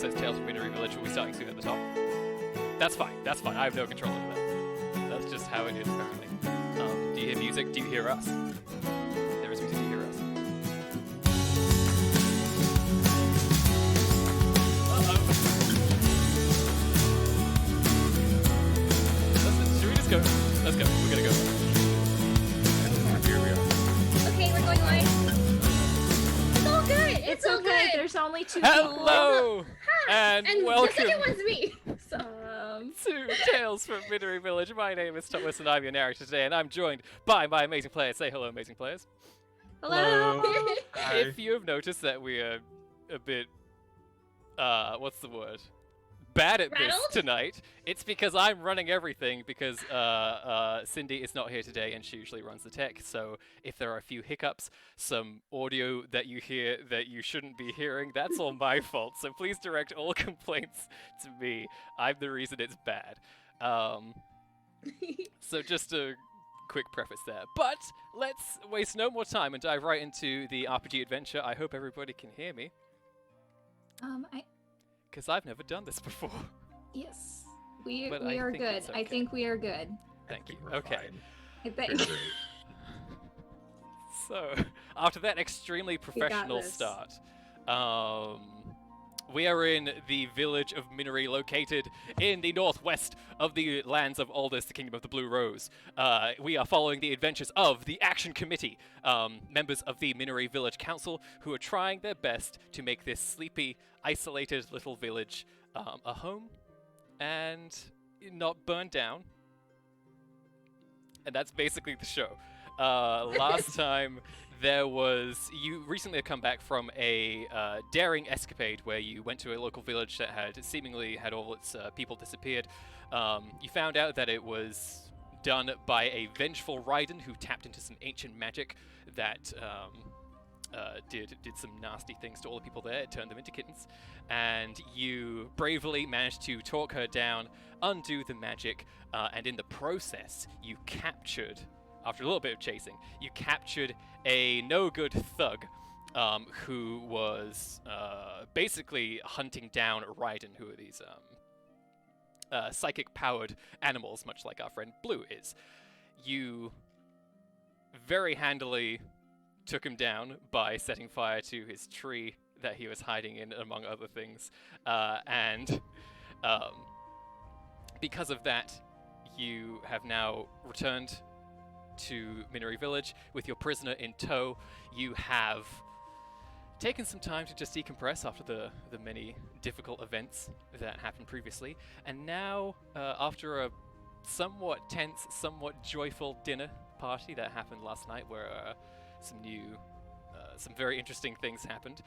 says Tales from Miniry Village will be starting soon at the top. That's fine. That's fine. I have no control over that. That's just how it is, apparently. Do you hear music? Do you hear us? There is music. Do you hear us? Should we just go? Let's go. We're gonna go. Here we are. Okay, we're going live. It's all good. It's all okay. good. There's only 2 Hello! Hi. And welcome. The second one's me. So. To Tales from Miniry Village. My name is Thomas and I'm your narrator today, and I'm joined by my amazing players. Say hello, amazing players. Hello. Hi. If you have noticed that we are a bit, what's the word? Bad at Rattled? this tonight, it's because I'm running everything because Cindy is not here today and she usually runs the tech, so if there are a few hiccups, some audio that you hear that you shouldn't be hearing, that's all my fault, so please direct all complaints to me. I'm the reason it's bad. So just a quick preface there. But let's waste no more time and dive right into the RPG adventure. I hope everybody can hear me, because I've never done this before. Yes. We But are think good. it's I okay. think we are good. Thank you. We're Okay. fine. I bet We're great. So, after that extremely professional this. start, we are in the village of Miniry, located in the northwest of the lands of Aldous, the Kingdom of the Blue Rose. We are following the adventures of the Action Committee, members of the Miniry Village Council, who are trying their best to make this sleepy, isolated little village a home and not burn down. And that's basically the show. Last time you recently have come back from a daring escapade where you went to a local village that had seemingly had all its people disappeared. You found out that it was done by a vengeful Raiden who tapped into some ancient magic that did some nasty things to all the people there. It turned them into kittens, and you bravely managed to talk her down, undo the magic, and in the process you captured, after a little bit of chasing, you captured a no-good thug who was basically hunting down Raiden, who are these psychic-powered animals, much like our friend Blue is. You very handily took him down by setting fire to his tree that he was hiding in, among other things. And because of that, you have now returned to Miniry Village with your prisoner in tow. You have taken some time to just decompress after the many difficult events that happened previously, and now after a somewhat tense, somewhat joyful dinner party that happened last night, where some very interesting things happened,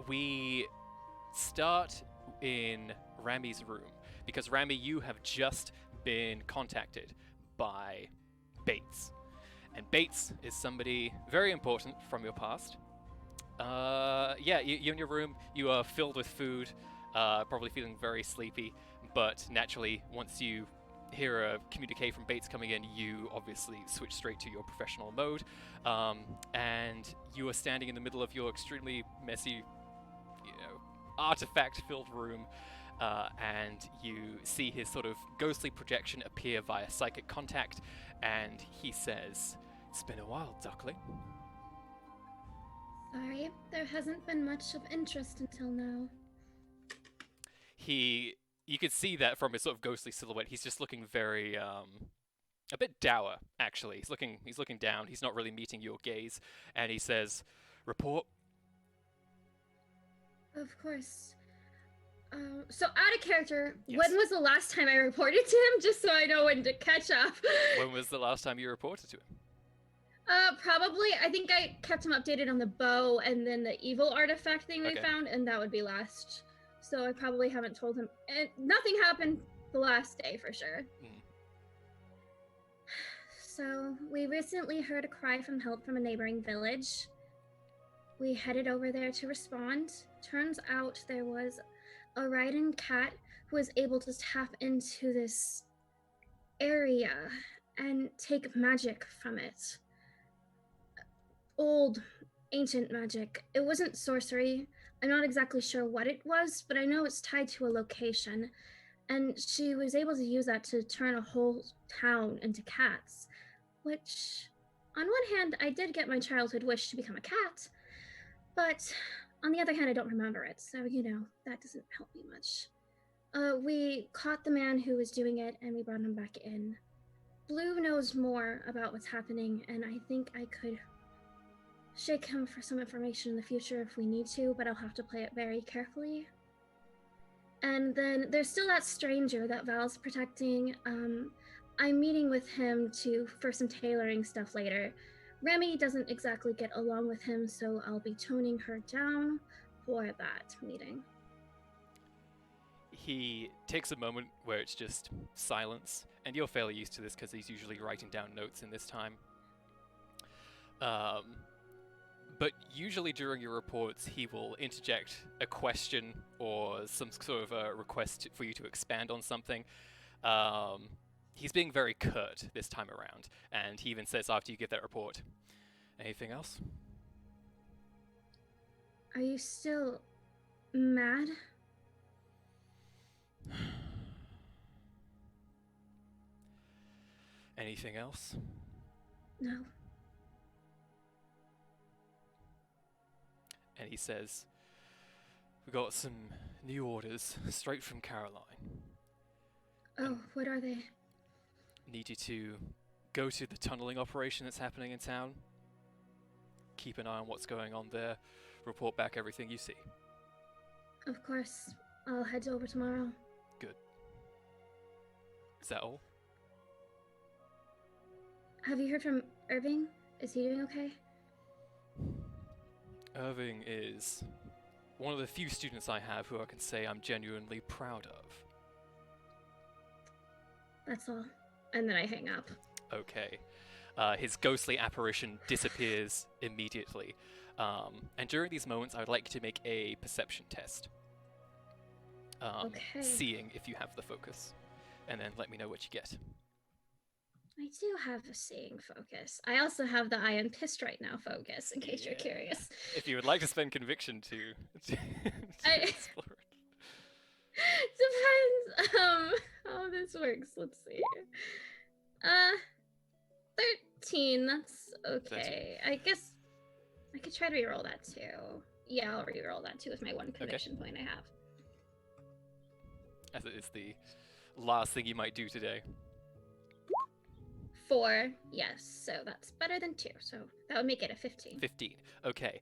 we start in Rami's room, because Rami, you have just been contacted by Bates. And Bates is somebody very important from your past. You're in your room, you are filled with food, probably feeling very sleepy, but naturally, once you hear a communique from Bates coming in, you obviously switch straight to your professional mode, and you are standing in the middle of your extremely messy, artifact-filled room, and you see his sort of ghostly projection appear via psychic contact, and he says, "It's been a while, duckling." Sorry, there hasn't been much of interest until now. You could see that from his sort of ghostly silhouette. He's just looking very, a bit dour, actually. He's looking down. He's not really meeting your gaze, and he says, "Report." Of course. So out of character, Yes. When was the last time I reported to him, just so I know when to catch up? When was the last time you reported to him? Probably, I think I kept him updated on the bow and then the evil artifact thing we Okay. found, and that would be last. So I probably haven't told him. And nothing happened the last day, for sure. Mm. So we recently heard a cry from help from a neighboring village. We headed over there to respond. Turns out there was a Raiden cat who was able to tap into this area and take magic from it. Old, ancient magic. It wasn't sorcery. I'm not exactly sure what it was, but I know it's tied to a location. And she was able to use that to turn a whole town into cats, which, on one hand, I did get my childhood wish to become a cat, but on the other hand, I don't remember it, so, that doesn't help me much. We caught the man who was doing it, and we brought him back in. Blue knows more about what's happening, and I think I could shake him for some information in the future if we need to, but I'll have to play it very carefully. And then there's still that stranger that Val's protecting. I'm meeting with him for some tailoring stuff later. Remy doesn't exactly get along with him, so I'll be toning her down for that meeting. He takes a moment where it's just silence, and you're fairly used to this because he's usually writing down notes in this time. But usually during your reports, he will interject a question or some sort of a request for you to expand on something. He's being very curt this time around, and he even says after you give that report, anything else? Are you still mad? Anything else? No. And he says, we got some new orders straight from Caroline. Oh, what are they? Need you to go to the tunneling operation that's happening in town. Keep an eye on what's going on there. Report back everything you see. Of course. I'll head over tomorrow. Good. Is that all? Have you heard from Irving? Is he doing okay? Irving is one of the few students I have who I can say I'm genuinely proud of. That's all. And then I hang up. Okay. His ghostly apparition disappears immediately. And during these moments, I would like you to make a perception test. Okay. Seeing if you have the focus. And then let me know what you get. I do have a seeing focus. I also have the I am pissed right now focus, in case you're curious. If you would like to spend conviction to explore it. Depends how this works. Let's see. 13. That's okay. 13. I guess I could try to reroll that too. Yeah, I'll reroll that too with my one conviction point I have. As it is the last thing you might do today. 4, yes, so that's better than 2, so that would make it a 15. 15. Okay.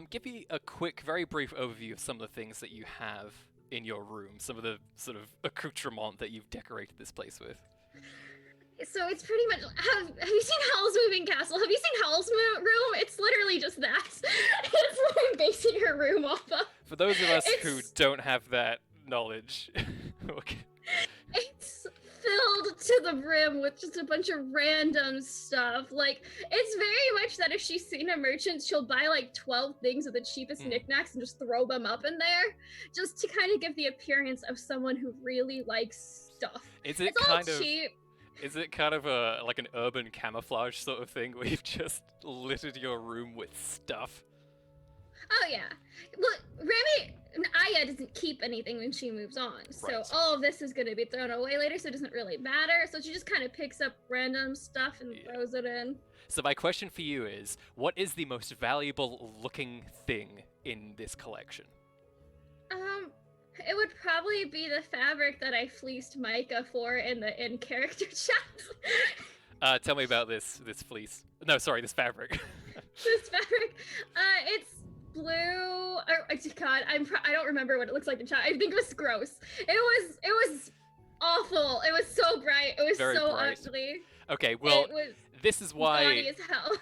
Give me a quick, very brief overview of some of the things that you have in your room, some of the sort of accoutrement that you've decorated this place with. So it's pretty much. Have you seen Howl's Moving Castle? Have you seen Howl's room? It's literally just that. It's what I'm basing her room off of. For those of us who don't have that knowledge, okay. It's filled to the brim with just a bunch of random stuff. Like, it's very much that if she's seen a merchant, she'll buy like 12 things of the cheapest knickknacks and just throw them up in there, just to kind of give the appearance of someone who really likes stuff. It's all cheap. Is it kind of like an urban camouflage sort of thing where you've just littered your room with stuff? Oh yeah. Look, Remy, Aya doesn't keep anything when she moves on, so all of this is going to be thrown away later, so it doesn't really matter. So she just kind of picks up random stuff and throws it in. So my question for you is, what is the most valuable looking thing in this collection? It would probably be the fabric that I fleeced Micah for in the in-character chat. Tell me about this fleece. No, sorry, this fabric. This fabric, it's blue. God, I don't remember what it looks like in chat. I think it was gross. It was awful. It was so bright. It was Very so bright. ugly. Okay, well, it was this is why, naughty as hell.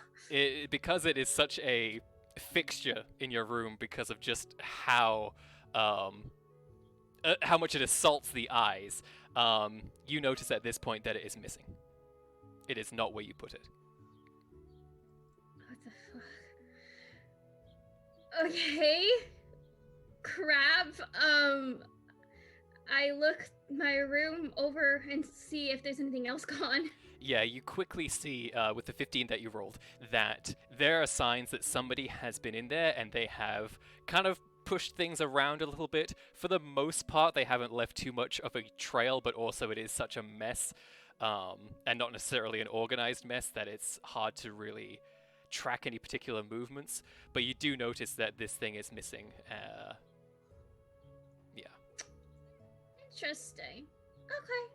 Because it is such a fixture in your room because of just how much it assaults the eyes, you notice at this point that it is missing. It is not where you put it. What the fuck? Okay. Crap. I look my room over and see if there's anything else gone. Yeah, you quickly see, with the 15 that you rolled, that there are signs that somebody has been in there and they have kind of pushed things around a little bit. For the most part, they haven't left too much of a trail, but also it is such a mess, and not necessarily an organized mess, that it's hard to really track any particular movements. But you do notice that this thing is missing. Yeah. Interesting. Okay.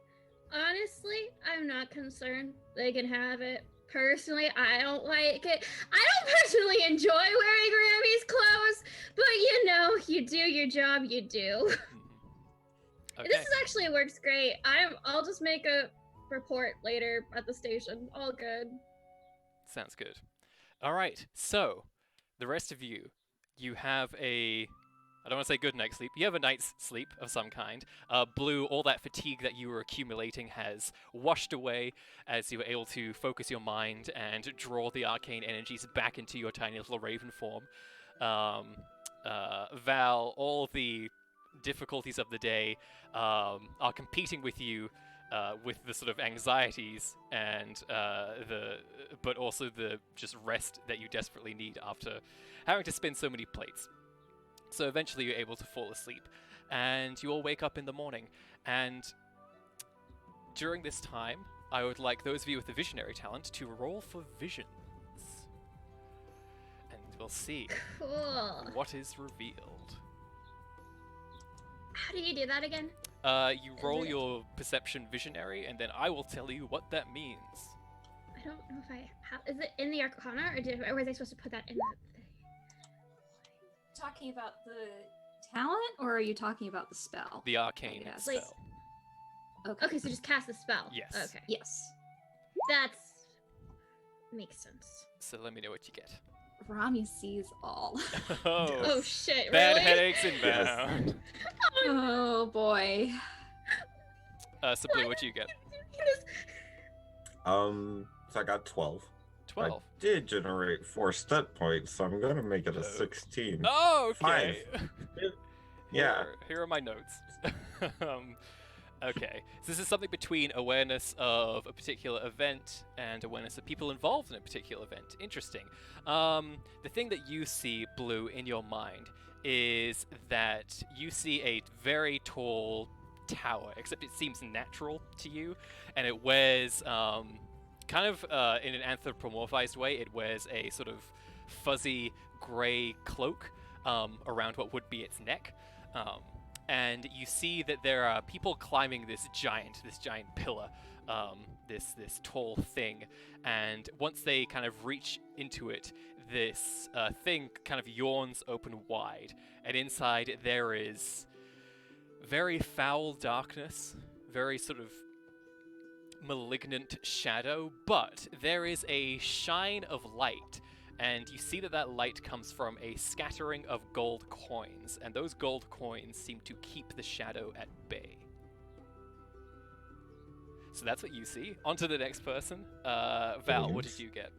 Honestly, I'm not concerned. They can have it. Personally, I don't like it. I don't personally enjoy wearing Grammy's clothes, but you do your job, you do. Okay. This actually works great. I'll just make a report later at the station. All good. Sounds good. All right. So, the rest of you have I don't want to say good night's sleep. You have a night's sleep of some kind. Blue, all that fatigue that you were accumulating has washed away as you were able to focus your mind and draw the arcane energies back into your tiny little raven form. Val, all the difficulties of the day are competing with you with the sort of anxieties and but also the just rest that you desperately need after having to spin so many plates. So eventually you're able to fall asleep, and you all wake up in the morning. And during this time, I would like those of you with the visionary talent to roll for visions. And we'll see Cool. what is revealed. How do you do that again? You roll your perception visionary, and then I will tell you what that means. I don't know if I have. Is it in the Arcana, or was I supposed to put that in the? Talking about the talent, or are you talking about the spell? The arcane Yes. spell. Okay, so just cast the spell. Yes. Okay. Yes. That's makes sense. So let me know what you get. Rami sees all. Oh shit! Bad really? headaches inbound. Oh boy. So Blue, what do you get? So I got 12. 12. I did generate 4 stat points, so I'm gonna make it a 16. Oh, okay. Yeah. Here are my notes. Okay, so this is something between awareness of a particular event and awareness of people involved in a particular event. Interesting. The thing that you see, Blue, in your mind is that you see a very tall tower, except it seems natural to you, and it wears kind of in an anthropomorphized way, it wears a sort of fuzzy grey cloak around what would be its neck. And you see that there are people climbing this giant pillar, this tall thing. And once they kind of reach into it, this thing kind of yawns open wide. And inside there is very foul darkness, very sort of malignant shadow, but there is a shine of light, and you see that light comes from a scattering of gold coins, and those gold coins seem to keep the shadow at bay. So that's what you see. On to the next person. Val, what did you get?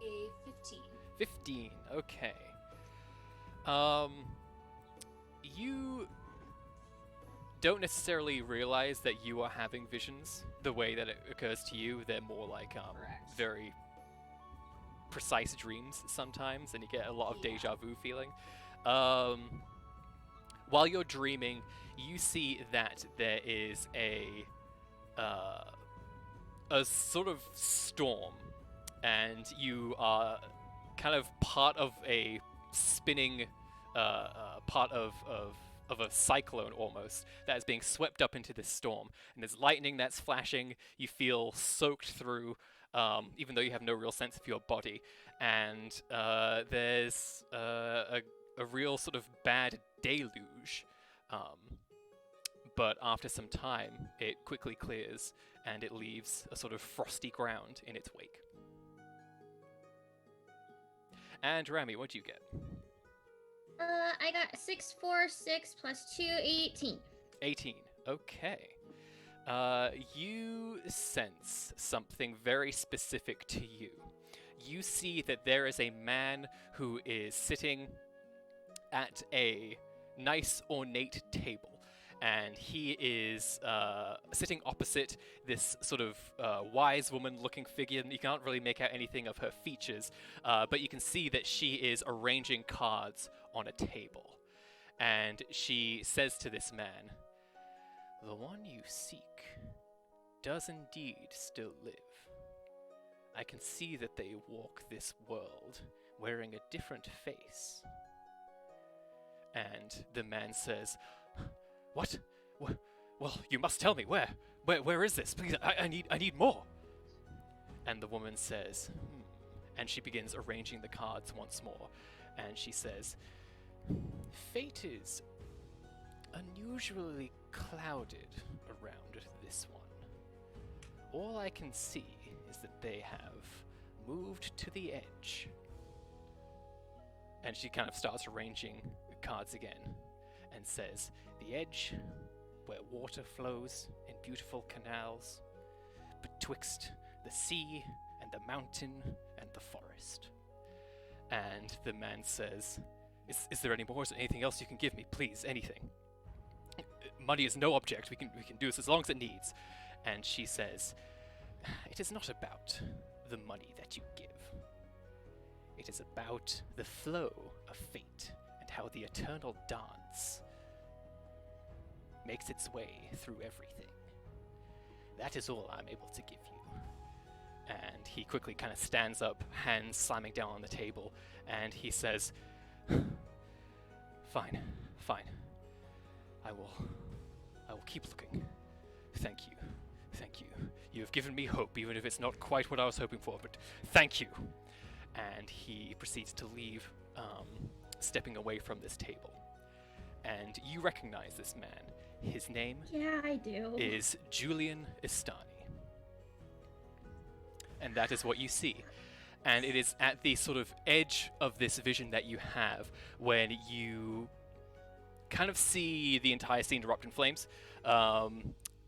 A 15. 15, okay. You don't necessarily realize that you are having visions the way that it occurs to you. They're more like Correct. very precise dreams sometimes, and you get a lot of deja vu feeling. While you're dreaming, you see that there is a sort of storm, and you are kind of part of a spinning part of a cyclone almost that is being swept up into this storm, and there's lightning that's flashing. You feel soaked through, even though you have no real sense of your body, and there's a real sort of bad deluge, but after some time it quickly clears and it leaves a sort of frosty ground in its wake. And Rami, what do you get? I got 6, 4, 6 plus 2, 18. 18. Okay. You sense something very specific to you. You see that there is a man who is sitting at a nice ornate table, and he is sitting opposite this sort of wise woman-looking figure. You can't really make out anything of her features, but you can see that she is arranging cards on a table. And she says to this man, "The one you seek does indeed still live. I can see that they walk this world wearing a different face." And the man says, "What? Well, you must tell me where. Where is this? Please, I need more." And the woman says, and she begins arranging the cards once more. And she says, "Fate is unusually clouded around this one. All I can see is that they have moved to the edge." And she kind of starts arranging the cards again and says, "The edge, where water flows in beautiful canals, betwixt the sea and the mountain and the forest." And the man says, Is there any more? Is there anything else you can give me? Please, anything. Money is no object. We can do this as long as it needs." And she says, "It is not about the money that you give. It is about the flow of fate and how the eternal dance makes its way through everything. That is all I'm able to give you." And he quickly kind of stands up, hands slamming down on the table, and he says, Fine. I will keep looking. Thank you. You have given me hope, even if it's not quite what I was hoping for, but thank you." And he proceeds to leave, stepping away from this table. And you recognize this man. His name Yeah, I do. is Julian Istani. And that is what you see. And it is at the sort of edge of this vision that you have when you kind of see the entire scene erupt in flames.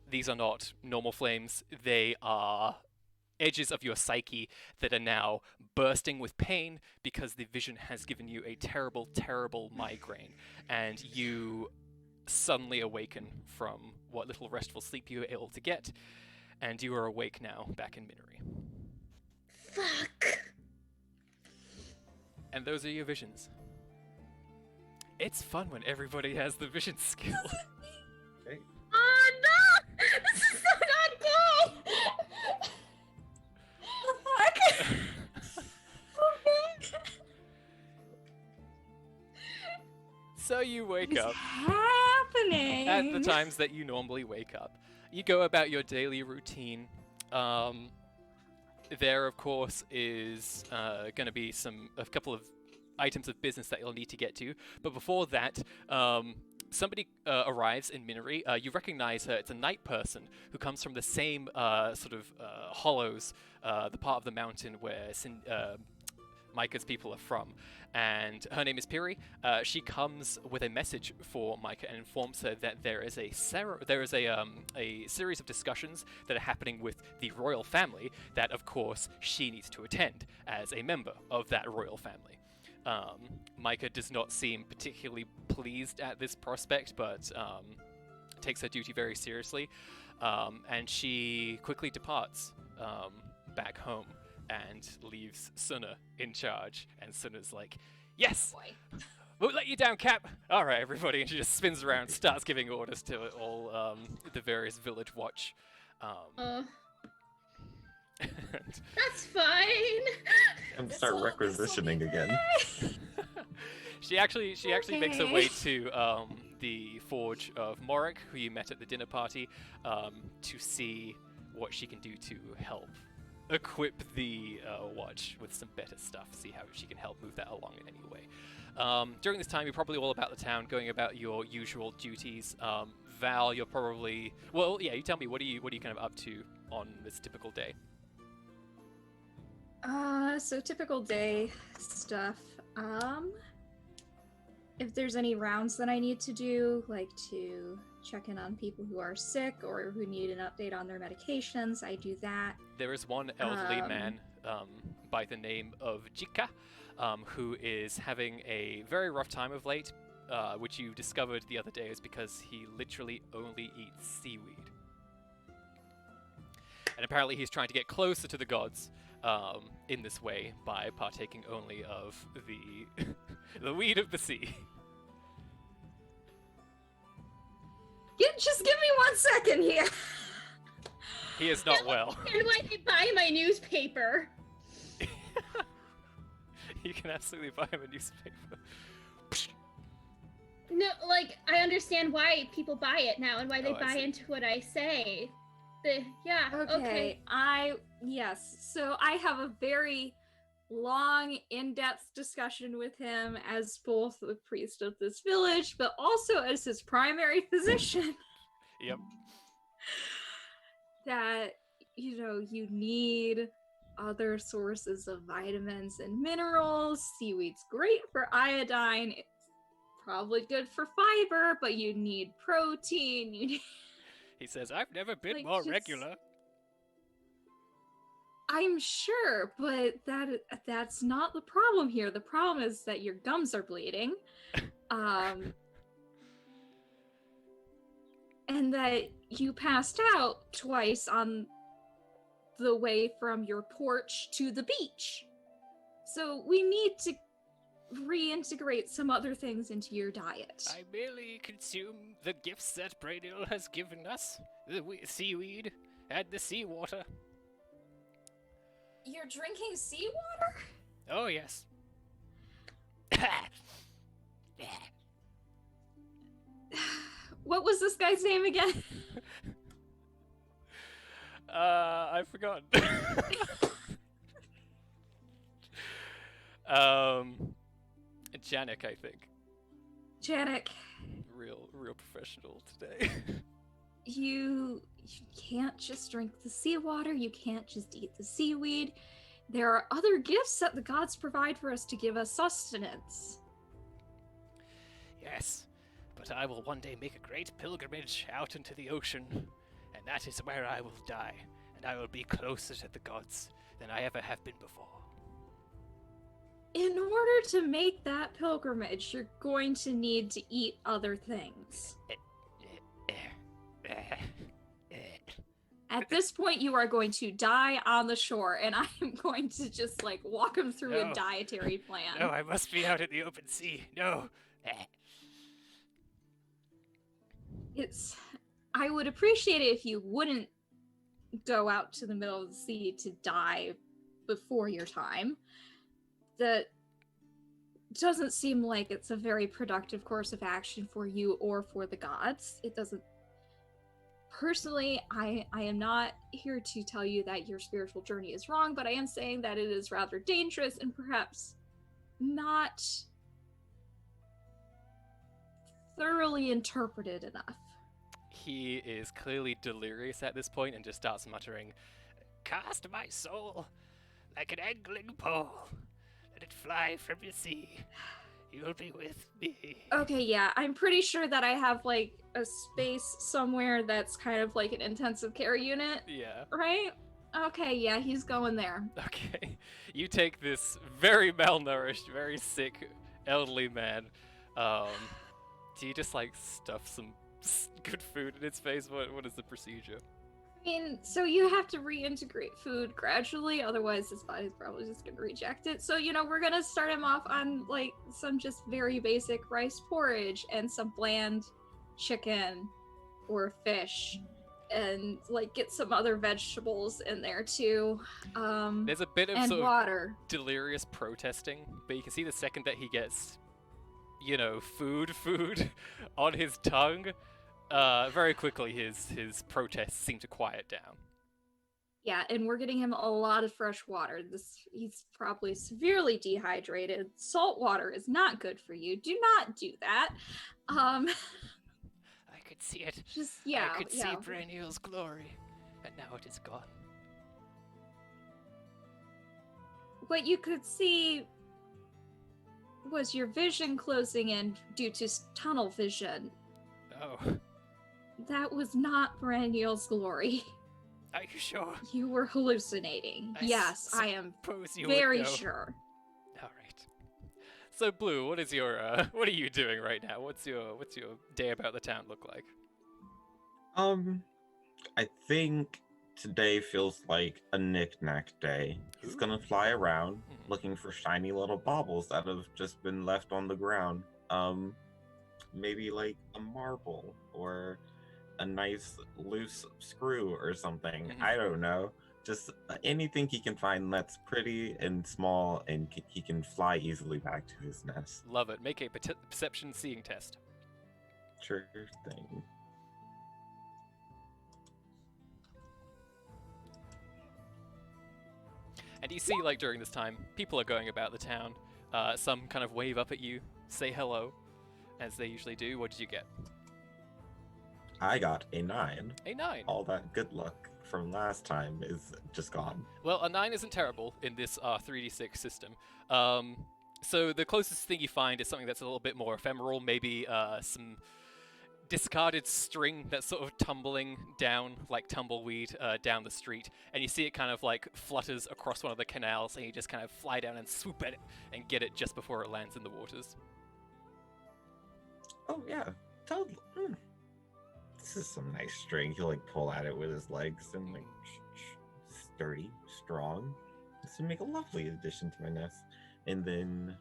These are not normal flames. They are edges of your psyche that are now bursting with pain because the vision has given you a terrible, terrible migraine. And you suddenly awaken from what little restful sleep you were able to get. And you are awake now, back in Miniry. Fuck. And those are your visions. It's fun when everybody has the vision skill. Okay. Oh no! This is so not good! So you wake What up is happening? at the times that you normally wake up. You go about your daily routine. There, of course, is going to be a couple of items of business that you'll need to get to. But before that, somebody arrives in Miniry. You recognize her. It's a night person who comes from the same sort of hollows, the part of the mountain where Micah's people are from. And her name is Piri. She comes with a message for Micah and informs her that there is a series of discussions that are happening with the royal family that, of course, she needs to attend as a member of that royal family. Micah does not seem particularly pleased at this prospect, but takes her duty very seriously, and she quickly departs back home and leaves Sunna in charge. And Sunna's like, "Yes! Won't let you down, Cap! Alright, everybody." And she just spins around, starts giving orders to all the various village watch. That's fine. And start requisitioning again. She actually makes her way to the forge of Morik, who you met at the dinner party, to see what she can do to help equip the watch with some better stuff, see how she can help move that along in any way. During this time, you're probably all about the town, going about your usual duties. Val, you're probably... Well, yeah, you tell me, what are you kind of up to on this typical day? So typical day stuff. If there's any rounds that I need to do, like to check in on people who are sick or who need an update on their medications, I do that. There is one elderly man by the name of Jika, who is having a very rough time of late. which you discovered the other day is because he literally only eats seaweed. And apparently he's trying to get closer to the gods in this way by partaking only of the the weed of the sea. Just give me 1 second here. He is not well. And why they buy my newspaper? You can absolutely buy him a newspaper. No, like, I understand why people buy it now and why they Oh, I buy see. into what I say. Okay. Yes. So I have a very long, in-depth discussion with him as both the priest of this village, but also as his primary physician. Yep. That, you need other sources of vitamins and minerals. Seaweed's great for iodine. It's probably good for fiber, but you need protein. He says, I've never been Like, more just- regular. I'm sure, but that's not the problem here. The problem is that your gums are bleeding. And that you passed out twice on the way from your porch to the beach. So we need to reintegrate some other things into your diet. I merely consume the gifts that Braidil has given us. The seaweed and the seawater. You're drinking seawater? Oh, yes. What was this guy's name again? I forgot. Janik, I think. Janik. Real professional today. You can't just drink the seawater, you can't just eat the seaweed. There are other gifts that the gods provide for us to give us sustenance. Yes, but I will one day make a great pilgrimage out into the ocean, and that is where I will die, and I will be closer to the gods than I ever have been before. In order to make that pilgrimage, you're going to need to eat other things. At this point, you are going to die on the shore, and I'm going to just, walk him through No. a dietary plan. No, I must be out in the open sea. No. I would appreciate it if you wouldn't go out to the middle of the sea to die before your time. That doesn't seem like it's a very productive course of action for you or for the gods. It doesn't. Personally, I am not here to tell you that your spiritual journey is wrong, but I am saying that it is rather dangerous and perhaps not thoroughly interpreted enough. He is clearly delirious at this point and just starts muttering, "Cast my soul like an angling pole. Let it fly from the sea. You'll be with me." Okay, yeah, I'm pretty sure that I have a space somewhere that's kind of like an intensive care unit, Yeah. right? Okay, yeah, he's going there. Okay. You take this very malnourished, very sick, elderly man. Do you just stuff some good food in its face? What is the procedure? I mean, so you have to reintegrate food gradually, otherwise his body's probably just gonna reject it. So, we're gonna start him off on some just very basic rice porridge and some bland chicken or fish, and get some other vegetables in there too. There's a bit of And sort of water. delirious protesting, but you can see the second that he gets, food on his tongue, very quickly his protests seem to quiet down. Yeah, and we're getting him a lot of fresh water. He's probably severely dehydrated. Salt water is not good for you. Do not do that. I could see it. Yeah. I could see Brainiel's glory, and now it is gone. What you could see was your vision closing in due to tunnel vision. Oh, That was not Brainiel's glory. are you sure? You were hallucinating. I Yes, I am Suppose you very would know. sure. All right. So Blue, what is your what are you doing right now? What's your day about the town look like? I think today feels like a knick-knack day. He's gonna fly around looking for shiny little baubles that have just been left on the ground. Maybe like a marble or a nice loose screw or something. I don't know. Just anything he can find that's pretty and small, and he can fly easily back to his nest. Love it. Make a perception seeing test. Sure thing. And you see, like, during this time, people are going about the town. Some kind of wave up at you, say hello, as they usually do. What did you get? I got a 9. A 9. All that good luck from last time is just gone. Well, a 9 isn't terrible in this 3d6 system. So the closest thing you find is something that's a little bit more ephemeral, maybe some discarded string that's sort of tumbling down like tumbleweed down the street, and you see it kind of like flutters across one of the canals, and you just kind of fly down and swoop at it and get it just before it lands in the waters. Oh yeah, totally. This is some nice string. He'll like pull at it with his legs and like sturdy, strong. This would make a lovely addition to my nest. And then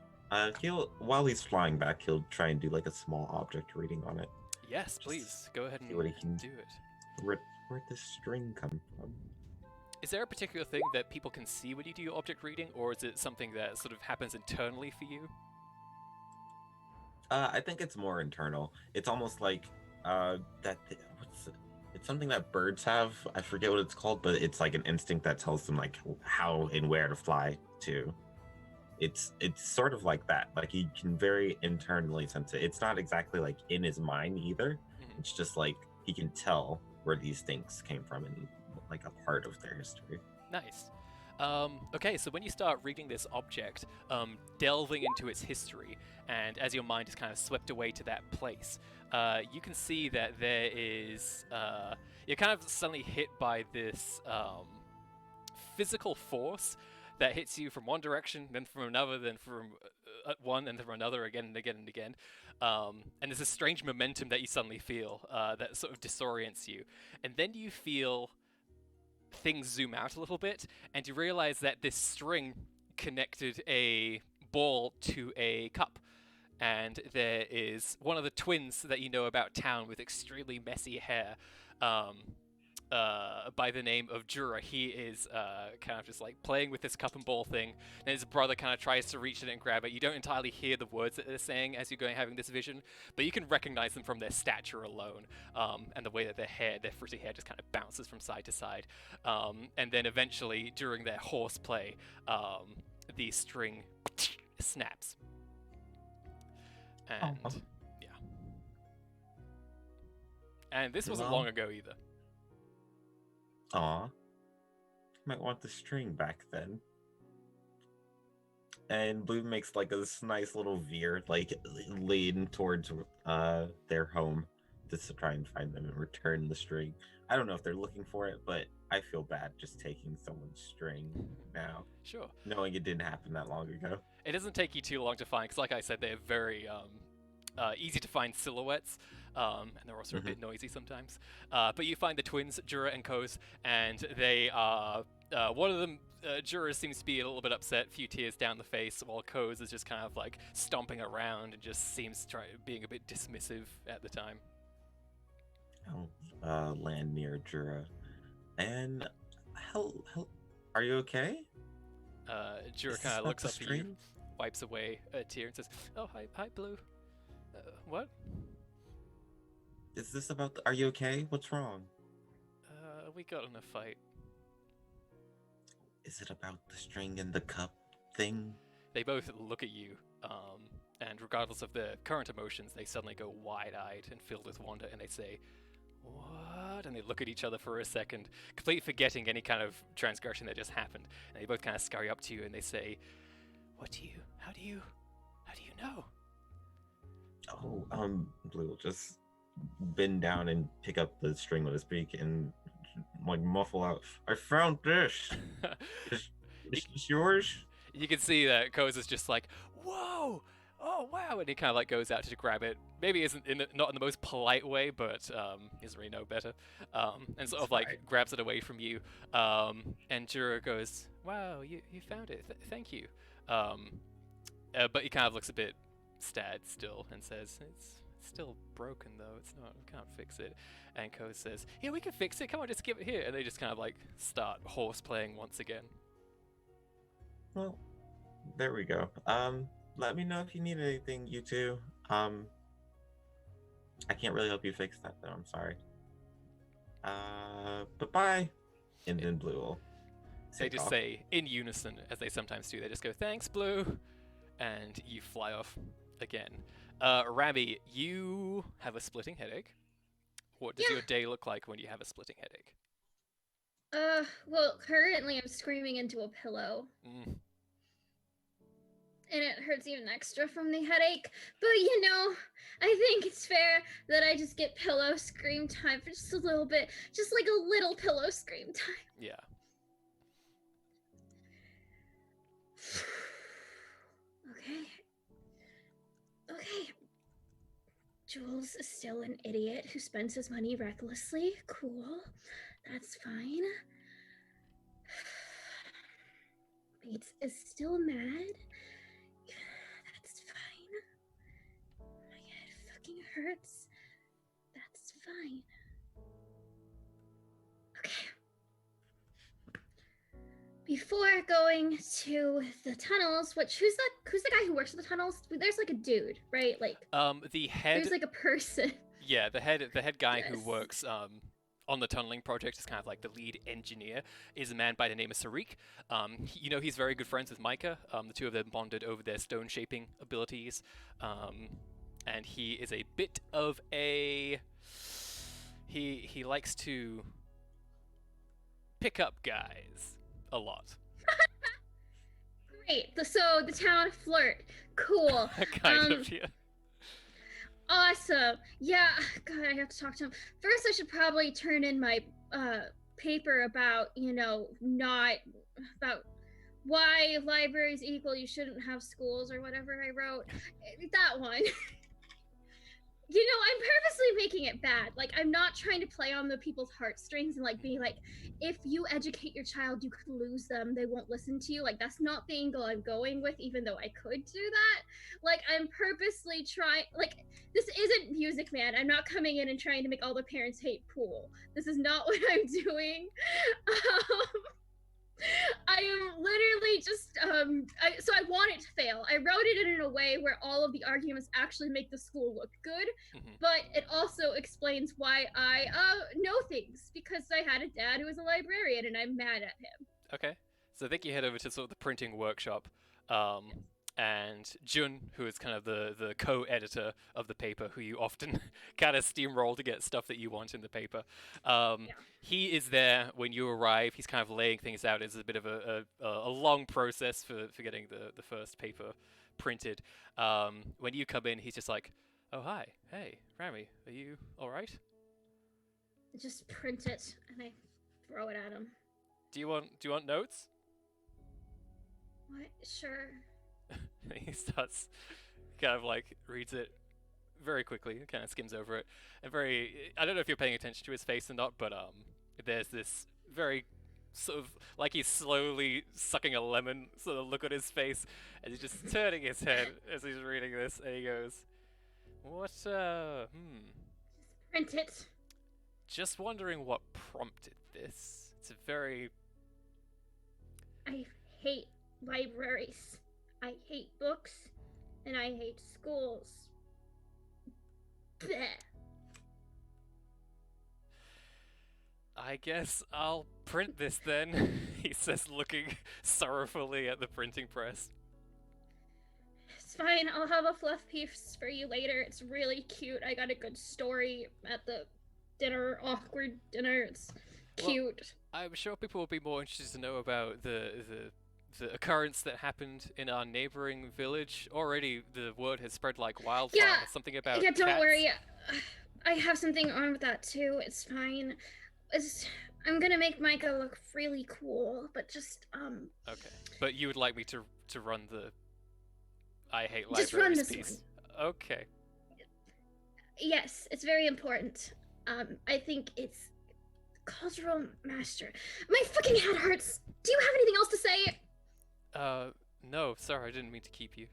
while he's flying back, he'll try and do like a small object reading on it. Yes, please. Go ahead and see what he can do it. Where'd this string come from? Is there a particular thing that people can see when you do your object reading, or is it something that sort of happens internally for you? I think it's more internal. It's almost like it's something that birds have. I forget what it's called, but it's like an instinct that tells them like how and where to fly to. It's sort of like that. Like he can very internally sense it. It's not exactly like in his mind either. It's just like he can tell where these things came from and like a part of their history. Nice. Okay, so when you start reading this object, delving into its history, and as your mind is kind of swept away to that place, you can see that there is, you're kind of suddenly hit by this physical force that hits you from one direction, then from another, then from one, and then from another, again and again and again. And there's a strange momentum that you suddenly feel that sort of disorients you. And then you feel things zoom out a little bit, and you realize that this string connected a ball to a cup. And there is one of the twins that you know about town with extremely messy hair, by the name of Jura. He is kind of just like playing with this cup and ball thing, and his brother kind of tries to reach in and grab it. You don't entirely hear the words that they're saying as you're going having this vision, but you can recognize them from their stature alone, and the way that their frizzy hair just kind of bounces from side to side. And then eventually, during their horseplay, the string snaps. And yeah. And this wasn't long ago either. Aw. Might want the string back then. And Blue makes like this nice little veer, like lean towards their home just to try and find them and return the string. I don't know if they're looking for it, but I feel bad just taking someone's string now. Sure. Knowing it didn't happen that long ago. It doesn't take you too long to find, because like I said, they're very easy to find silhouettes, and they're also a bit noisy sometimes. But you find the twins, Jura and Koz, and they are, one of them, Jura seems to be a little bit upset, a few tears down the face, while Koz is just kind of like stomping around and just seems being a bit dismissive at the time. I'll land near Jura. And are you okay? Jura kind of looks up at you, wipes away a tear, and says, "Oh, hi, Blue. What? Is this about are you okay? What's wrong?" We got in a fight. Is it about the string and the cup thing? They both look at you, and regardless of their current emotions, they suddenly go wide-eyed and filled with wonder, and they say, "What?" And they look at each other for a second, completely forgetting any kind of transgression that just happened. And they both kind of scurry up to you and they say, how do you know? Oh, Blue will just bend down and pick up the string with his beak and like muffle out, "I found this. Is this yours?" You can see that Koz is just like, "Whoa, oh wow, and he kind of like goes out to grab it. Maybe isn't not in the most polite way, but doesn't really know better, and sort of like Fine. grabs it away from you. And Juro goes, wow, you found it. Thank you. But he kind of looks a bit sad still and says, it's still broken though. It's not. We can't fix it. And Ko says, yeah, we can fix it. Come on, just give it here. And they just kind of like start horse playing once again. Well, there we go. Let me know if you need anything, you two. I can't really help you fix that though. I'm sorry. But bye. And then Blue will. They take just off. say in unison, as they sometimes do. They just go, thanks, Blue. And you fly off again. Rami, you have a splitting headache. What does Yeah. your day look like when you have a splitting headache? Well, currently I'm screaming into a pillow. Mm. And it hurts even extra from the headache. But you know, I think it's fair that I just get pillow scream time for just a little bit. Just like a little pillow scream time. Yeah. Okay. Jules is still an idiot who spends his money recklessly. Cool. That's fine. Bates is still mad. That's fine. My head fucking hurts. That's fine. Okay. Before going to the tunnels, who's the guy who works at the tunnels? There's like a dude, right? Like The head. there's like a person. Yeah, the head guy who Yes. works on the tunneling project is kind of like the lead engineer. Is a man by the name of Sarik. He's very good friends with Micah. The two of them bonded over their stone shaping abilities. And he is a bit of a. He likes to pick up guys a lot. Great. So the town flirt. Cool. Kind of, yeah. Awesome. Yeah. God, I have to talk to him. First, I should probably turn in my paper about, not about why libraries equal you shouldn't have schools or whatever I wrote. That one. I'm purposely making it bad. Like, I'm not trying to play on the people's heartstrings and like being like, if you educate your child, you could lose them. They won't listen to you. Like, that's not the angle I'm going with, even though I could do that. Like, I'm purposely trying, like, this isn't Music Man. I'm not coming in and trying to make all the parents hate pool. This is not what I'm doing. I am literally just, so I want it to fail. I wrote it in a way where all of the arguments actually make the school look good, but it also explains why I know things, because I had a dad who was a librarian and I'm mad at him. Okay. So I think you head over to sort of the printing workshop. And Jun, who is kind of the co-editor of the paper, who you often kind of steamroll to get stuff that you want in the paper. He is there when you arrive. He's kind of laying things out. It's a bit of a long process for getting the first paper printed. When you come in, he's just like, oh, hi. Hey, Rami, are you all right? Just print it, and I throw it at him. Do you want notes? What? Sure. He starts, kind of like reads it very quickly, kind of skims over it, and I don't know if you're paying attention to his face or not, but there's this very sort of like he's slowly sucking a lemon sort of look on his face, and he's just turning his head as he's reading this, and he goes, what, Print it. Just wondering what prompted this. It's a very... I hate libraries. I hate books, and I hate schools. Blech. I guess I'll print this then, he says, looking sorrowfully at the printing press. It's fine, I'll have a fluff piece for you later. It's really cute. I got a good story at the awkward dinner. It's cute. Well, I'm sure people will be more interested to know about the occurrence that happened in our neighboring village. Already the word has spread like wildfire. Yeah, Something about don't cats. worry. I have something on with that too. It's fine. I'm gonna make Micah look really cool, but just Okay, but you would like me to run the... I hate Just libraries run this piece. Okay. Yes, it's very important. I think it's cultural master. My fucking head hurts. Do you have anything else to say? No, sorry, I didn't mean to keep you.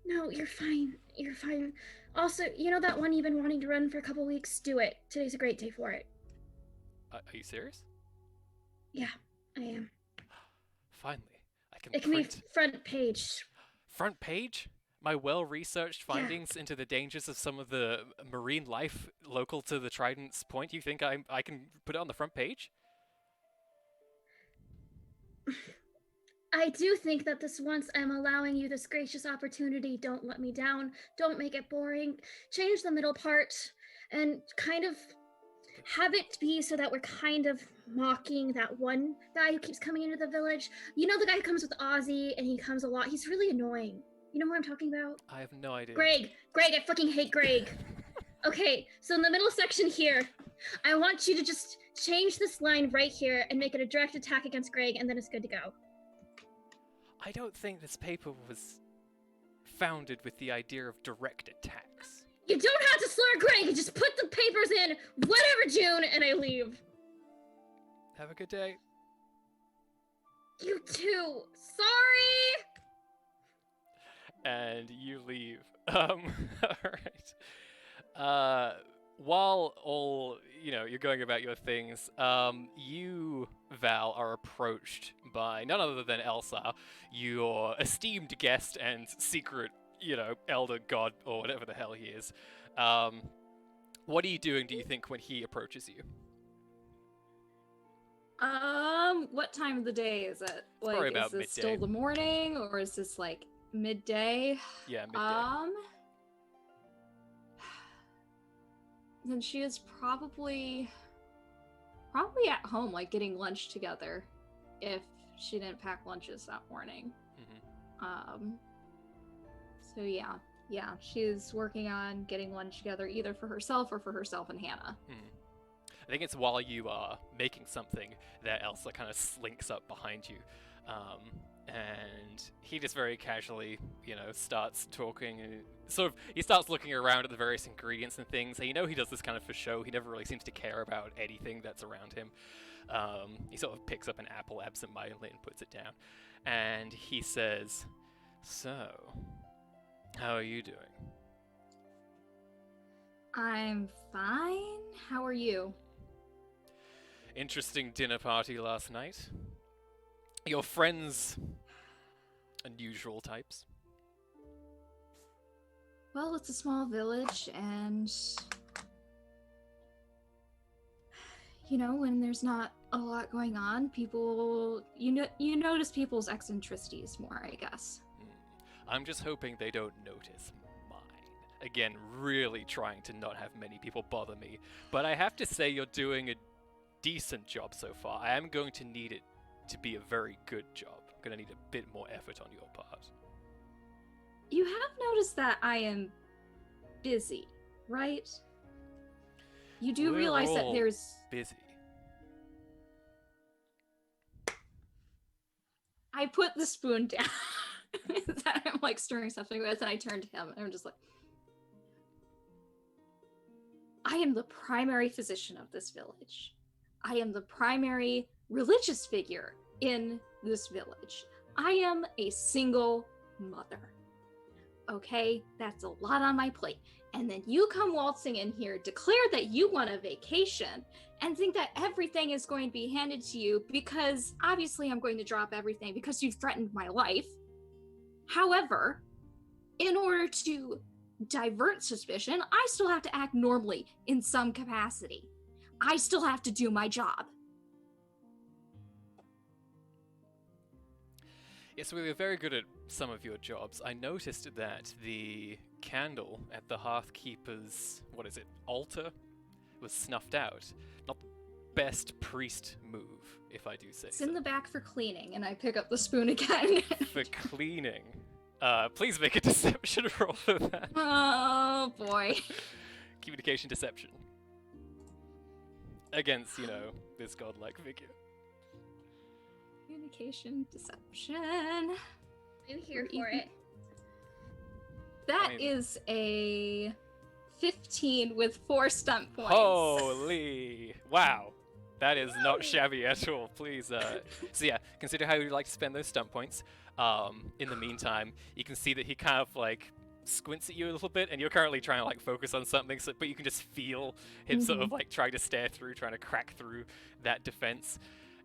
No, you're fine. You're fine. Also, you know that one you've been wanting to run for a couple weeks? Do it. Today's a great day for it. Are you serious? Yeah, I am. Finally, I can It can be print front page. front page. My well-researched findings into the dangers of some of the marine life local to the Trident's Point. You think I can put it on the front page? I do think that this once I'm allowing you this gracious opportunity. Don't let me down. Don't make it boring. Change the middle part and kind of have it be so that we're kind of mocking that one guy who keeps coming into the village. You know, the guy who comes with Ozzy and he comes a lot. He's really annoying. You know who I'm talking about? I have no idea. Greg, I fucking hate Greg. Okay, so in the middle section here, I want you to just change this line right here and make it a direct attack against Greg, and then it's good to go. I don't think this paper was founded with the idea of direct attacks. You don't have to slur Greg, just put the papers in, whatever, June, and I leave. Have a good day. You too. Sorry. And you leave. Alright. While all, you're going about your things, you, Val, are approached by none other than Elsa, your esteemed guest and secret, elder god, or whatever the hell he is. What are you doing, do you think, when he approaches you? What time of the day is it? Probably about is this midday. still the morning, or is this like midday? Yeah, midday. Then she is probably at home, like getting lunch together, if she didn't pack lunches that morning. Mm-hmm. So yeah, she's working on getting lunch together, either for herself or for herself and Hannah. I think it's while you are making something that Elsa kind of slinks up behind you. And he just very casually, starts talking. And he starts looking around at the various ingredients and things. And he does this kind of for show. He never really seems to care about anything that's around him. He sort of picks up an apple absentmindedly and puts it down. And he says, "So, how are you doing?" I'm fine. How are you? Interesting dinner party last night. Your friends, unusual types. Well, it's a small village, and when there's not a lot going on, people you notice people's eccentricities more, I guess. I'm just hoping they don't notice mine. Again, really trying to not have many people bother me. But I have to say you're doing a decent job so far. I am going to need it to be a very good job. I'm going to need a bit more effort on your part. You have noticed that I am busy, right? You do We're realize that all there's... busy. I put the spoon down that I'm like stirring something with, and I turn to him, and I'm just like, I am the primary physician of this village. I am the primary religious figure in this village. I am a single mother. Okay, that's a lot on my plate. And then you come waltzing in here, declare that you want a vacation, and think that everything is going to be handed to you because obviously I'm going to drop everything because you've threatened my life. However, in order to divert suspicion, I still have to act normally in some capacity. I still have to do my job. Yes, we were very good at some of your jobs. I noticed that the candle at the Hearthkeeper's, altar, was snuffed out. Not the best priest move, if I do say It's so. in the back for cleaning, and I pick up the spoon again. For cleaning. Please make a deception roll for that. Oh, boy. Communication deception. Against, this godlike figure. Communication deception. I'm here for it. That I mean- is a 15 with 4 stunt points. Holy! Wow. That is not shabby at all. Please, so yeah, consider how you'd like to spend those stunt points. In the meantime, you can see that he kind of like squints at you a little bit, and you're currently trying to like focus on something, but you can just feel him sort of like trying to stare through, trying to crack through that defense.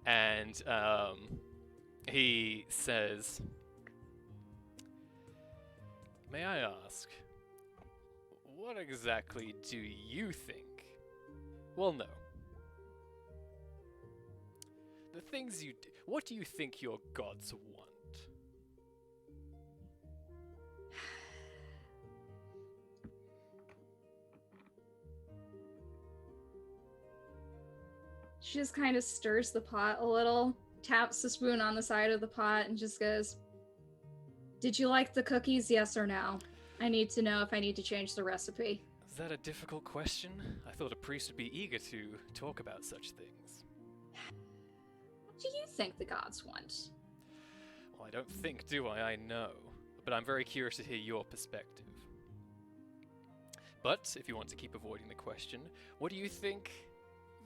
And he says, "May I ask, what exactly do you think?" Well, no. The things you do. What do you think your gods want? She just kind of stirs the pot a little, taps the spoon on the side of the pot, and just goes, "Did you like the cookies, yes or no? I need to know if I need to change the recipe." Is that a difficult question? I thought a priest would be eager to talk about such things. What do you think the gods want? Well, I don't think, do I? I know. But I'm very curious to hear your perspective. But, if you want to keep avoiding the question, what do you think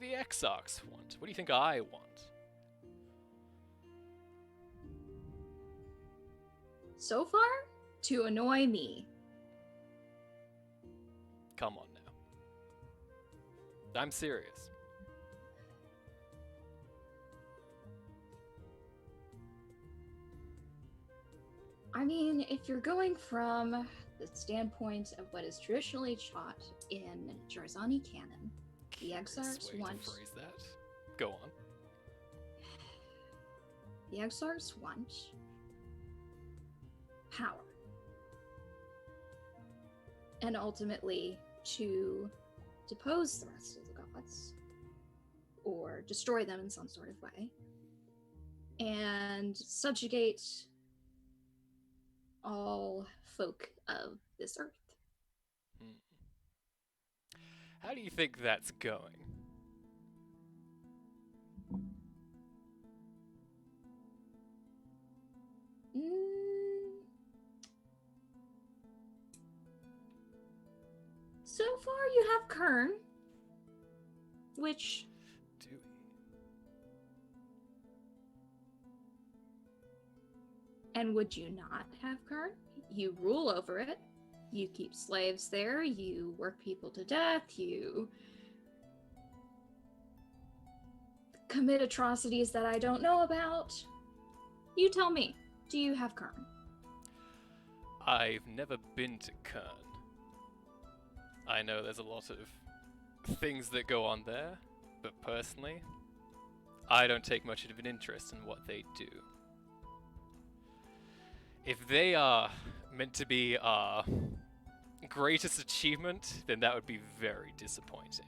the Exarchs want? What do you think I want? So far, to annoy me. Come on now. I'm serious. I mean, if you're going from the standpoint of what is traditionally taught in Jarzani canon, the Curious Exarchs way want to phrase that. Go on. the Exarchs want power. And ultimately to depose the rest of the gods or destroy them in some sort of way and subjugate all folk of this earth. How do you think that's going? So far you have Kern, which Do we? and would you not have Kern? You rule over it. You keep slaves there. You work people to death. You commit atrocities that I don't know about. You tell me, do you have Kern? I've never been to Kern. I know there's a lot of things that go on there, but personally, I don't take much of an interest in what they do. If they are meant to be our greatest achievement, then that would be very disappointing.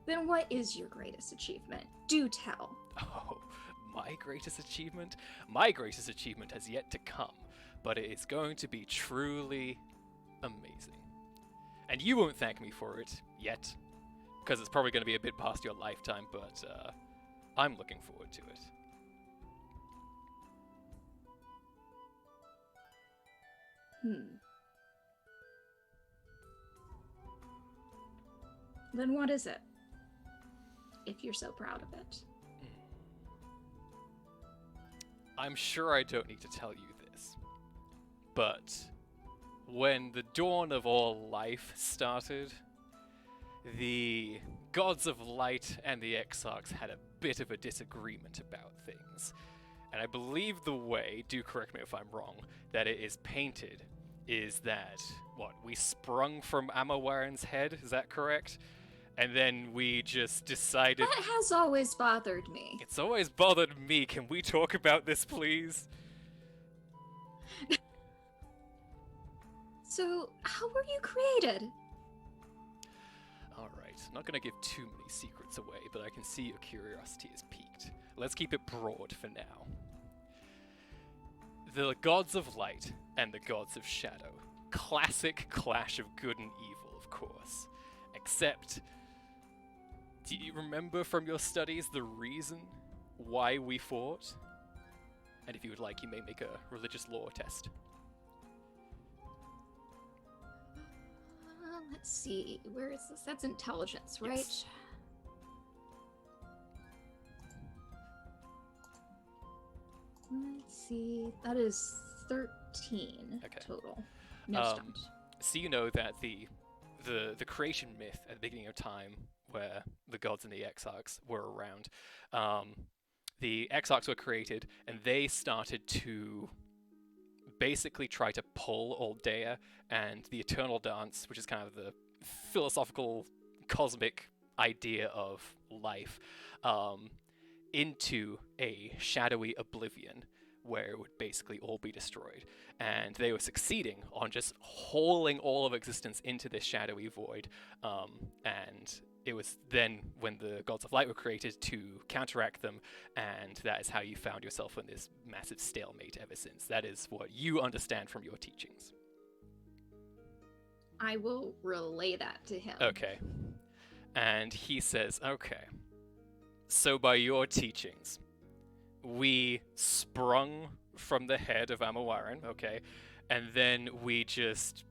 Then what is your greatest achievement? Do tell. Oh, my greatest achievement? My greatest achievement has yet to come, but it is going to be truly amazing. And you won't thank me for it yet, because it's probably going to be a bit past your lifetime, but I'm looking forward to it. Then what is it? If you're so proud of it. I'm sure I don't need to tell you this, but when the dawn of all life started, the gods of light and the Exarchs had a bit of a disagreement about things. And I believe the way, do correct me if I'm wrong, that it is painted is that, we sprung from Amawaran's head, is that correct? And then we just decided... That has always bothered me. It's always bothered me. Can we talk about this, please? So, how were you created? Alright, I'm not gonna give too many secrets away, but I can see your curiosity is piqued. Let's keep it broad for now. The gods of light and the gods of shadow. Classic clash of good and evil, of course. Except, do you remember from your studies the reason why we fought? And if you would like, you may make a religious lore test. Let's see, where is this? That's intelligence, right? Yes. Let's see, that is 13 Okay. total. No Um, stumped. So you know that the creation myth at the beginning of time, where the gods and the exarchs were around, the exarchs were created, and they started to basically try to pull old Dea and the eternal dance, which is kind of the philosophical, cosmic idea of life, into a shadowy oblivion where it would basically all be destroyed. And they were succeeding on just hauling all of existence into this shadowy void. And it was then when the gods of light were created to counteract them, and that is how you found yourself in this massive stalemate ever since. That is what you understand from your teachings. I will relay that to him. Okay. And he says, okay, so by your teachings, we sprung from the head of Amawaran, okay, and then we just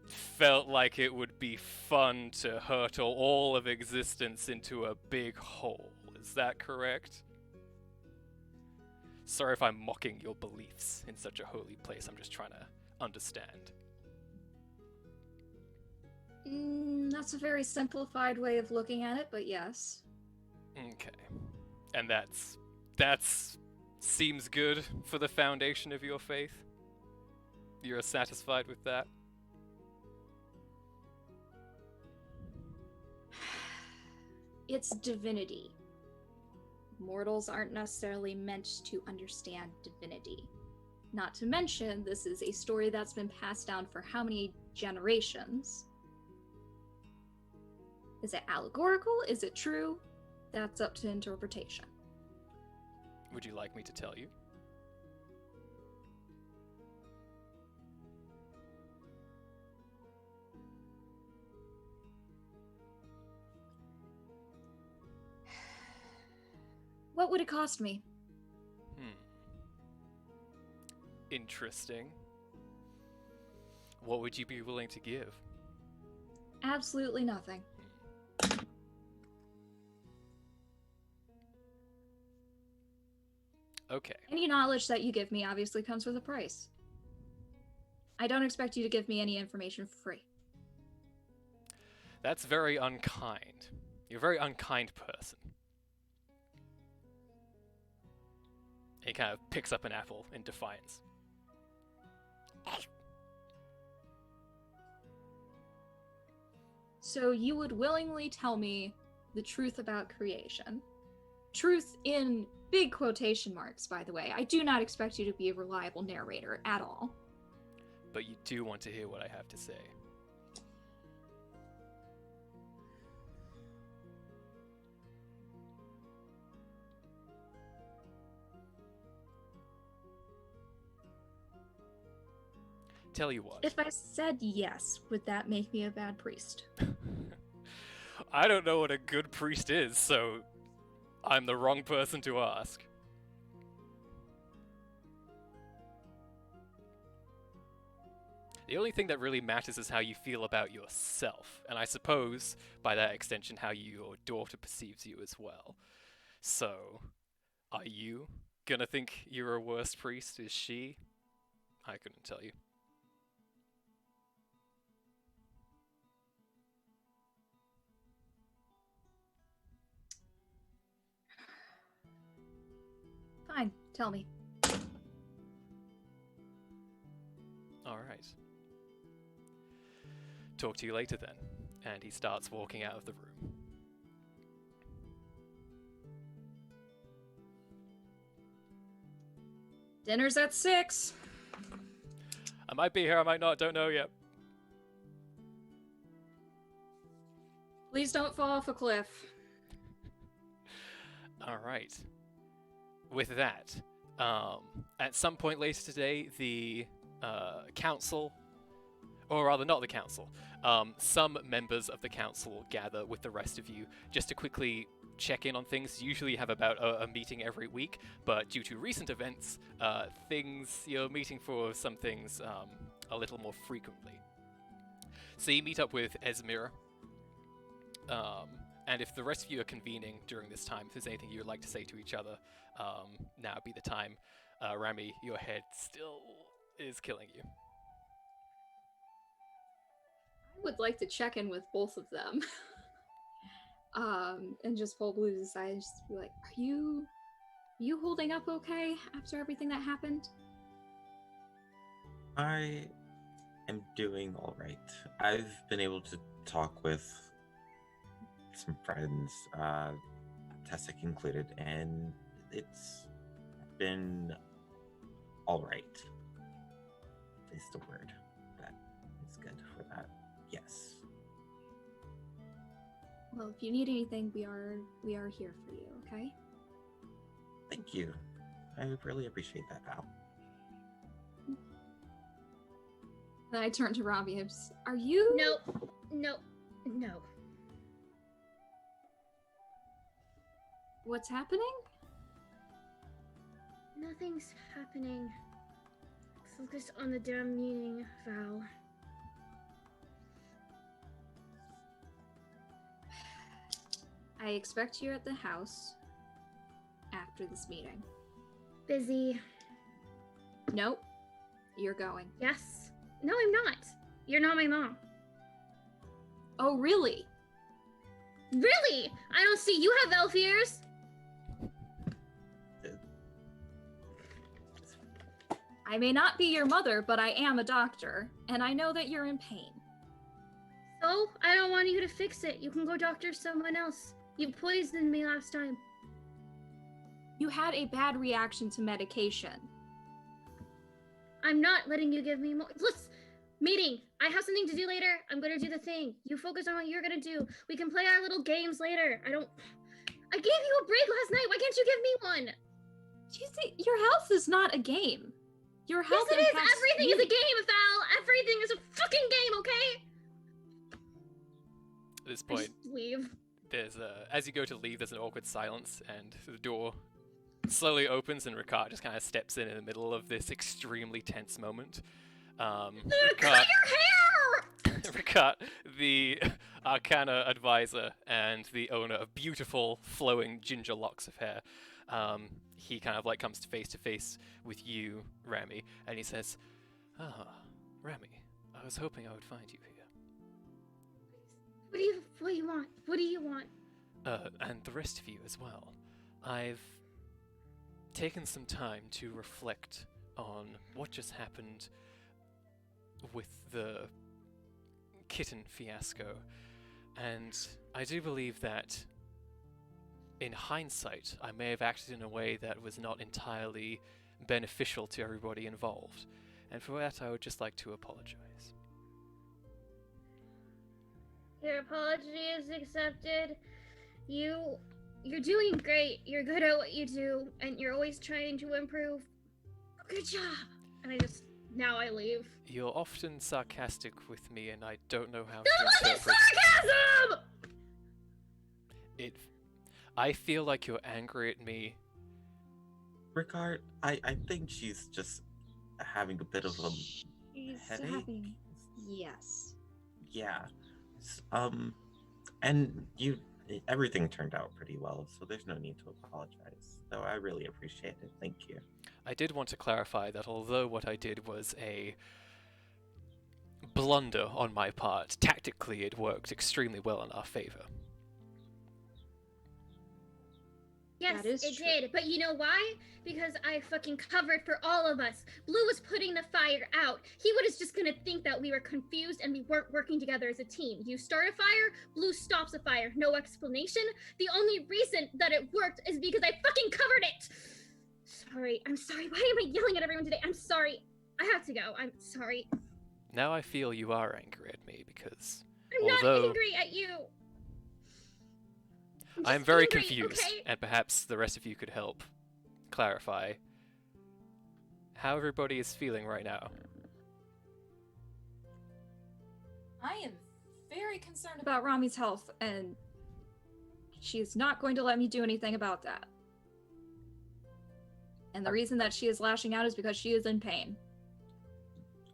felt like it would be fun to hurtle all of existence into a big hole. Is that correct? Sorry if I'm mocking your beliefs in such a holy place. I'm just trying to understand. That's a very simplified way of looking at it, but yes. Okay. And that's seems good for the foundation of your faith? You're satisfied with that? It's divinity. Mortals aren't necessarily meant to understand divinity. Not to mention, this is a story that's been passed down for how many generations? Is it allegorical? Is it true? That's up to interpretation. Would you like me to tell you? What would it cost me? Interesting. What would you be willing to give? Absolutely nothing. Okay. Any knowledge that you give me obviously comes with a price. I don't expect you to give me any information for free. That's very unkind. You're a very unkind person. He kind of picks up an apple in defiance. So you would willingly tell me the truth about creation. Truth in big quotation marks, by the way. I do not expect you to be a reliable narrator at all. But you do want to hear what I have to say. Tell you what. If I said yes, would that make me a bad priest? I don't know what a good priest is, so I'm the wrong person to ask. The only thing that really matters is how you feel about yourself, and I suppose, by that extension, how your daughter perceives you as well. So, are you gonna think you're a worse priest? Is she? I couldn't tell you. Fine, tell me. Alright. Talk to you later then. And he starts walking out of the room. Dinner's at 6. I might be here, I might not, don't know yet. Please don't fall off a cliff. Alright. With that, at some point later today, the council, or rather not the council, some members of the council will gather with the rest of you just to quickly check in on things. Usually you have about a meeting every week, but due to recent events, you're meeting for some things a little more frequently. So you meet up with Esmira. And if the rest of you are convening during this time, if there's anything you would like to say to each other, now would be the time. Rami, your head still is killing you. I would like to check in with both of them. And just pull Blues aside and just be like, are you holding up okay after everything that happened? I am doing all right. I've been able to talk with some friends, Tessic included, and it's been all right. Is the word that is good for that? Yes. Well, if you need anything, we are here for you, okay? Thank you. I really appreciate that, Val. Then I turn to Robbie and just, are you? No. What's happening? Nothing's happening. Focus on the damn meeting, Val. I expect you at the house after this meeting. Busy. Nope. You're going. Yes. No, I'm not. You're not my mom. Oh, really? Really? I don't see you have elf ears. I may not be your mother, but I am a doctor, and I know that you're in pain. So, I don't want you to fix it. You can go doctor someone else. You poisoned me last time. You had a bad reaction to medication. I'm not letting you give me more. Let's meeting. I have something to do later. I'm gonna do the thing. You focus on what you're gonna do. We can play our little games later. I gave you a break last night. Why can't you give me one? You see, your health is not a game. Your health Yes, it is. impacts Everything you. is a game, Val. Everything is a fucking game, okay? At this I point, just leave. there's as you go to leave, there's an awkward silence, and the door slowly opens, and Ricard just kind of steps in the middle of this extremely tense moment. Cut your hair! Ricard, the Arcana advisor and the owner of beautiful flowing ginger locks of hair, he kind of like comes face to face with you, Rami, and he says, Rami, I was hoping I would find you here. What do you want? What do you want? And the rest of you as well. I've taken some time to reflect on what just happened with the kitten fiasco, and I do believe that in hindsight I may have acted in a way that was not entirely beneficial to everybody involved, and for that I would just like to apologize. Your apology is accepted. You're doing great. You're good at what you do, and you're always trying to improve. Good job. And now I leave. You're often sarcastic with me, and I don't know how That to wasn't interpret sarcasm! it. I feel like you're angry at me. Ricard, I think she's just having a bit of a She's headache. having... Yes. Yeah. And everything turned out pretty well, so there's no need to apologize. So I really appreciate it. Thank you. I did want to clarify that although what I did was a blunder on my part, tactically it worked extremely well in our favor. Yes, That is it true. did. But you know why? Because I fucking covered for all of us. Blue was putting the fire out. He was just gonna think that we were confused and we weren't working together as a team. You start a fire, Blue stops a fire. No explanation. The only reason that it worked is because I fucking covered it! Sorry. I'm sorry. Why am I yelling at everyone today? I'm sorry. I have to go. I'm sorry. Now I feel you are angry at me because I'm not although angry at you. I'm just very angry, confused, okay? and perhaps the rest of you could help clarify how everybody is feeling right now. I am very concerned about Rami's health, and she's not going to let me do anything about that. And the reason that she is lashing out is because she is in pain.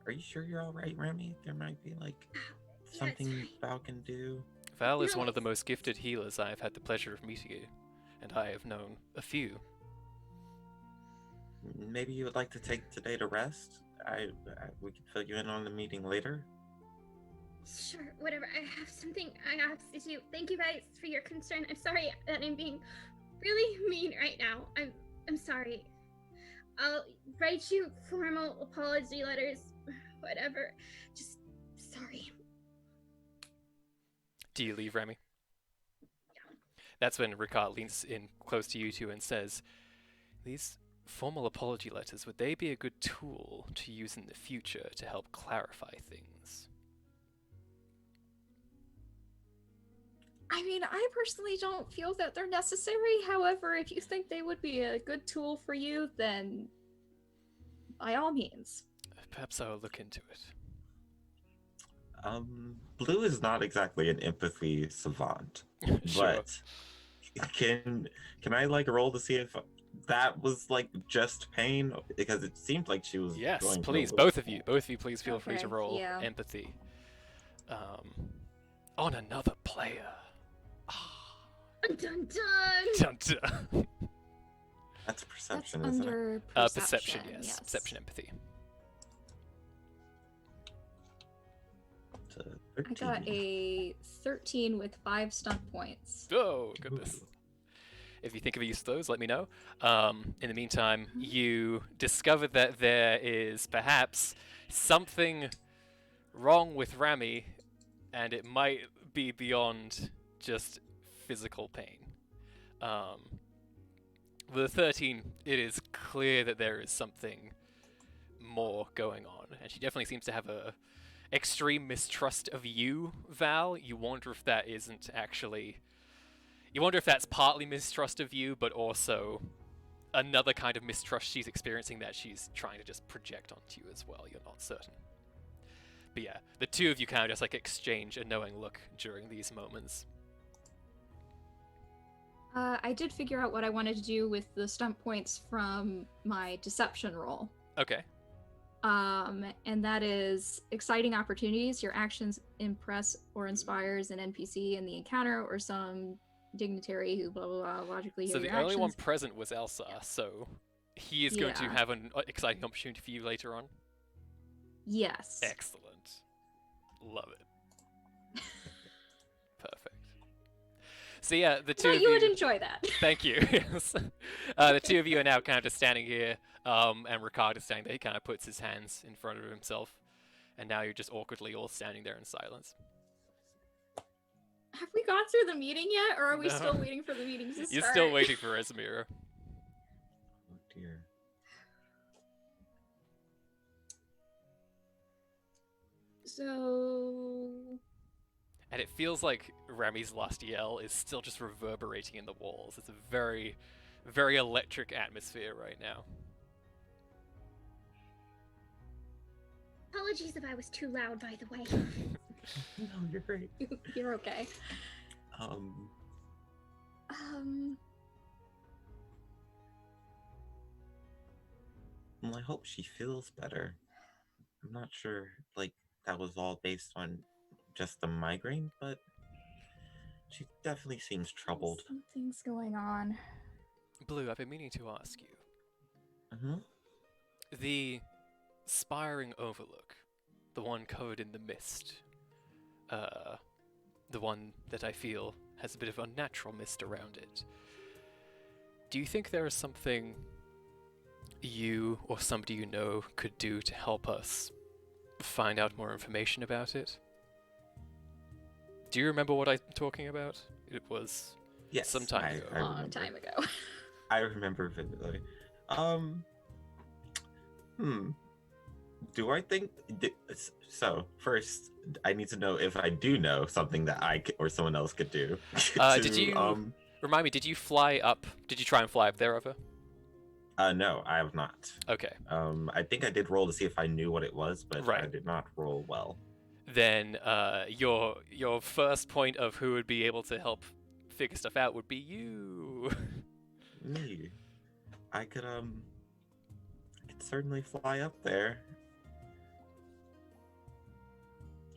Are you sure you're all right, Remy? There might be like something Val can do? Val is one No. of the most gifted healers I have had the pleasure of meeting you, and I have known a few. Maybe you would like to take today to rest? We can fill you in on the meeting later. Sure, whatever. I have something I have to do. Thank you guys for your concern. I'm sorry that I'm being really mean right now. I'm sorry. I'll write you formal apology letters, whatever. Just sorry. Do you leave, Remy? That's when Ricard leans in close to you two and says, "These formal apology letters, would they be a good tool to use in the future to help clarify things?" I mean, I personally don't feel that they're necessary. However, if you think they would be a good tool for you, then by all means. Perhaps I will look into it. Blue is not exactly an empathy savant, Sure. but can I like roll to see if that was like just pain? Because it seemed like she was. Yes, going please, through- both of you, please feel free to Okay, roll yeah. empathy. On another player. Dun dun! Dun, dun. That's That's perception, isn't it? under Perception, yes. Perception, empathy. It's a I got 13. a 13 with 5 stunt points. Oh, goodness. Ooh. If you think of a use of those, let me know. In the meantime, you discover that there is perhaps something wrong with Rami, and it might be beyond just physical pain. With a 13, it is clear that there is something more going on, and she definitely seems to have a extreme mistrust of you, Val. You wonder if that isn't actually... You wonder if that's partly mistrust of you, but also another kind of mistrust she's experiencing that she's trying to just project onto you as well. You're not certain. But yeah, the two of you kind of just like exchange a knowing look during these moments. I did figure out what I wanted to do with the stunt points from my deception roll. Okay. And that is exciting opportunities. Your actions impress or inspires an NPC in the encounter or some dignitary who blah blah blah logically hear So the your only one actions. present was Elsa, so he is going to Yeah. have an exciting opportunity for you later on. Yes. Excellent. Love it. Perfect. So yeah, the two Thought of you you... would enjoy that. Thank you. Yes. The two of you are now kind of just standing here, and Ricard is standing there. He kind of puts his hands in front of himself, and now you're just awkwardly all standing there in silence. Have we gone through the meeting yet, or are we No. still waiting for the meeting to start? You're still waiting for Esmira. Oh dear. So And it feels like Rami's last yell is still just reverberating in the walls. It's a very, very electric atmosphere right now. Apologies if I was too loud, by the way. No, you're great. you're okay. Well, I hope she feels better. I'm not sure, like, that was all based on just the migraine, but she definitely seems troubled. Something's going on. Blue, I've been meaning to ask you. Mm-hmm. The spiring overlook, the one covered in the mist, the one that I feel has a bit of unnatural mist around it. Do you think there is something you or somebody you know could do to help us find out more information about it? Do you remember what I'm talking about? It was Yes, some time ago. A long remember. time ago. I remember vividly. Do I think... So, first, I need to know if I do know something that I or someone else could do. Did you- Remind me, did you fly up? Did you try and fly up there ever? No, I have not. Okay. I think I did roll to see if I knew what it was, but I Right. did not roll well. Then your first point of who would be able to help figure stuff out would be you. Me. I could certainly fly up there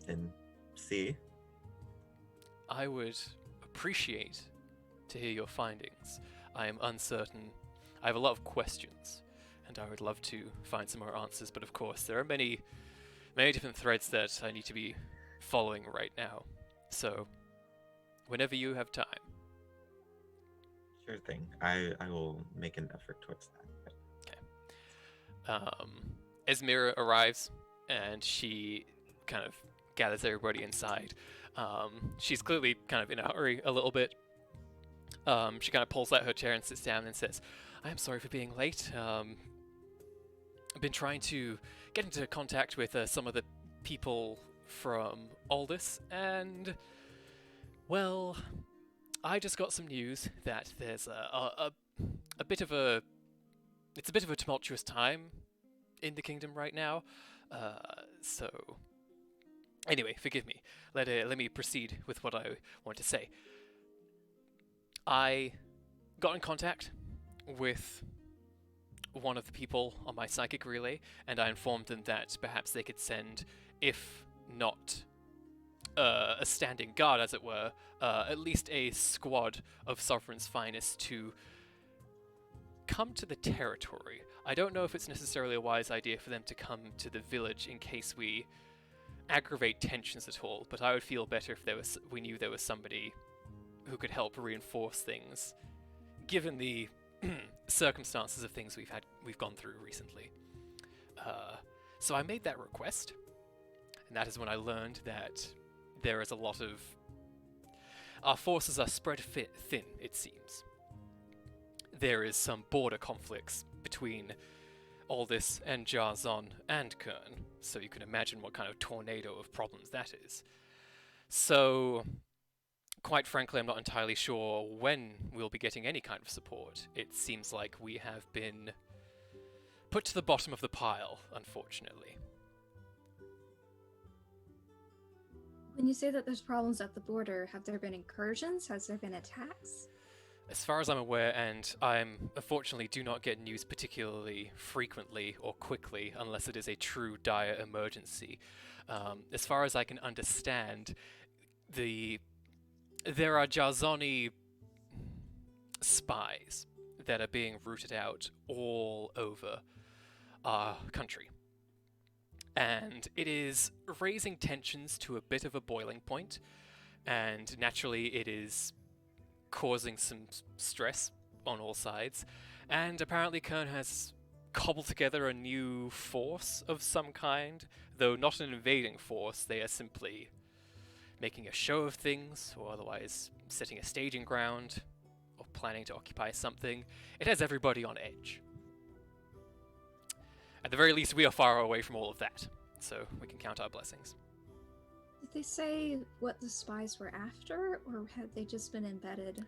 and see. I would appreciate to hear your findings. I am uncertain. I have a lot of questions, and I would love to find some more answers, but of course, there are many different threads that I need to be following right now. So, whenever you have time. Sure thing. I will make an effort towards that. Esmira arrives, and she kind of gathers everybody inside. She's clearly kind of in a hurry a little bit. She kind of pulls out her chair and sits down and says, "I am sorry for being late. I've been trying to get into contact with some of the people from Aldous, and, well, I just got some news that there's a bit of a tumultuous time in the kingdom right now. So anyway, forgive me. Let me proceed with what I want to say. I got in contact with one of the people on my psychic relay, and I informed them that perhaps they could send, if not a standing guard, as it were, at least a squad of Sovereign's finest to come to the territory. I don't know if it's necessarily a wise idea for them to come to the village in case we aggravate tensions at all, but I would feel better if we knew there was somebody who could help reinforce things, given the circumstances of things we've gone through recently. So I made that request, and that is when I learned that there is a lot of... Our forces are spread thin, it seems. There is some border conflicts between Aldous and Jarzon and Kern, so you can imagine what kind of tornado of problems that is. So, quite frankly, I'm not entirely sure when we'll be getting any kind of support. It seems like we have been put to the bottom of the pile, unfortunately. When you say that there's problems at the border, have there been incursions? Has there been attacks? As far as I'm aware, and unfortunately do not get news particularly frequently or quickly unless it is a true dire emergency. As far as I can understand, there are Jarzoni spies that are being rooted out all over our country. And it is raising tensions to a bit of a boiling point, and naturally it is causing some stress on all sides. And apparently Kern has cobbled together a new force of some kind, though not an invading force. They are simply making a show of things, or otherwise setting a staging ground, or planning to occupy something. It has everybody on edge. At the very least, we are far away from all of that, so we can count our blessings. Did they say what the spies were after, or had they just been embedded?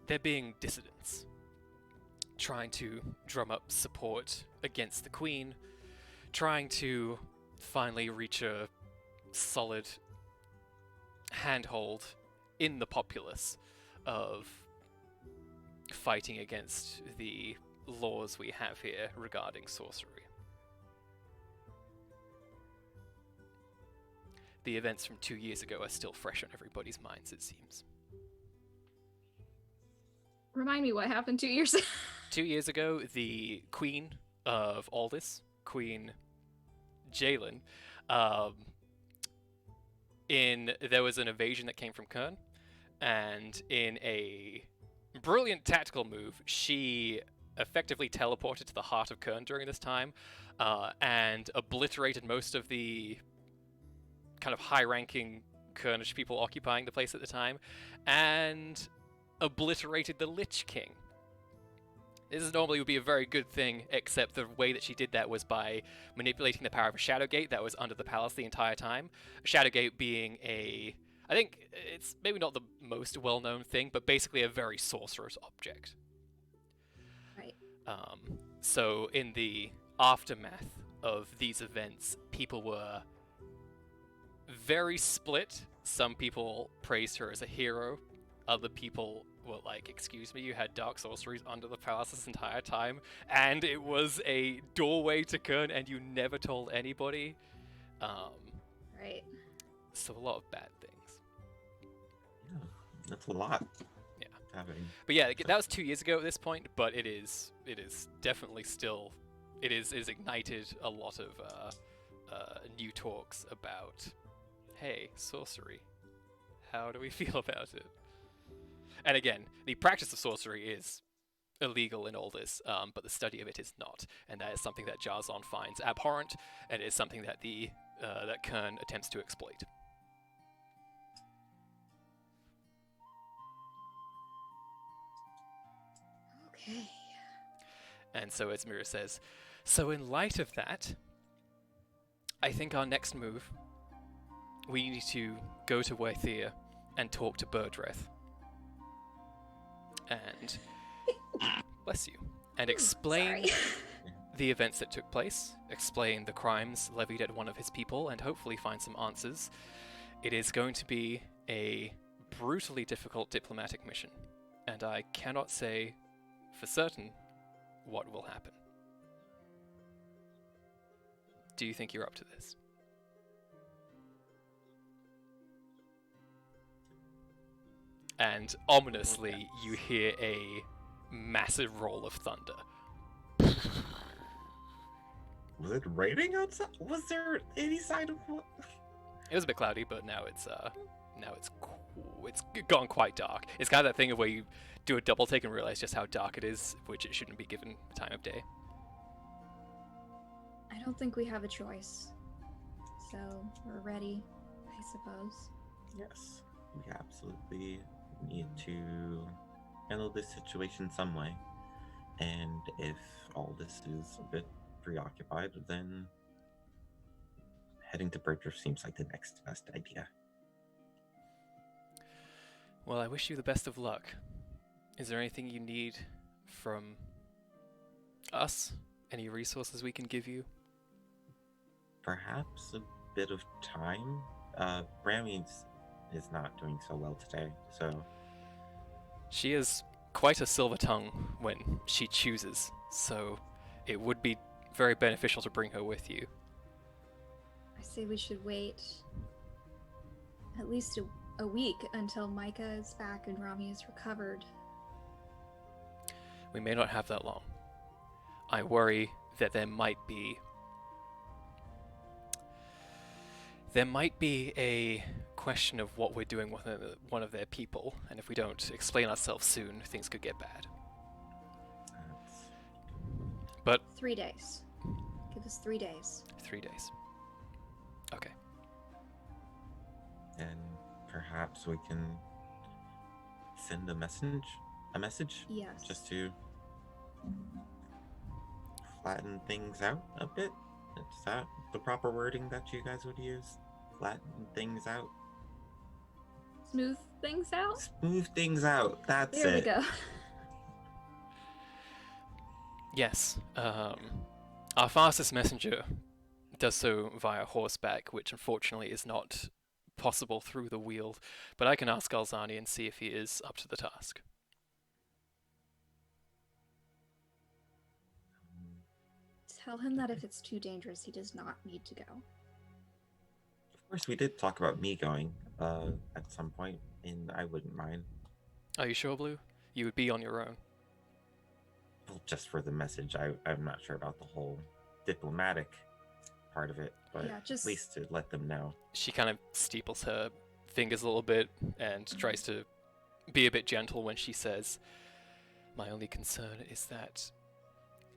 They're being dissidents, trying to drum up support against the Queen, trying to finally reach a solid handhold in the populace of fighting against the laws we have here regarding sorcery. The events from 2 years ago are still fresh on everybody's minds, it seems. Remind me what happened 2 years ago. 2 years ago, the Queen of Aldous, Queen Jalen, there was an invasion that came from Kern, and in a brilliant tactical move, she effectively teleported to the heart of Kern during this time, and obliterated most of the kind of high-ranking Kernish people occupying the place at the time, and obliterated the Lich King. This normally would be a very good thing, except the way that she did that was by manipulating the power of a Shadowgate that was under the palace the entire time. A Shadowgate being I think it's maybe not the most well-known thing, but basically a very sorcerous object. Right. So in the aftermath of these events, people were very split. Some people praised her as a hero. Other people were like, excuse me, you had dark sorceries under the palace this entire time, and it was a doorway to Kern, and you never told anybody. Right. So a lot of bad things. Yeah, that's a lot. Yeah. Having. But yeah, that was 2 years ago at this point. But it is definitely still, it is ignited a lot of new talks about, hey, sorcery. How do we feel about it? And again, the practice of sorcery is illegal in all this, but the study of it is not, and that is something that Jarzon finds abhorrent, and it is something that that Kern attempts to exploit. Okay. And so Esmira says, so in light of that, I think our next move, we need to go to Waithia and talk to Birdreth. And bless you. And explain Sorry. the events that took place, explain the crimes levied at one of his people, and hopefully find some answers. It is going to be a brutally difficult diplomatic mission, and I cannot say for certain what will happen. Do you think you're up to this? And ominously, you hear a massive roll of thunder. Was it raining outside? Was there any sign of what? It was a bit cloudy, but now it's gone quite dark. It's kind of that thing of where you do a double take and realize just how dark it is, which it shouldn't be given time of day. I don't think we have a choice. So we're ready, I suppose. Yes, we absolutely need to handle this situation some way. And if all this is a bit preoccupied, then heading to Birdreth seems like the next best idea. Well, I wish you the best of luck. Is there anything you need from us? Any resources we can give you? Perhaps a bit of time. Brammy is not doing so well today, so She is quite a silver tongue when she chooses, so it would be very beneficial to bring her with you. I say we should wait at least a week until Micah is back and Rami is recovered. We may not have that long. I worry that there might be a question of what we're doing with one of their people, and if we don't explain ourselves soon, things could get bad. that's... But 3 days. Give us 3 days. 3 days. Okay. And perhaps we can send a message Yes. just to flatten things out a bit. Is that the proper wording that you guys would use? Flatten things out? Smooth things out. Smooth things out. That's There we it. go. Yes. Our fastest messenger does so via horseback, which unfortunately is not possible through the Weald, but I can ask Alzani and see if he is up to the task. Tell him that if it's too dangerous, he does not need to go. Of course, we did talk about me going at some point, and I wouldn't mind. Are you sure, Blue? You would be on your own. Well, just for the message, I'm not sure about the whole diplomatic part of it, but Yeah, just- at least to let them know. She kind of steeples her fingers a little bit and tries to be a bit gentle when she says, "My only concern is that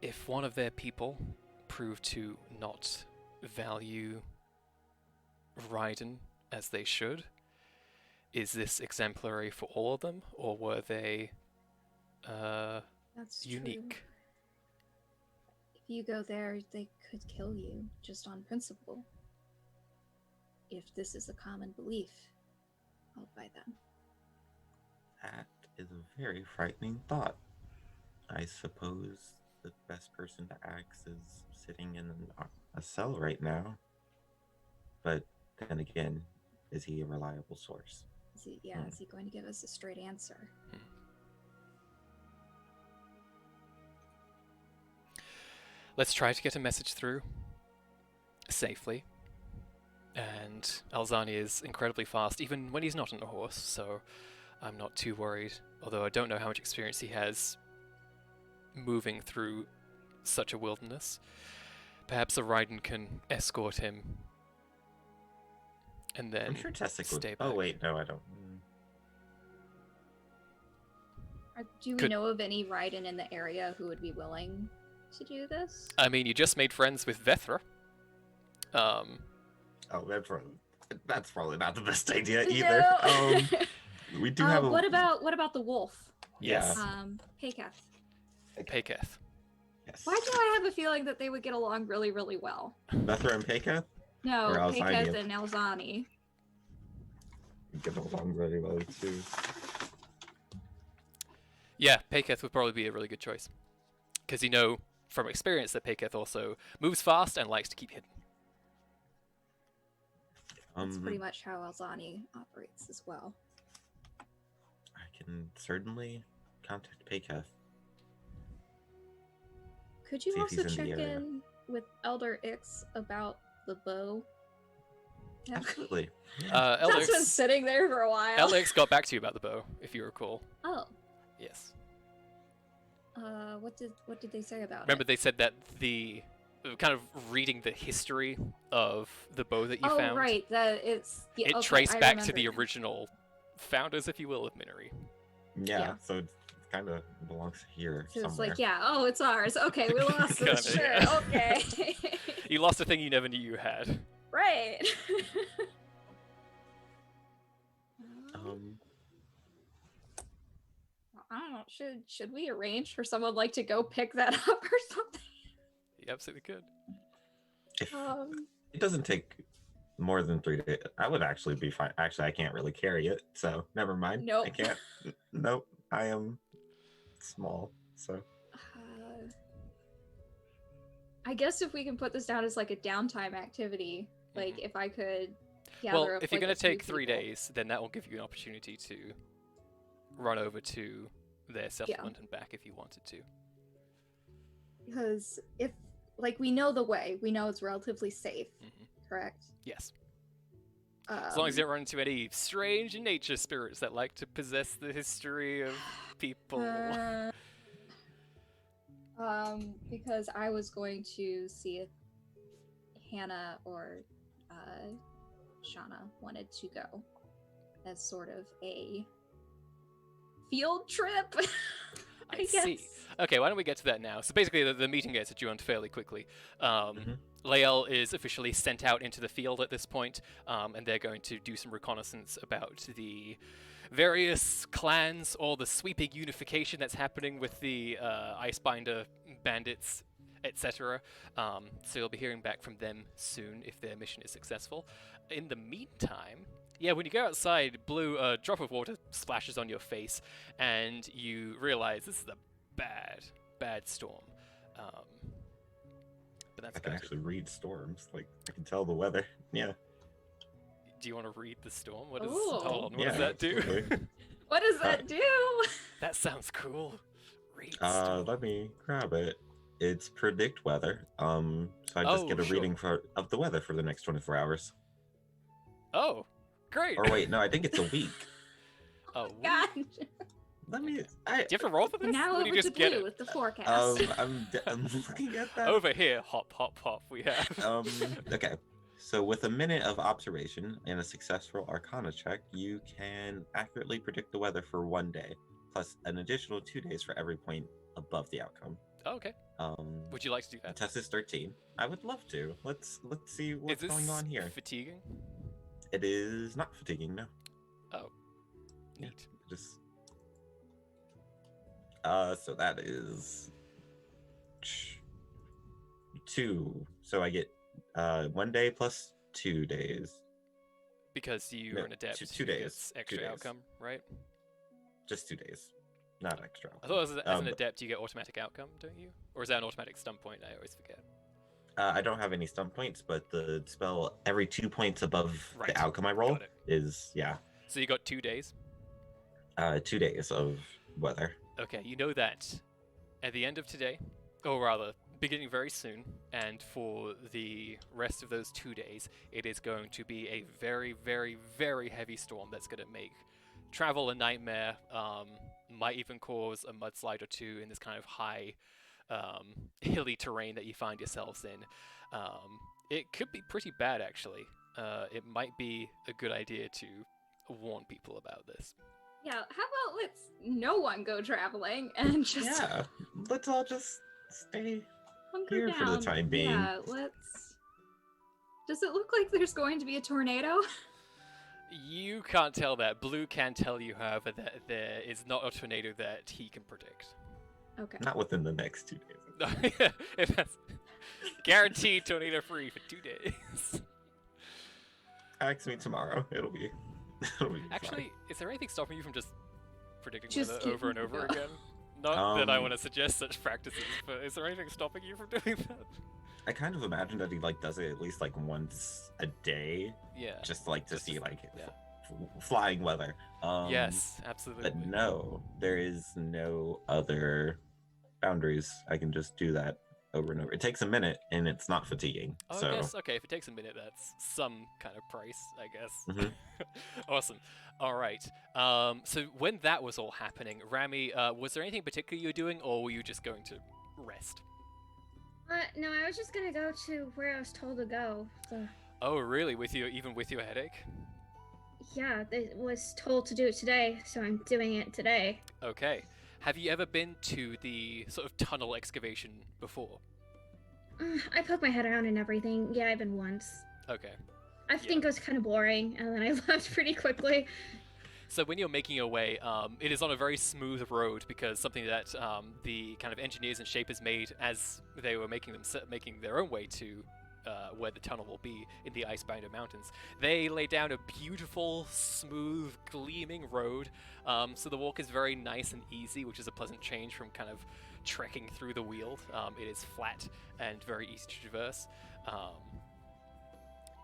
if one of their people prove to not value Raiden as they should, is this exemplary for all of them, or were they That's unique?" True. If you go there, they could kill you just on principle. If this is a common belief held by them. That is a very frightening thought. I suppose the best person to ask is sitting in a cell right now. But then again, is he a reliable source? Is he going to give us a straight answer? Let's try to get a message through safely. And Alzani is incredibly fast, even when he's not on a horse, so I'm not too worried. Although I don't know how much experience he has moving through such a wilderness. Perhaps a Raiden can escort him. And then I'm sure Tessic stay would. back. Oh wait, no, I don't. Do we know of any Raiden in the area who would be willing to do this? I mean, you just made friends with Vethra. Oh, that's probably not the best idea No. either. We do have a. What about the wolf? Yes. Peketh. Peketh. Yes. Why do I have a feeling that they would get along really, really well? Bethra and Peketh No, Or Alzani. Peketh and Alzani. get along very well too. Yeah, Peketh would probably be a really good choice. Because you know from experience that Peketh also moves fast and likes to keep hidden. That's pretty much how Alzani operates as well. I can certainly contact Peketh. Could you See if he's also in the check area. in with Elder Ix about the bow? Absolutely. Elder That's been sitting there for a while. Alex got back to you about the bow, if you recall. Oh, Yes. what did they say about Remember it? they said that the kind of reading the history of the bow that you Oh, found, right, that it's it okay, traced I back to remember the now. original founders, if you will, of Miniry. Yeah, so it kind of belongs here So it's somewhere. like, yeah, oh, it's ours. Okay, we lost this. Kinda, Sure, yeah. okay. You lost a thing you never knew you had. Right. Um, I don't know. Should we arrange for someone like to go pick that up or something? You absolutely could. if Um, it doesn't take more than 3 days, I would actually be fine. Actually, I can't really carry it, so never mind. Nope. I can't. Nope. I am small, so. I guess if we can put this down as like a downtime activity, like if I could gather Well, up, if you're like, going a to take few 3 people. days, then that will give you an opportunity to run over to their settlement and back if you wanted to. Because if like we know the way, we know it's relatively safe, Mhm. correct? Yes. As long as Um, you don't run into any strange nature spirits that like to possess the history of people. because I was going to see if Hannah or Shauna wanted to go as sort of a field trip. I see. Okay, why don't we get to that now? So basically, the meeting gets adjourned fairly quickly. Lael is officially sent out into the field at this point, and they're going to do some reconnaissance about the various clans or the sweeping unification that's happening with the Icebinder bandits, etc. So you'll be hearing back from them soon if their mission is successful. In the meantime, yeah, when you go outside, Blue, a drop of water splashes on your face, and you realize this is a bad storm. But that's I can about it. actually read storms. Like, I can tell the weather. Yeah. Do you want to read the storm? What does, Ooh. hold on, what Yeah, does that do? absolutely. What does that do? That sounds cool. Read storm. Let me grab it. It's predict weather. So I just Oh, get a sure. reading of the weather for the next 24 hours. Oh, great. Or wait, no, I think it's a week. Oh, God. Let me. do you have to roll for this? Now or do over you to just get Blue it? with the forecast. I'm looking at that. Over here, hop, hop, hop. We have. Okay. So with a minute of observation and a successful Arcana check, you can accurately predict the weather for 1 day, plus an additional 2 days for every point above the outcome. Oh, okay. Would you like to do that? Test is 13. I would love to. Let's see what's is this going on here. fatiguing? It is not fatiguing, no. Oh, Yeah. neat. Just so that is 2. So I get 1 day plus 2 days. Because you're No, an adept, 2 you get days. 2 extra days. outcome, right? Just 2 days, not extra. I thought as an Um, adept you get automatic outcome, don't you? Or is that an automatic stun point? I always forget. I don't have any stun points, but the spell every 2 points above Right. the outcome I roll Got it. is So you got 2 days. 2 days of weather. Okay, you know that at the end of today, or rather beginning very soon, and for the rest of those 2 days, it is going to be a very, very, very heavy storm that's going to make travel a nightmare. Might even cause a mudslide or two in this kind of high, hilly terrain that you find yourselves in. It could be pretty bad, actually. It might be a good idea to warn people about this. Yeah, how about let's no one go traveling and just Yeah, let's all just stay hunker here down. for the time being. Yeah, let's. Does it look like there's going to be a tornado? You can't tell that. Blue can tell you, however, that there is not a tornado that he can predict. Okay. Not within the next 2 days. If that's guaranteed tornado free for 2 days. Ask me tomorrow. It'll be Actually, is there anything stopping you from just predicting Just weather over and keep- over yeah. again? Not that I Um, want to suggest such practices, but is there anything stopping you from doing that? I kind of imagine that he does it at least once a day, Yeah. just to see yeah. flying weather. Yes, absolutely. But no, there is no other boundaries. I can just do that over and over. It takes a minute, and it's not fatiguing. Oh, so I guess, okay, if it takes a minute, that's some kind of price, I guess. Mhm. Awesome. All right. So when that was all happening, Rami, was there anything particular you were doing, or were you just going to rest? No, I was just gonna go to where I was told to go. So, Oh, really? Even with your headache? yeah, I was told to do it today, so I'm doing it today. Okay. Have you ever been to the sort of tunnel excavation before? I poked my head around and everything. Yeah, I've been once. Okay. I think it was kind of boring, and then I left pretty quickly. So when you're making your way, it is on a very smooth road because something that the kind of engineers and shapers made as they were making their own way to where the tunnel will be in the Icebinder Mountains. They lay down a beautiful, smooth, gleaming road. So the walk is very nice and easy, which is a pleasant change from kind of trekking through the Weald. It is flat and very easy to traverse.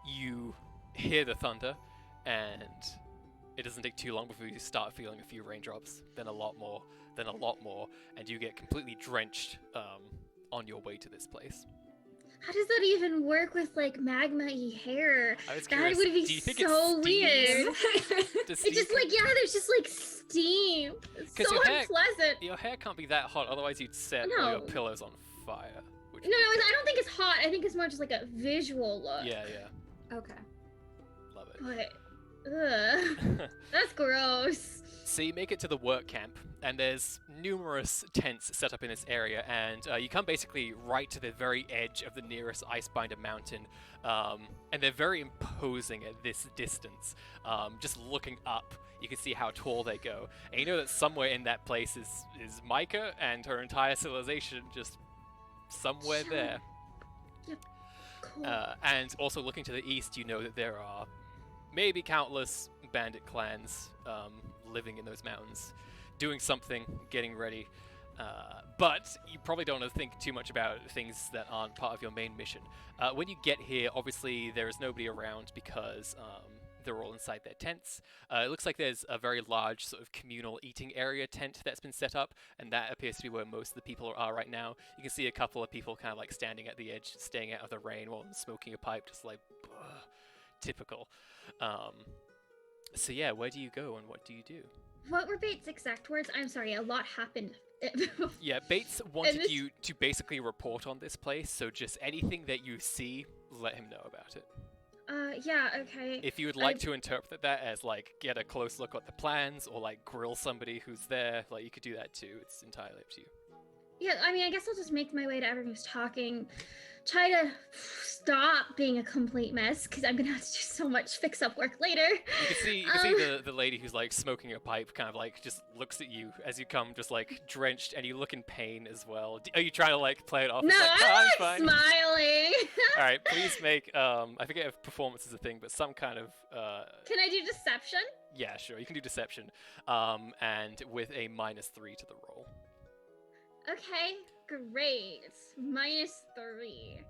You hear the thunder, and it doesn't take too long before you start feeling a few raindrops, then a lot more, and you get completely drenched on your way to this place. How does that even work with magma-y hair? I was That curious, would be do you think so it weird. Does It's just steam- there's just steam. It's 'Cause so your hair- unpleasant. Your hair can't be that hot, otherwise you'd set all your No. pillows on fire. Which No, I don't think it's hot. I think it's more just like a visual look. Yeah, Okay. love it. But, ugh, that's gross. So you make it to the work camp, and there's numerous tents set up in this area, and you come basically right to the very edge of the nearest Icebinder mountain, and they're very imposing at this distance. Just looking up, you can see how tall they go, and you know that somewhere in that place is Micah and her entire civilization just somewhere Sure. there. Cool. And also looking to the east, you know that there are maybe countless bandit clans living in those mountains, doing something, getting ready. But you probably don't want to think too much about things that aren't part of your main mission. When you get here, obviously there is nobody around because they're all inside their tents. It looks like there's a very large sort of communal eating area tent that's been set up, and that appears to be where most of the people are right now. You can see a couple of people kind of standing at the edge, staying out of the rain while smoking a pipe, just typical. So yeah, where do you go and what do you do? What were Bates' exact words? I'm sorry, a lot happened. Yeah, Bates wanted this- you to basically report on this place, so just anything that you see, let him know about it. Yeah, okay. If you would like to interpret that as get a close look at the plans or grill somebody who's there, you could do that too. It's entirely up to you. Yeah, I mean, I guess I'll just make my way to everyone who's talking. Try to stop being a complete mess, because I'm gonna have to do so much fix-up work later. You can see the lady who's smoking a pipe kind of just looks at you as you come just drenched, and you look in pain as well. Are you trying to play it off? No, as, I'm fine. smiling. All right, please make I forget if performance is a thing, but some kind of Can I do deception? yeah, sure, you can do deception, and with a -3 to the roll. Okay, great. -3.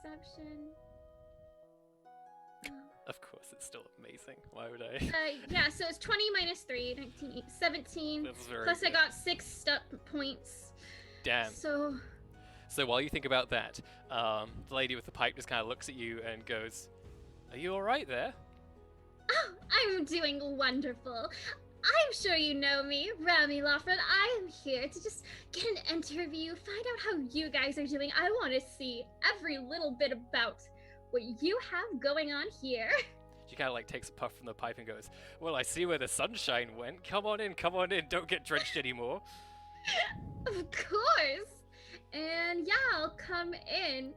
Deception. Of course, it's still amazing. Why would I? Yeah, so it's 20 minus 3, 19, 17. That's very Plus I good. got 6 points. Damn. So, So while you think about that, the lady with the pipe just kind of looks at you and goes, "Are you all right there?" Oh, I'm doing wonderful. I'm sure you know me, Rami Lawford. I am here to just get an interview, find out how you guys are doing. I want to see every little bit about what you have going on here. She kind of like takes a puff from the pipe and goes, "Well, I see where the sunshine went. Come on in, don't get drenched anymore." Of course. And yeah, I'll come in.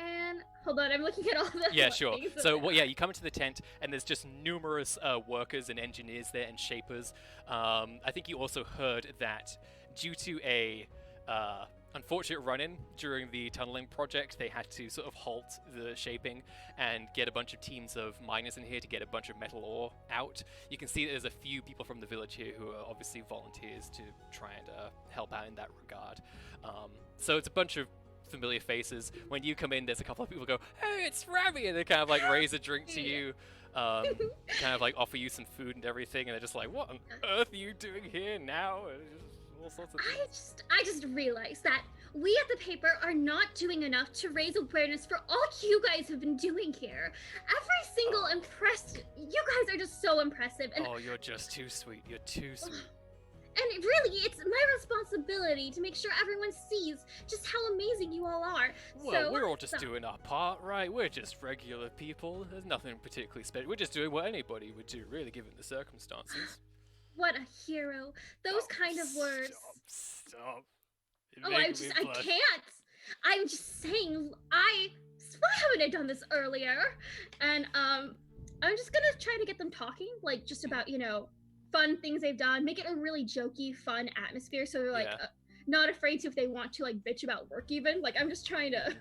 And hold on, I'm looking at all the Yeah, sure. things So, about- you come into the tent, and there's just numerous workers and engineers there and shapers. I think you also heard that due to a unfortunate run-in during the tunneling project, they had to sort of halt the shaping and get a bunch of teams of miners in here to get a bunch of metal ore out. You can see that there's a few people from the village here who are obviously volunteers to try and help out in that regard. So it's a bunch of familiar faces. When you come in, there's a couple of people who go, "Hey, it's Rami," and they kind of like raise a drink to you, kind of like offer you some food and everything, and they're just like, "What on earth are you doing here now?" And just all sorts of things. I just realized that we at the paper are not doing enough to raise awareness for all you guys have been doing here. Every single you guys are just so impressive, and Oh, you're just too sweet. You're too sweet. and really, it's my responsibility to make sure everyone sees just how amazing you all are. Well, so, we're all just so- doing our part, right? We're just regular people. There's nothing particularly special. We're just doing what anybody would do, really, given the circumstances. What a hero! Those kind of words. Stop. It Oh, makes me I blush. can't. I'm just saying. Why haven't I done this earlier? And I'm just gonna try to get them talking, like just about fun things they've done. Make it a really jokey, fun atmosphere, so they're like Yeah. not afraid to if they want to like bitch about work even. Like I'm just trying to.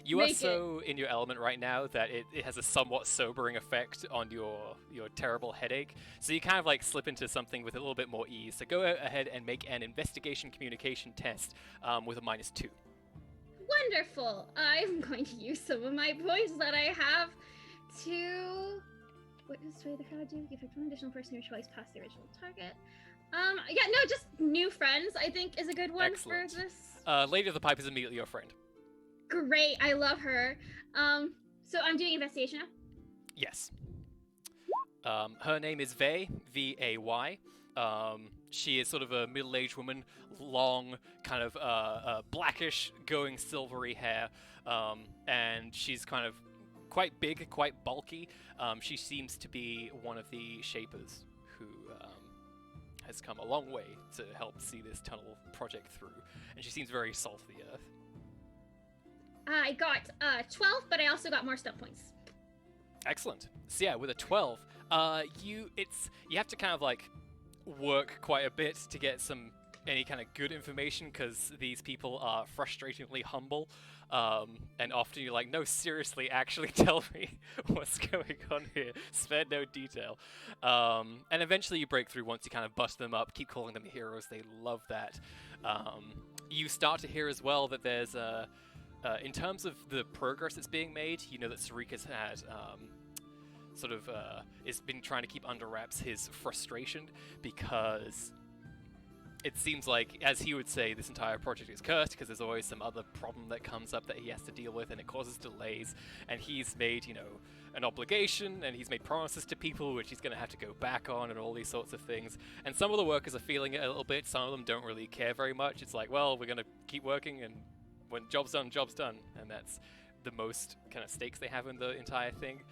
You are make so in your element right now that it has a somewhat sobering effect on your terrible headache. So you kind of like slip into something with a little bit more ease. So go ahead and make an investigation communication test with a -2. Wonderful. I'm going to use some of my points that I have to. What is the way the how do? Give one additional person your choice past the original target. Yeah, no, just new friends. I think is a good one Excellent. for this. Lady of the Pipe is immediately your friend. Great, I love her. So I'm doing investigation now. Yes. Her name is Vay, V-A-Y. She is sort of a middle-aged woman, long, kind of blackish, going silvery hair, and she's kind of quite big, quite bulky. She seems to be one of the shapers who has come a long way to help see this tunnel project through, and she seems very salt of the earth. I got 12, but I also got more stuff points. Excellent. So yeah, with a 12, you have to kind of like work quite a bit to get any kind of good information, because these people are frustratingly humble, and often you're like, no, seriously, actually tell me what's going on here. Spare no detail. And eventually you break through once you kind of bust them up, keep calling them heroes. They love that. You start to hear as well that there's in terms of the progress that's being made, you know that Sarika's had has been trying to keep under wraps his frustration, because it seems like, as he would say, this entire project is cursed because there's always some other problem that comes up that he has to deal with, and it causes delays, and he's made, an obligation, and he's made promises to people which he's going to have to go back on, and all these sorts of things. And some of the workers are feeling it a little bit, some of them don't really care very much. It's like, well, we're going to keep working, and when job's done, and that's the most kind of stakes they have in the entire thing.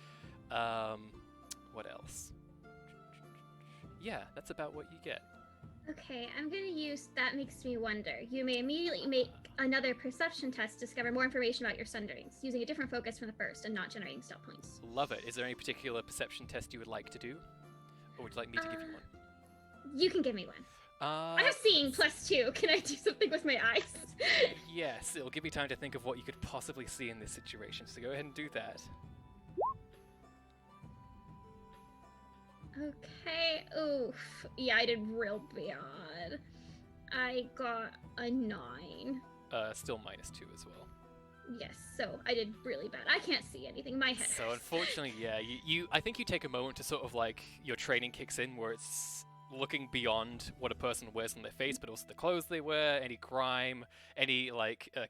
What else? Yeah, that's about what you get. Okay, I'm gonna use That Makes Me Wonder. You may immediately make another perception test to discover more information about your sunderings, using a different focus from the first and not generating stop points. Love it. Is there any particular perception test you would like to do? Or would you like me to give you one? You can give me one. I have seeing +2. Can I do something with my eyes? Yes, it'll give me time to think of what you could possibly see in this situation, so go ahead and do that. Okay, oof. Yeah, I did real bad. I got a 9. Still -2 as well. Yes, so I did really bad. I can't see anything. My head So hurts. unfortunately, yeah, I think you take a moment to sort of like, your training kicks in, where it's looking beyond what a person wears on their face, but also the clothes they wear, any grime, any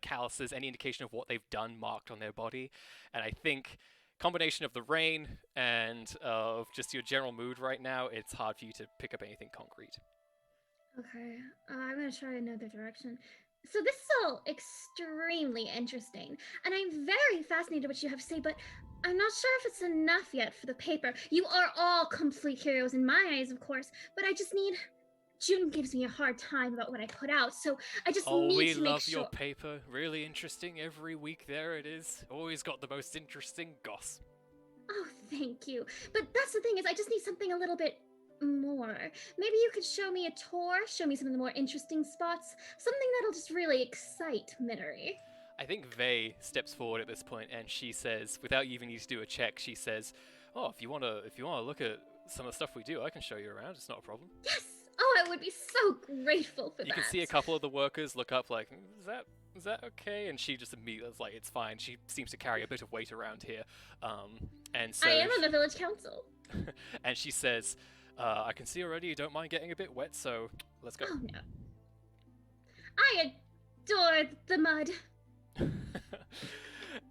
calluses, any indication of what they've done marked on their body. And I think combination of the rain and of just your general mood right now, it's hard for you to pick up anything concrete. Okay, I'm gonna try another direction. So this is all extremely interesting, and I'm very fascinated what you have to say, but I'm not sure if it's enough yet for the paper. You are all complete heroes in my eyes, of course, but I just need... June gives me a hard time about what I put out, so I just need to make sure... Oh, we love your paper. Really interesting. Every week there it is. Always got the most interesting goss. Oh, thank you. But that's the thing, is I just need something a little bit more. Maybe you could show me a tour, show me some of the more interesting spots, something that'll just really excite Miniry. I think Vey steps forward at this point and she says, without you even needing to do a check, she says, "Oh, if you wanna look at some of the stuff we do, I can show you around. It's not a problem." Yes! Oh, I would be so grateful for that. You can see a couple of the workers look up like, is that okay? And she just immediately is like, it's fine. She seems to carry a bit of weight around here. And so I am on the village council. and she says, "I can see already you don't mind getting a bit wet, so let's go." Oh, no. I adore the mud.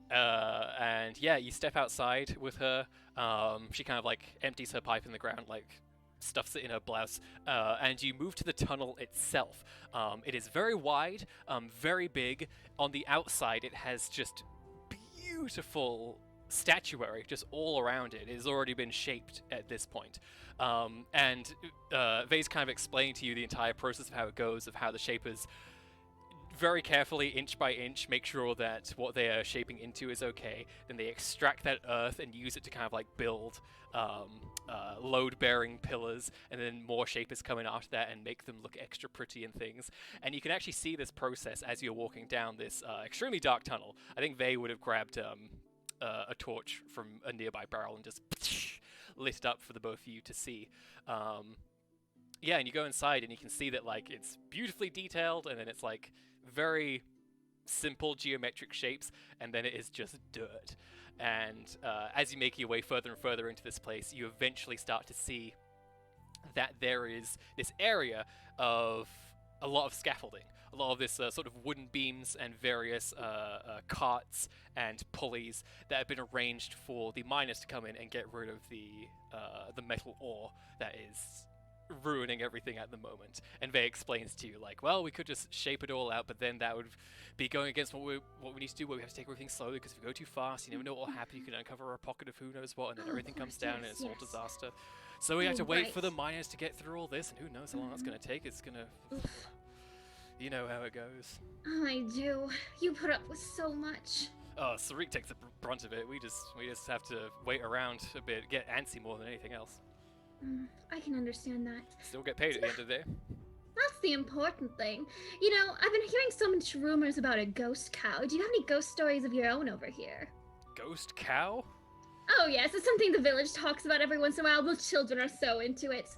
And yeah, you step outside with her. She kind of like empties her pipe in the ground, like stuffs it in her blouse, and you move to the tunnel itself. It is very wide, very big. On the outside, it has just beautiful statuary just all around it. It has already been shaped at this point. And Vey's kind of explained to you the entire process of how it goes, of how the shapers very carefully, inch by inch, make sure that what they are shaping into is okay. Then they extract that earth and use it to kind of like build load-bearing pillars, and then more shapers come in after that and make them look extra pretty and things. And you can actually see this process as you're walking down this extremely dark tunnel. I think Vey would have grabbed a torch from a nearby barrel and just lit it up for the both of you to see. Yeah, and you go inside and you can see that like it's beautifully detailed, and then it's like very simple geometric shapes, and then it is just dirt. And as you make your way further and further into this place, you eventually start to see that there is this area of a lot of scaffolding, a lot of this sort of wooden beams and various carts and pulleys that have been arranged for the miners to come in and get rid of the metal ore that is ruining everything at the moment. And Vey explains to you, like, well, we could just shape it all out, but then that would be going against what we need to do, where we have to take everything slowly, because if we go too fast, you never know what will happen. You can uncover a pocket of who knows what, and then everything comes down, and it's all disaster. So we have to wait for the miners to get through all this, and who knows how long that's going to take. It's going to... You know how it goes. I do. You put up with so much. Oh, Sarik takes the brunt of it. We just have to wait around a bit, get antsy more than anything else. I can understand that. Still get paid at the end of the day. That's the important thing. You know, I've been hearing so much rumors about a ghost cow. Do you have any ghost stories of your own over here? Ghost cow? Oh yes, it's something the village talks about every once in a while. The children are so into it.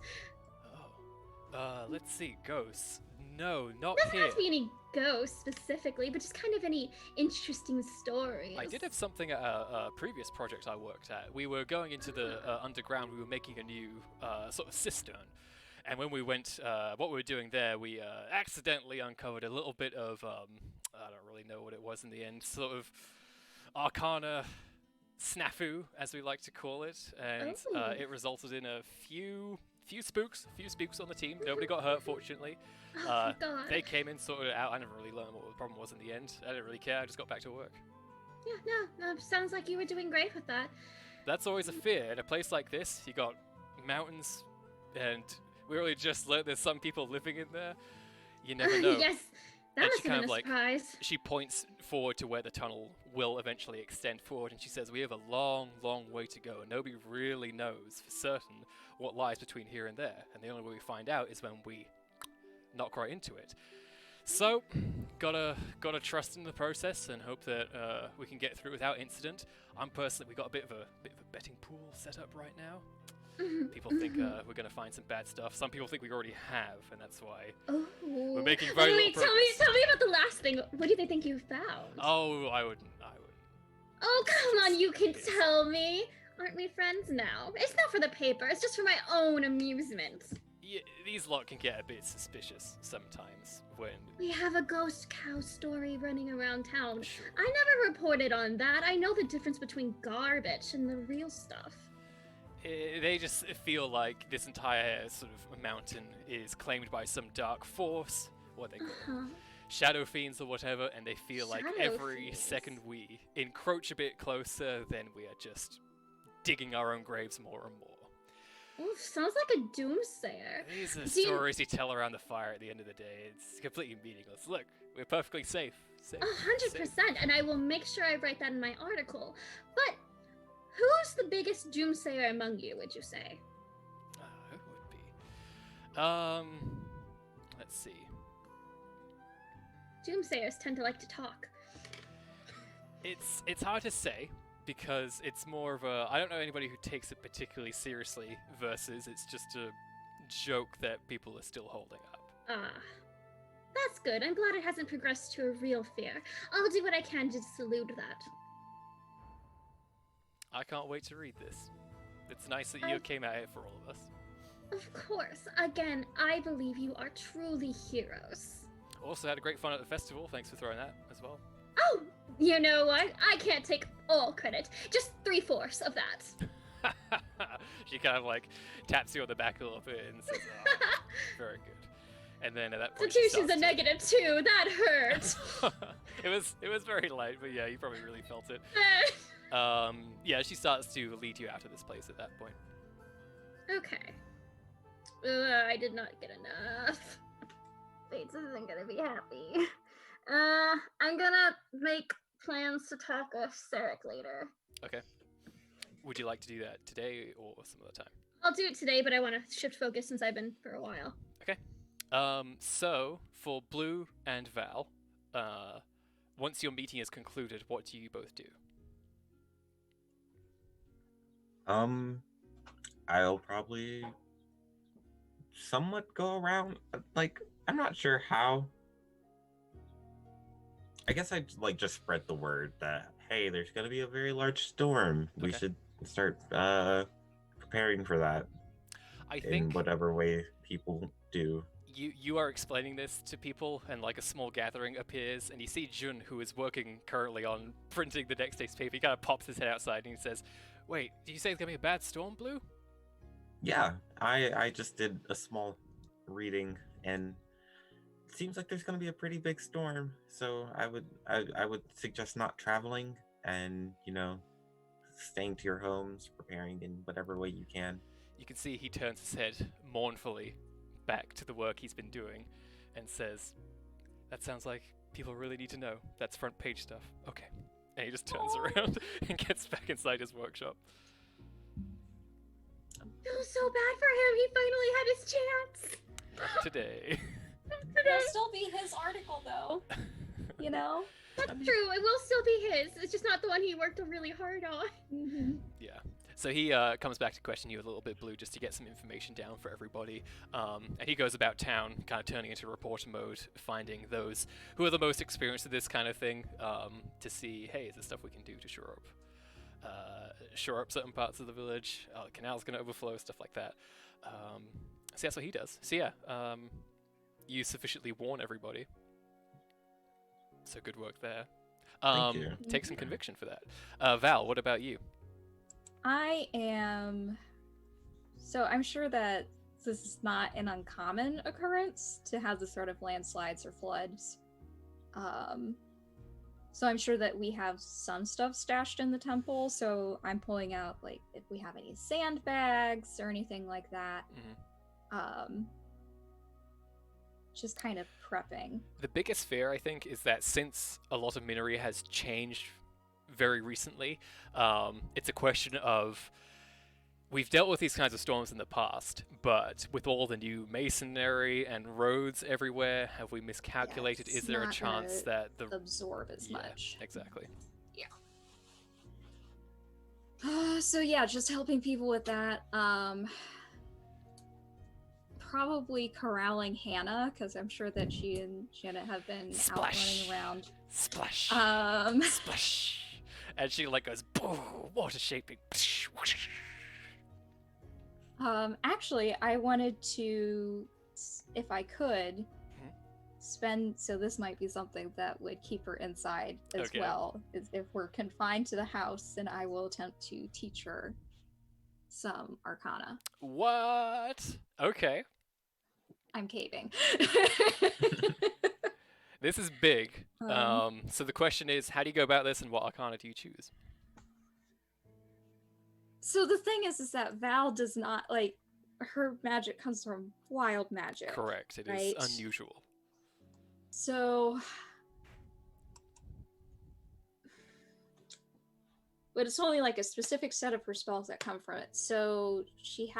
Oh. Let's see, ghosts. No, not Doesn't here. have to be any ghosts specifically, but just kind of any interesting stories. I did have something at a previous project I worked at. We were going into the underground. We were making a new sort of cistern. And when we went, what we were doing there, we accidentally uncovered a little bit of, I don't really know what it was in the end, sort of arcana snafu, as we like to call it. And it resulted in a few spooks on the team. Nobody got hurt, fortunately. God. They came in, sorted it out. I never really learned what the problem was in the end. I didn't really care. I just got back to work. Yeah, no, sounds like you were doing great with that. That's always a fear. In a place like this, you got mountains, and we really just learned there's some people living in there. You never know. Yes, that must have been a surprise. She points forward to where the tunnel will eventually extend forward, and she says, we have a long, long way to go, and nobody really knows for certain what lies between here and there. And the only way we find out is when we knock right into it. So, gotta trust in the process and hope that we can get through without incident. We got a bit of a betting pool set up right now. People think we're gonna find some bad stuff. Some people think we already have, and that's why we're making very little progress. Tell me about the last thing. What do they think you found? Oh, I wouldn't. Oh, come on, you can tell me. Aren't we friends now? It's not for the paper, it's just for my own amusement. these lot can get a bit suspicious sometimes when... We have a ghost cow story running around town. Sure. I never reported on that. I know the difference between garbage and the real stuff. They just feel like this entire sort of mountain is claimed by some dark force, what they call it, shadow fiends or whatever, and they feel like Shadow every fiends. second we encroach a bit closer, then we are just digging our own graves more and more. Oof, sounds like a doomsayer. These are Do you- stories you tell around the fire at the end of the day. It's completely meaningless. Look, we're perfectly safe. 100%, and I will make sure I write that in my article. But who's the biggest doomsayer among you, would you say? Who would be? Let's see. Doomsayers tend to like to talk. It's hard to say because it's more of a I don't know anybody who takes it particularly seriously versus it's just a joke that people are still holding up. That's good. I'm glad it hasn't progressed to a real fear. I'll do what I can to salute that. I can't wait to read this. It's nice that you came at it for all of us. Of course. Again, I believe you are truly heroes. Also had a great fun at the festival. Thanks for throwing that as well. Oh, you know what? I can't take all credit. Just 3/4 of that. She kind of like taps you on the back a little bit and says, "Oh, very good." And then at that point, she Contusion's a starts -2. That hurt. it was very light, but yeah, you probably really felt it. Yeah, she starts to lead you out of this place at that point. Okay. I did not get enough. Bates isn't gonna be happy. I'm gonna make plans to talk with Sarek later. Okay. Would you like to do that today or some other time? I'll do it today, but I want to shift focus since I've been for a while. Okay. So for Blue and Val, once your meeting is concluded, what do you both do? I'll probably somewhat go around. Like, I'm not sure how. I guess I'd like just spread the word that hey, there's gonna be a very large storm. We Okay. should start preparing for that I in think whatever way people do. you are explaining this to people, and like a small gathering appears, and you see Jun, who is working currently on printing the next day's paper. He kind of pops his head outside and he says, "Wait, did you say it's gonna be a bad storm, Blue?" Yeah, I just did a small reading, and it seems like there's going to be a pretty big storm. So I would suggest not traveling, and staying to your homes, preparing in whatever way you can. You can see he turns his head mournfully back to the work he's been doing and says, "That sounds like people really need to know. That's front page stuff. Okay." And he just turns around and gets back inside his workshop. I feel so bad for him. He finally had his chance. Today. It'll still be his article, though. You know? That's true. It will still be his. It's just not the one he worked really hard on. Mm-hmm. Yeah. So he comes back to question you a little bit, Blue, just to get some information down for everybody. And he goes about town, kind of turning into reporter mode, finding those who are the most experienced at this kind of thing, to see, hey, is there stuff we can do to shore up certain parts of the village? The canal's going to overflow, stuff like that. So that's what he does. So yeah, you sufficiently warn everybody. So good work there. Thank you. Take some conviction for that. Val, what about you? I'm sure that this is not an uncommon occurrence to have this sort of landslides or floods. So I'm sure that we have some stuff stashed in the temple, so I'm pulling out, like, if we have any sandbags or anything like that. Just kind of prepping. The biggest fear, I think, is that since a lot of Miniry has changed very recently, it's a question of we've dealt with these kinds of storms in the past, but with all the new masonry and roads everywhere, have we miscalculated? Yeah, Is there a it's chance not that the absorb as much. Exactly. So yeah, just helping people with that. Probably corralling Hannah, because I'm sure that she and Janet have been out running around. Splash. Um, Splash. And she like goes, boom, water shaping. Actually, I wanted to, if I could, spend. So this might be something that would keep her inside as Okay. well. Is if we're confined to the house, then I will attempt to teach her some Arcana. What? Okay. I'm caving. This is big. Um, So the question is, how do you go about this, and what Arcana do you choose? So the thing is that Val does not like her magic comes from wild magic. Correct. It is right? unusual. So, but it's only like a specific set of her spells that come from it. So she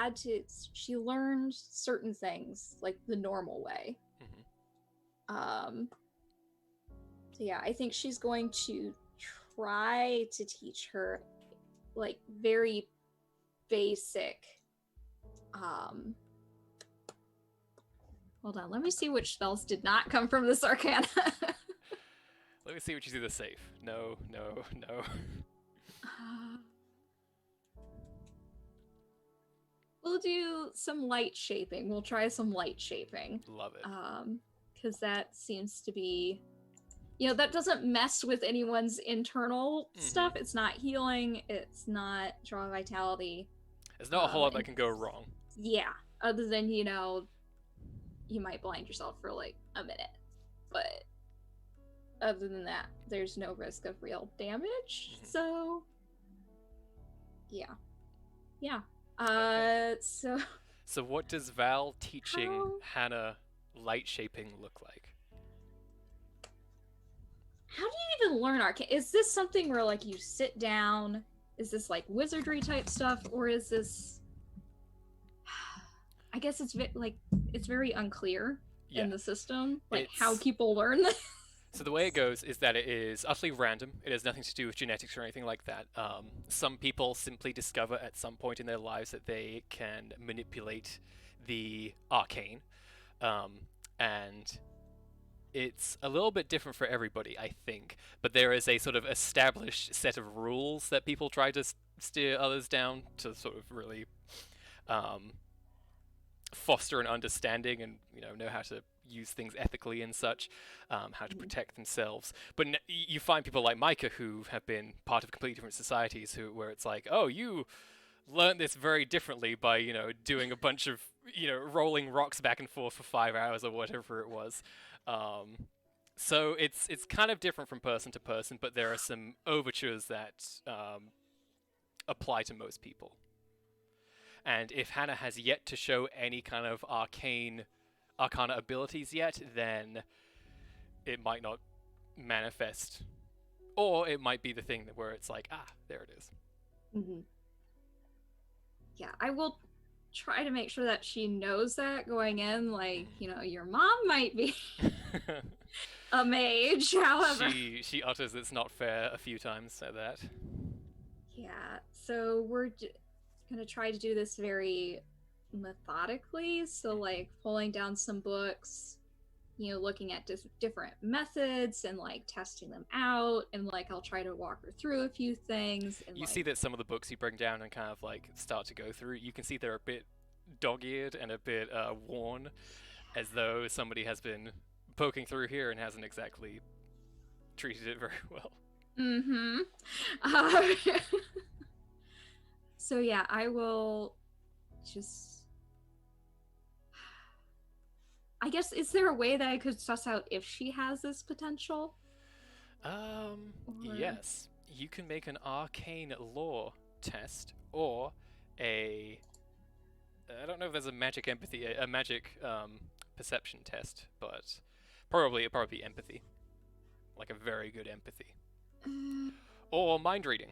learned certain things like the normal way. So yeah, I think she's going to try to teach her like very basic hold on, let me see which spells did not come from this Arcana. Let me see what you see the safe. No. We'll do some light shaping. We'll try some light shaping. Love it. Because that seems to be, that doesn't mess with anyone's internal stuff. It's not healing. It's not draw vitality. There's not a whole lot that can go wrong. Yeah, other than, you might blind yourself for like a minute. But other than that, there's no risk of real damage. So, yeah. So what does Val teaching Hannah light shaping look like? How do you even learn Arcane? Is this something where like you sit down? Is this like wizardry type stuff, or is this? I guess it's very unclear in the system, like how people learn this. So the way it goes is that it is utterly random. It has nothing to do with genetics or anything like that. Some people simply discover at some point in their lives that they can manipulate the arcane, and it's a little bit different for everybody, I think. But there is a sort of established set of rules that people try to steer others down to sort of really foster an understanding and know how to use things ethically and such, how to protect themselves. But you find people like Micah who have been part of completely different societies where it's like, oh, you learned this very differently by doing a bunch of rolling rocks back and forth for 5 hours or whatever it was. So it's kind of different from person to person, but there are some overtures that apply to most people. And if Hannah has yet to show any kind of arcana abilities yet, then it might not manifest. Or it might be the thing where it's like, there it is. Yeah, I will try to make sure that she knows that going in. Like, your mom might be a mage, however. She utters it's not fair a few times at that. Yeah, so we're gonna try to do this very methodically. So, like, pulling down some books, looking at different methods and like testing them out, and like I'll try to walk her through a few things. And you see that some of the books you bring down and kind of like start to go through, you can see they're a bit dog-eared and a bit worn, as though somebody has been poking through here and hasn't exactly treated it very well. So yeah, I will just, I guess, is there a way that I could suss out if she has this potential? Yes. You can make an arcane lore test, or I don't know if there's a magic empathy, a magic perception test, but it'd probably be empathy. Like a very good empathy. Or mind reading.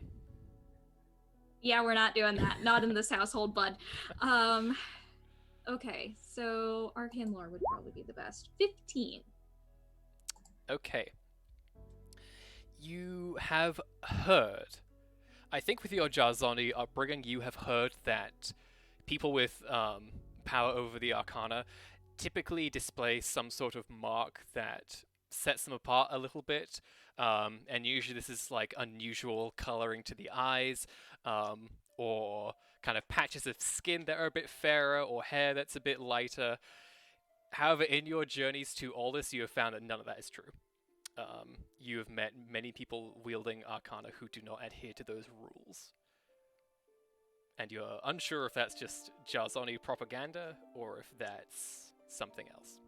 Yeah, we're not doing that. Not in this household, bud. Okay, so arcane lore would probably be the best. 15. Okay. You have heard, I think with your Jarzoni upbringing, you have heard that people with power over the Arcana typically display some sort of mark that sets them apart a little bit. And usually this is like unusual coloring to the eyes, or kind of patches of skin that are a bit fairer or hair that's a bit lighter. However, in your journeys to Aldous, you have found that none of that is true. You have met many people wielding arcana who do not adhere to those rules. And you're unsure if that's just Jarzoni propaganda or if that's something else.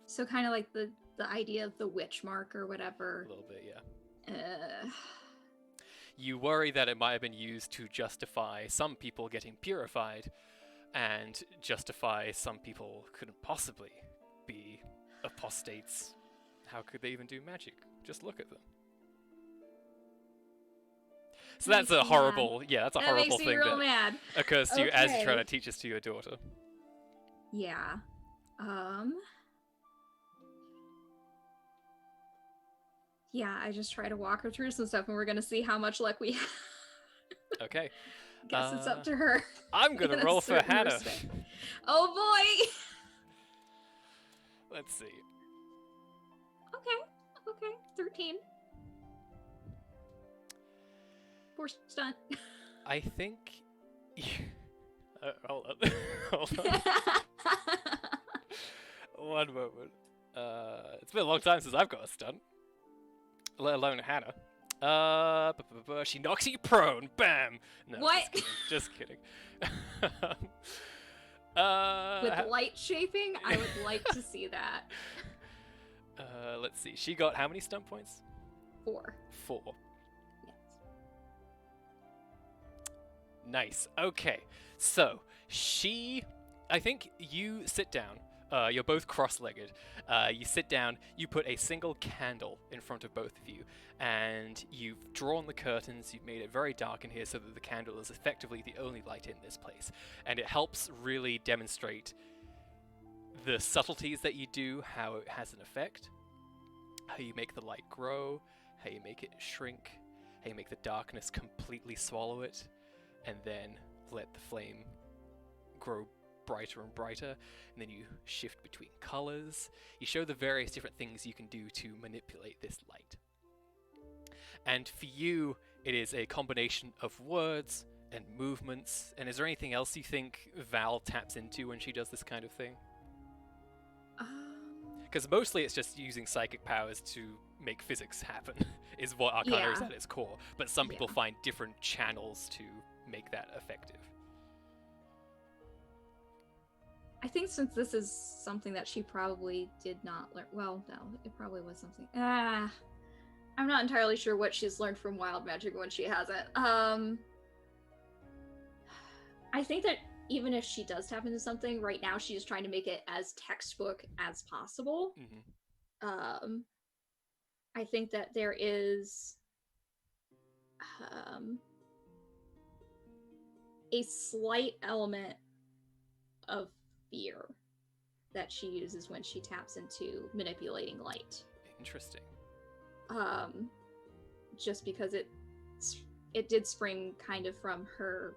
So kind of like the idea of the witch mark or whatever. A little bit, yeah. You worry that it might have been used to justify some people getting purified, and justify some people couldn't possibly be apostates. How could they even do magic? Just look at them. So that's a horrible, that's a horrible thing that occurs to you as you try to teach this to your daughter. Yeah. Yeah, I just try to walk her through some stuff, and we're gonna see how much luck we have. Okay. Guess it's up to her. I'm gonna roll for Hannah. Respect. Oh boy! Let's see. Okay. 13. Poor stunt. I think... hold on. Hold on. One moment. It's been a long time since I've got a stunt. Let alone Hannah. She knocks you prone. Bam! No, what? Just kidding. With light shaping? I would like to see that. Let's see. She got how many stunt points? 4. 4. Yes. Nice. Okay. So, I think you sit down. You're both cross-legged. You sit down, you put a single candle in front of both of you, and you've drawn the curtains, you've made it very dark in here so that the candle is effectively the only light in this place. And it helps really demonstrate the subtleties that you do, how it has an effect, how you make the light grow, how you make it shrink, how you make the darkness completely swallow it, and then let the flame grow brighter and brighter, and then you shift between colors. You show the various different things you can do to manipulate this light. And for you, it is a combination of words and movements. And is there anything else you think Val taps into when she does this kind of thing? Because mostly it's just using psychic powers to make physics happen, is what Arcana is at its core. But some people find different channels to make that effective. I think since this is something that she probably did not learn, well, no, it probably was something. I'm not entirely sure what she's learned from wild magic when she hasn't. I think that even if she does tap into something, right now she's trying to make it as textbook as possible. Mm-hmm. I think that there is a slight element of fear that she uses when she taps into manipulating light. Interesting. Just because it did spring kind of from her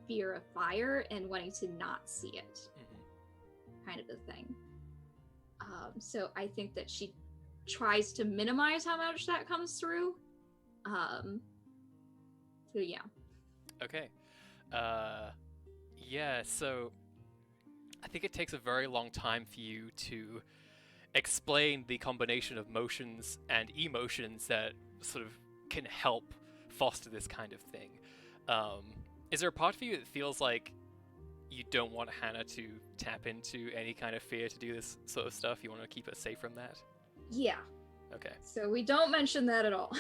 fear of fire and wanting to not see it, kind of a thing. So I think that she tries to minimize how much that comes through. So yeah. Okay. Yeah, so I think it takes a very long time for you to explain the combination of motions and emotions that sort of can help foster this kind of thing. Is there a part of you that feels like you don't want Hannah to tap into any kind of fear to do this sort of stuff? You want to keep her safe from that? Yeah. Okay. So we don't mention that at all.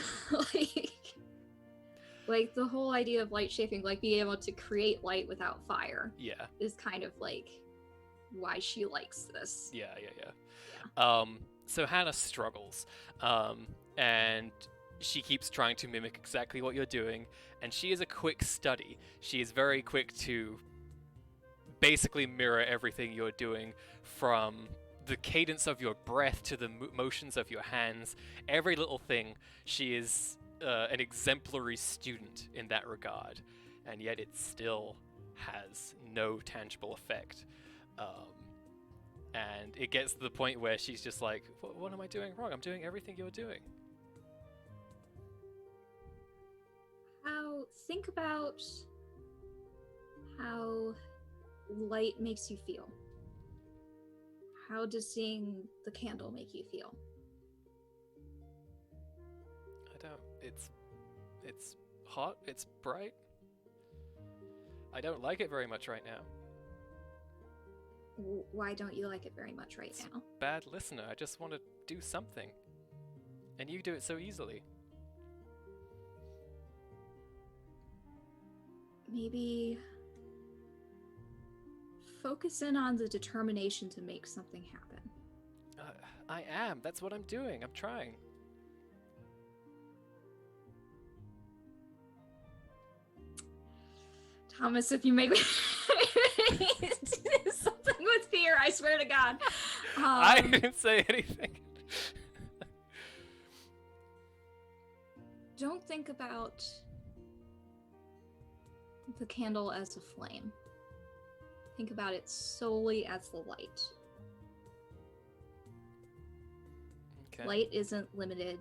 like the whole idea of light shaping, like being able to create light without fire. Yeah. Is kind of like why she likes this. Yeah. So Hannah struggles, and she keeps trying to mimic exactly what you're doing, and she is a quick study. She is very quick to basically mirror everything you're doing, from the cadence of your breath to the motions of your hands, every little thing. She is an exemplary student in that regard, and yet it still has no tangible effect. And it gets to the point where she's just like, what am I doing wrong? I'm doing everything you're doing. Think about how light makes you feel. How does seeing the candle make you feel? I don't. It's hot. It's bright. I don't like it very much right now. Why don't you like it very much right now? Bad listener. I just want to do something. And you do it so easily. Maybe focus in on the determination to make something happen. I am. That's what I'm doing. I'm trying. Thomas, if you make me do something with fear, I swear to God. I didn't say anything. Don't think about the candle as a flame. Think about it solely as the light. Okay. Light isn't limited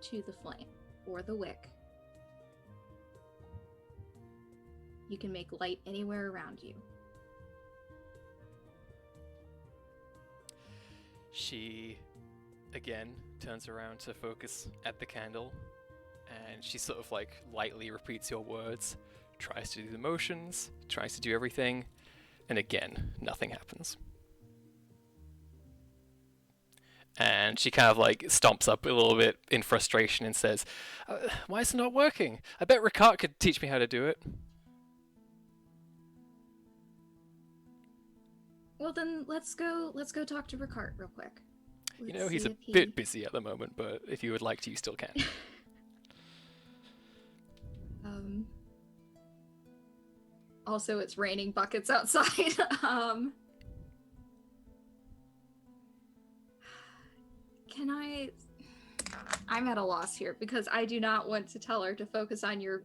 to the flame or the wick. You can make light anywhere around you. She, again, turns around to focus at the candle, and she sort of like lightly repeats your words, tries to do the motions, tries to do everything, and again, nothing happens. And she kind of like stomps up a little bit in frustration and says, why is it not working? I bet Ricard could teach me how to do it. Well then, let's go talk to Ricard real quick. You know, Let's he's see a if he- bit busy at the moment, but if you would like to, you still can. Also, it's raining buckets outside. Can I... I'm at a loss here because I do not want to tell her to focus on your,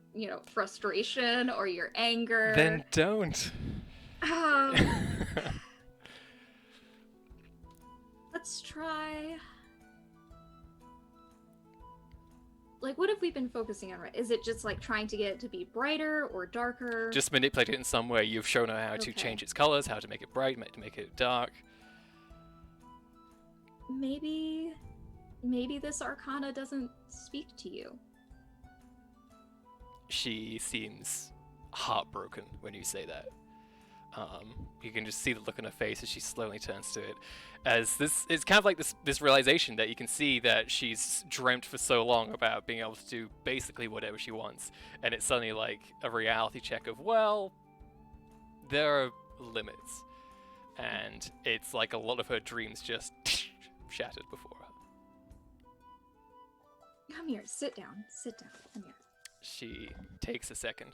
frustration or your anger. Then don't. Let's try... Like, what have we been focusing on? Is it just, like, trying to get it to be brighter or darker? Just manipulate it in some way. You've shown her how to Okay. change its colors, how to make it bright, to make it dark. Maybe this arcana doesn't speak to you. She seems heartbroken when you say that. You can just see the look on her face as she slowly turns to it. As it's kind of like this realization that you can see that she's dreamt for so long about being able to do basically whatever she wants, and it's suddenly like a reality check of, well, there are limits, and it's like a lot of her dreams just shattered before her. Come here, sit down, come here. She takes a second,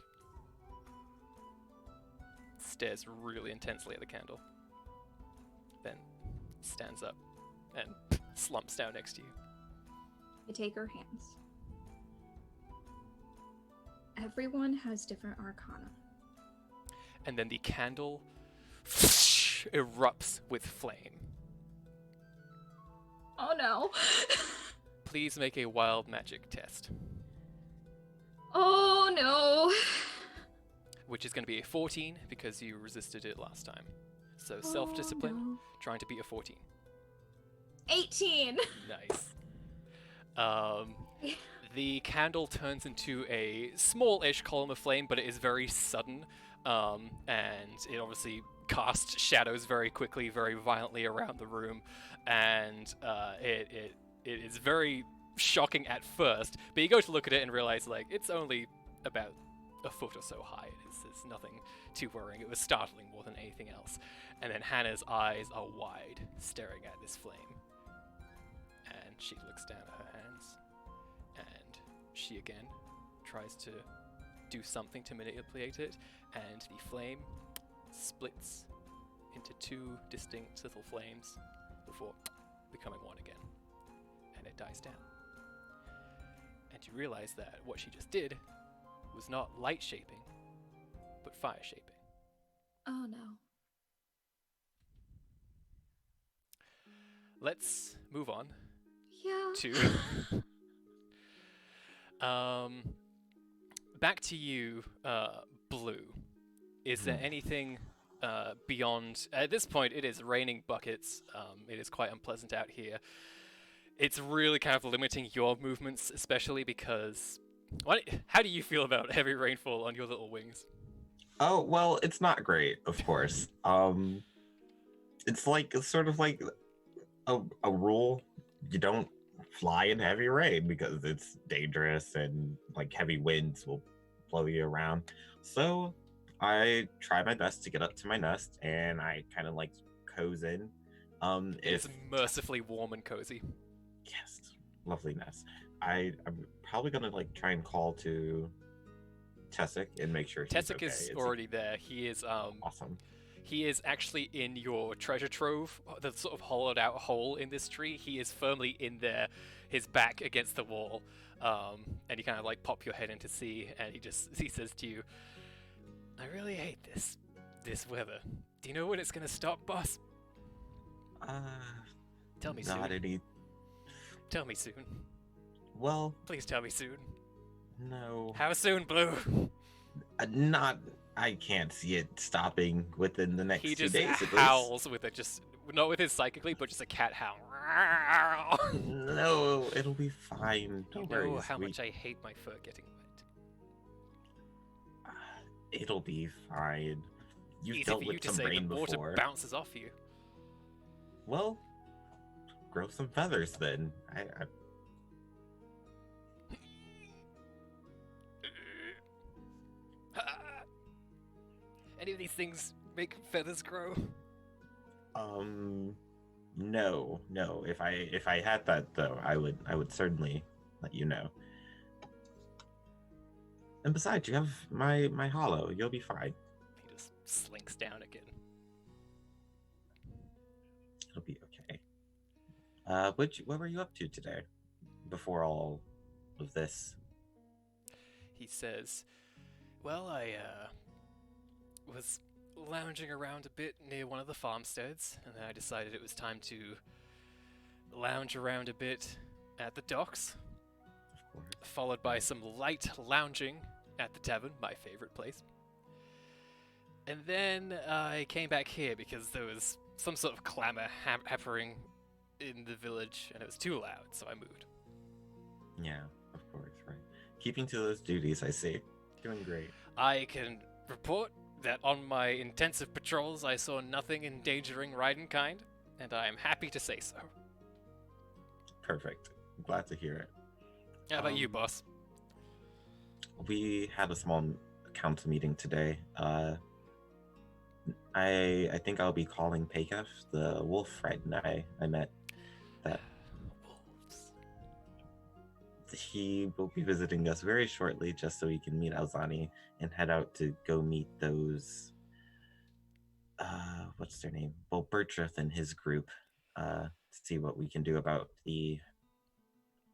stares really intensely at the candle, then stands up and slumps down next to you. I take her hands. Everyone has different arcana. And then the candle erupts with flame. Oh no! Please make a wild magic test, Oh no! which is going to be a 14 because you resisted it last time. So self-discipline, Oh, no. trying to beat a 14. 18! Nice. The candle turns into a small-ish column of flame, but it is very sudden, and it obviously casts shadows very quickly, very violently around the room, and it is very shocking at first, but you go to look at it and realize, like, it's only about a foot or so high. It's nothing too worrying. It was startling more than anything else. And then Hannah's eyes are wide, staring at this flame. And she looks down at her hands, and she again tries to do something to manipulate it, and the flame splits into two distinct little flames before becoming one again. And it dies down. And you realize that what she just did was not light shaping, but fire shaping. Oh no. Let's move on Yeah. to back to you, Blue. Is there anything beyond... At this point, it is raining buckets. It is quite unpleasant out here. It's really kind of limiting your movements, especially because... How do you feel about heavy rainfall on your little wings? Oh, well, it's not great, of course. It's like sort of like a rule. You don't fly in heavy rain because it's dangerous and like heavy winds will blow you around. So I try my best to get up to my nest and I kind of like cozy in. It's mercifully warm and cozy. Yes, lovely nest. I'm probably gonna like try and call to Tessic and make sure he's Tessic okay. is already there. He is Awesome. He is actually in your treasure trove, the sort of hollowed out hole in this tree. He is firmly in there, his back against the wall. And you kind of like pop your head in to see, and he says to you, "I really hate this weather. Do you know when it's gonna stop, boss? Tell me not soon. any. Tell me soon. Well, Please tell me soon. no. How soon, Blue?" Not. I can't see it stopping within the next He 2 just days. At least. howls with it, just not with his psychically, but just a cat howl. No, it'll be fine. You Don't worry. know how sweet. much I hate my fur getting wet. It'll be fine. You've Easy dealt for you with to some say. rain The water before. bounces off you. Well, grow some feathers then. I Any of these things make feathers grow? no. If I had that though, I would certainly let you know. And besides, you have my hollow. You'll be fine. He just slinks down again. It'll be okay. What were you up to today? Before all of this? He says, "Well, I was lounging around a bit near one of the farmsteads, and then I decided it was time to lounge around a bit at the docks, Of course. followed by some light lounging at the tavern, my favorite place. And then I came back here because there was some sort of clamor happening in the village, and it was too loud, so I moved." Yeah, of course, right. Keeping to those duties, I see. Doing great. I can report that on my intensive patrols I saw nothing endangering Ridenkind, and I am happy to say so. Perfect. I'm glad to hear it. How about you, boss? We had a small council meeting today. I think I'll be calling Pekef, the wolf friend I met. That Wolves. he will be visiting us very shortly, just so he can meet Alzani and head out to go meet those. What's their name? Well, Bertrith and his group. To see what we can do about the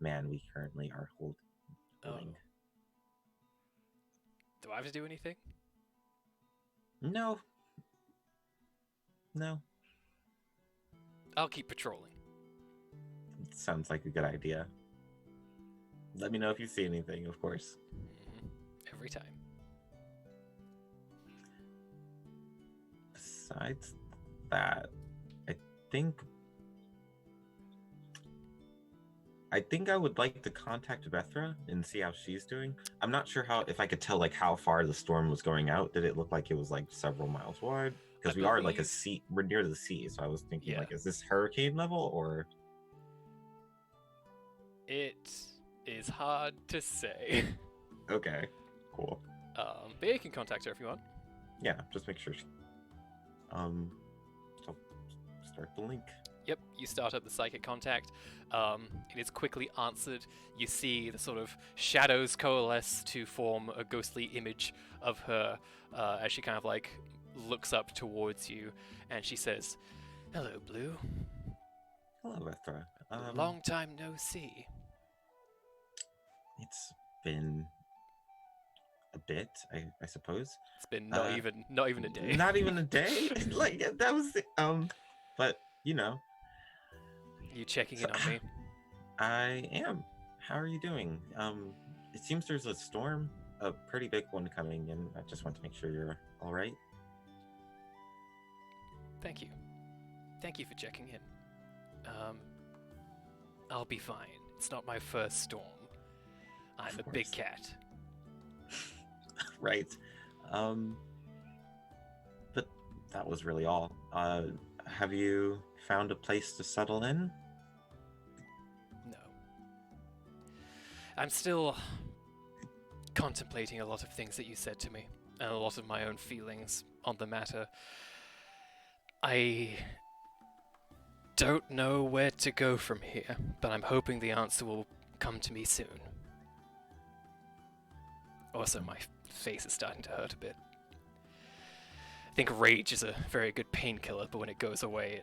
man we currently are holding. Oh. Do I have to do anything? No. I'll keep patrolling. Sounds like a good idea. Let me know if you see anything, of course. Every time. Besides that, I think I would like to contact Bethra and see how she's doing. I'm not sure if I could tell like how far the storm was going out. Did it look like it was like several miles wide? Because we are like a sea, we're near the sea, so I was thinking Yeah. like, is this hurricane level or? It is hard to say. Okay, cool. But you can contact her if you want. Yeah, just make sure. So start the link. Yep, you start up the psychic contact. It is quickly answered. You see the sort of shadows coalesce to form a ghostly image of her as she kind of like looks up towards you, and she says, "Hello, Blue. Hello, Bethra. Long time no see." It's been a bit, I suppose. It's been not even a day. Not even a day. Like that was but you know, You checking in on me? I am. How are you doing? It seems there's a storm, a pretty big one coming, and I just want to make sure you're all right? Thank you. Thank you for checking in. I'll be fine. It's not my first storm. I'm a big course. cat. Right. But that was really all. Have you found a place to settle in? No. I'm still contemplating a lot of things that you said to me, and a lot of my own feelings on the matter. I don't know where to go from here, but I'm hoping the answer will come to me soon. Also, my face is starting to hurt a bit. I think rage is a very good painkiller, but when it goes away,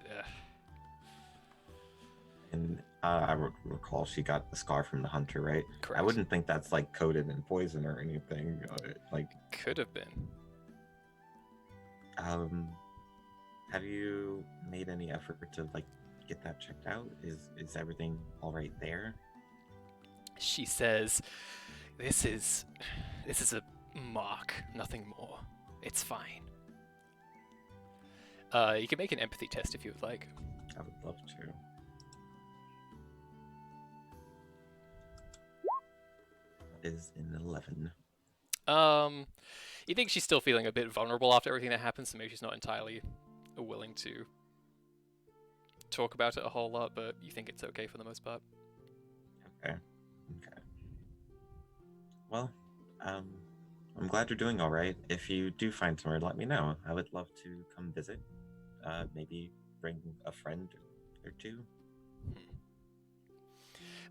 And I recall she got the scar from the hunter, right? correct. I wouldn't think that's like coated in poison or anything. Could have been. Have you made any effort to like get that checked out? Is everything all right there? She says, This is a mark, nothing more. It's fine. You can make an empathy test if you would like. I would love to. Is an 11. You think she's still feeling a bit vulnerable after everything that happened, so maybe she's not entirely willing to talk about it a whole lot, but you think it's okay for the most part. Okay. Well, I'm glad you're doing all right. If you do find somewhere, let me know. I would love to come visit. Maybe bring a friend or two.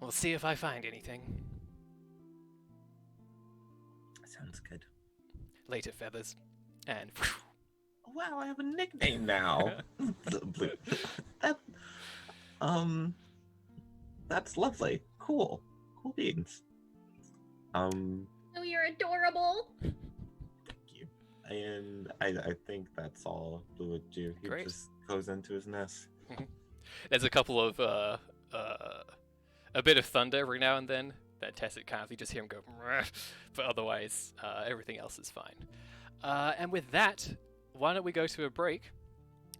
We'll see if I find anything. Sounds good. Later, Feathers. And Oh, wow, I have a nickname now. Blue. That's lovely. Cool beans. Oh, you're adorable. Thank you. And I think that's all Blue would do. He Great. just goes into his nest. there's a couple of a bit of thunder every now and then that tests it kind of. You just hear him go, but otherwise everything else is fine. And with that, why don't we go to a break,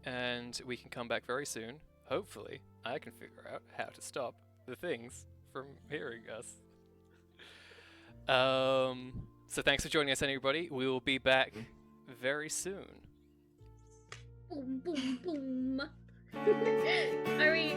and we can come back very soon. Hopefully, I can figure out how to stop the things from hearing us. So thanks for joining us, everybody. We will be back very soon. Boom, boom, boom. Are we?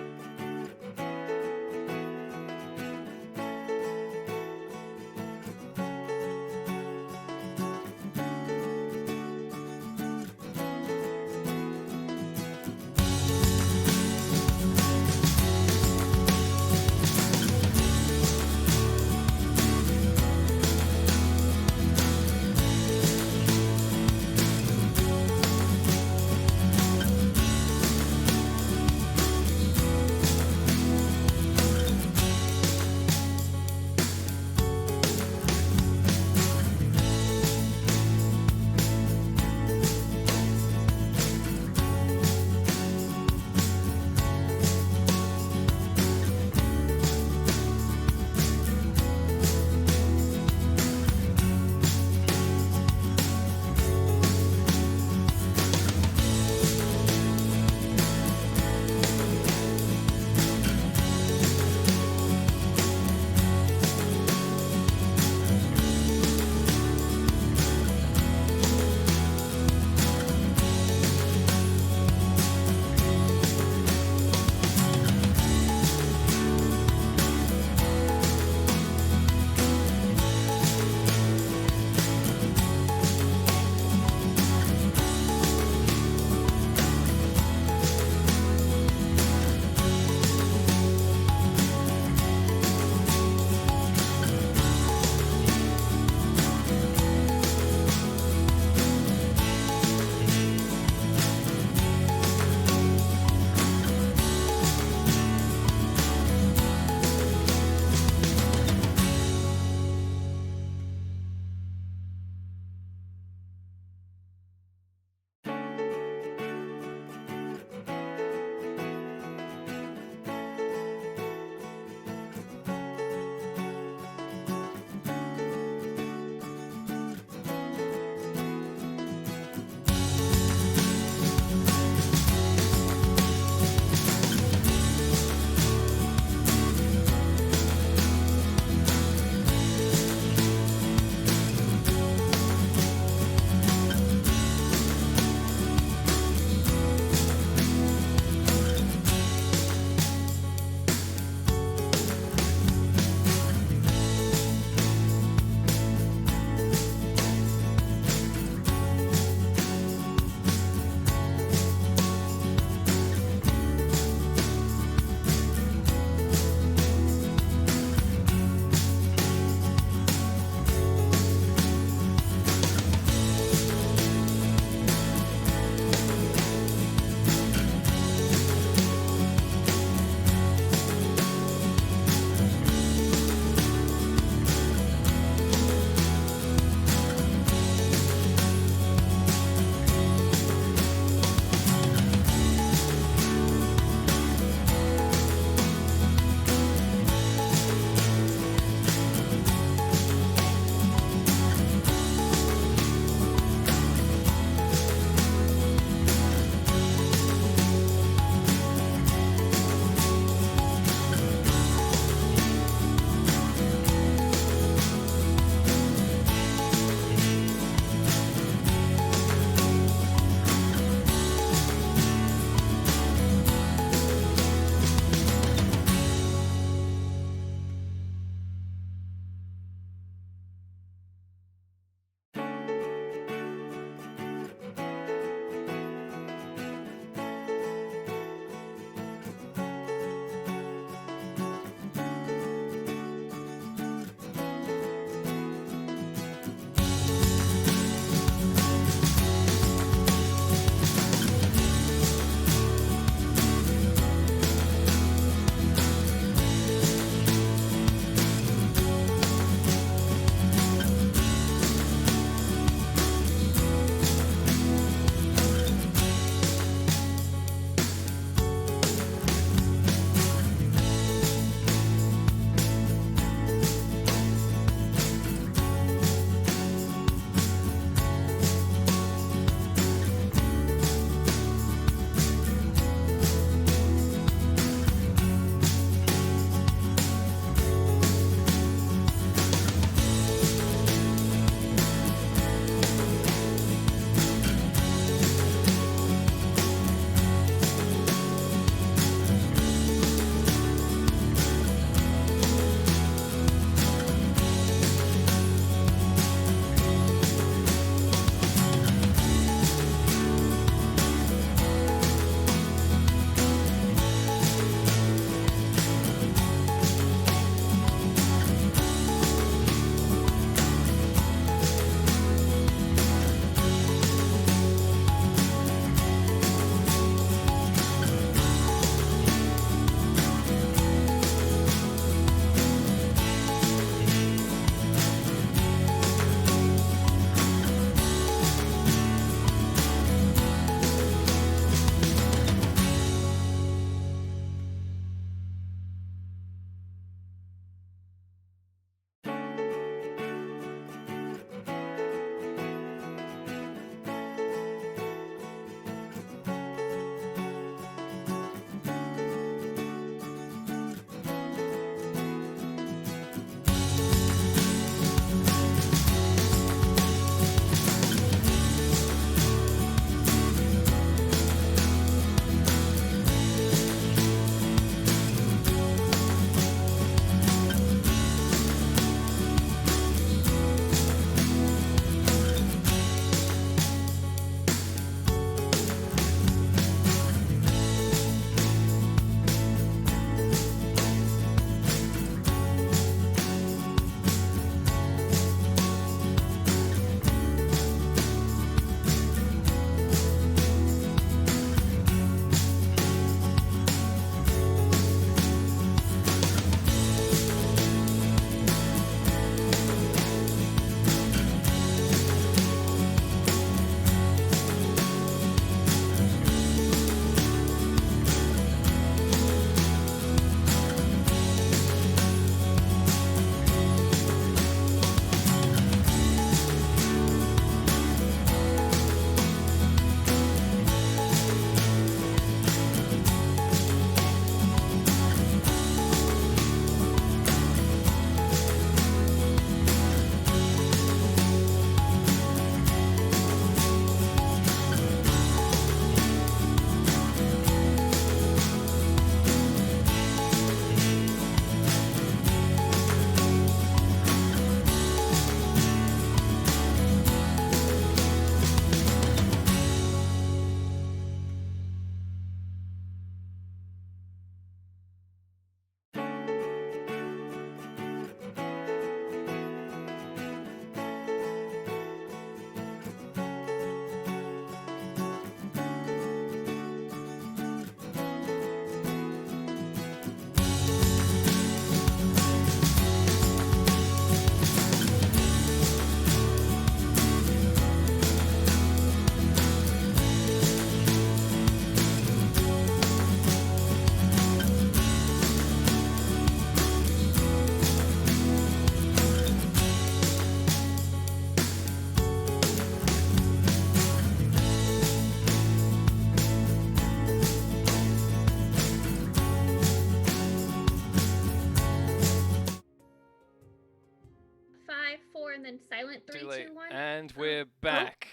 and then silent. 3, Too late. 2, 1. And we're back.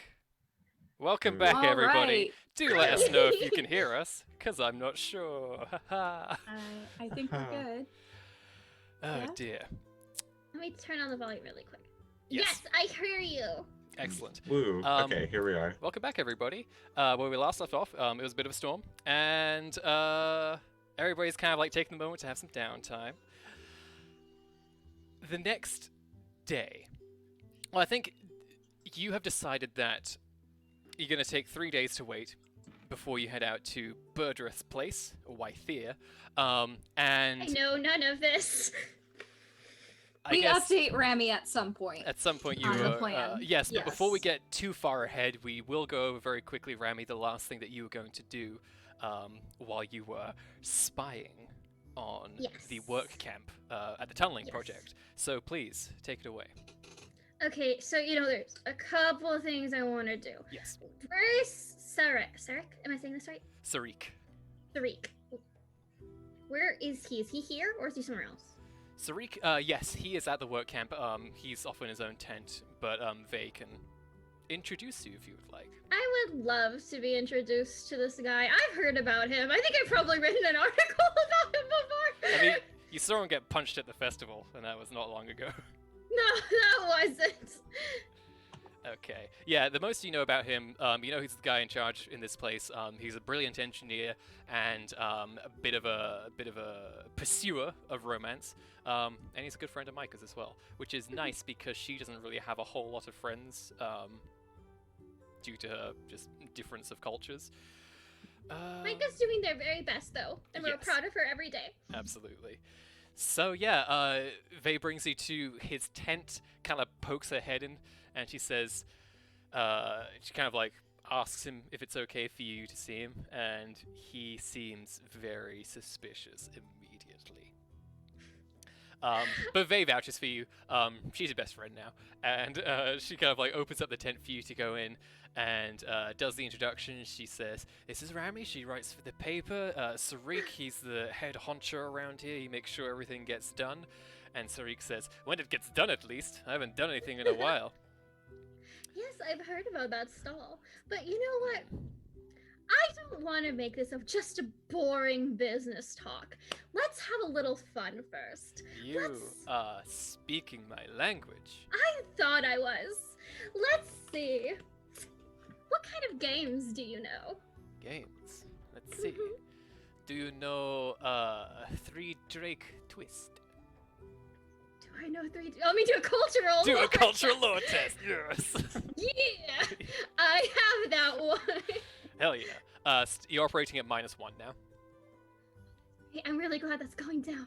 Welcome back, All everybody. right. Do let us know if you can hear us, because I'm not sure. I think we're good. Oh Yeah? dear. Let me turn on the volume really quick. Yes. Yes, I hear you. Excellent. Woo. Okay, here we are. Welcome back, everybody. Where we last left off, it was a bit of a storm, and everybody's kind of like taking the moment to have some downtime. The next day, well, I think you have decided that you're going to take 3 days to wait before you head out to Burdreth's place, or Wythea, and I know none of this. I We guess update Rami at some point. at some point you on the plan. yes, but before we Yes. get too far ahead, we will go over very quickly, Rami, the last thing that you were going to do while you were spying on the Yes. work camp at the tunneling Yes. project. So please take it away. Okay, so there's a couple of things I want to do. Yes, Where's Sarek? Sarek? Am I saying this right? Sarik. Tariq. Where is he? Is he here or is he somewhere else? Sarik, yes, he is at the work camp. He's off in his own tent, but Vey can introduce you if you would like. I would love to be introduced to this guy. I've heard about him. I think I've probably written an article about him before. I mean, you saw him get punched at the festival, and that was not long ago. No, that wasn't. Okay. Yeah, the most you know about him, he's the guy in charge in this place. He's a brilliant engineer and a bit of a pursuer of romance. And he's a good friend of Micah's as well, which is nice because she doesn't really have a whole lot of friends due to her just difference of cultures. Micah's doing their very best, though, and we're Yes. proud of her every day. Absolutely. So yeah, Vey brings you to his tent, kind of pokes her head in, and she says, she kind of like asks him if it's okay for you to see him, and he seems very suspicious immediately. But Vey vouches for you. She's your best friend now, and she kind of like opens up the tent for you to go in, and does the introduction. She says, "This is Rami. She writes for the paper. Sarik, he's the head honcho around here. He makes sure everything gets done." And Sarik says, "When it gets done, at least. I haven't done anything in a while." Yes, I've heard about that stall. But you know what? I don't want to make this just a boring business talk. Let's have a little fun first. You Let's- are speaking my language. I thought I was. Let's see. What kind of games do you know? Games. Let's see. Mhm. Do you know Three Drake Twist? Do I know 3? Oh, me do a cultural. Do a lore cultural test. lore test. Yes. Yeah, I have that one. Hell yeah. You're operating at -1 now. Hey, I'm really glad that's going down.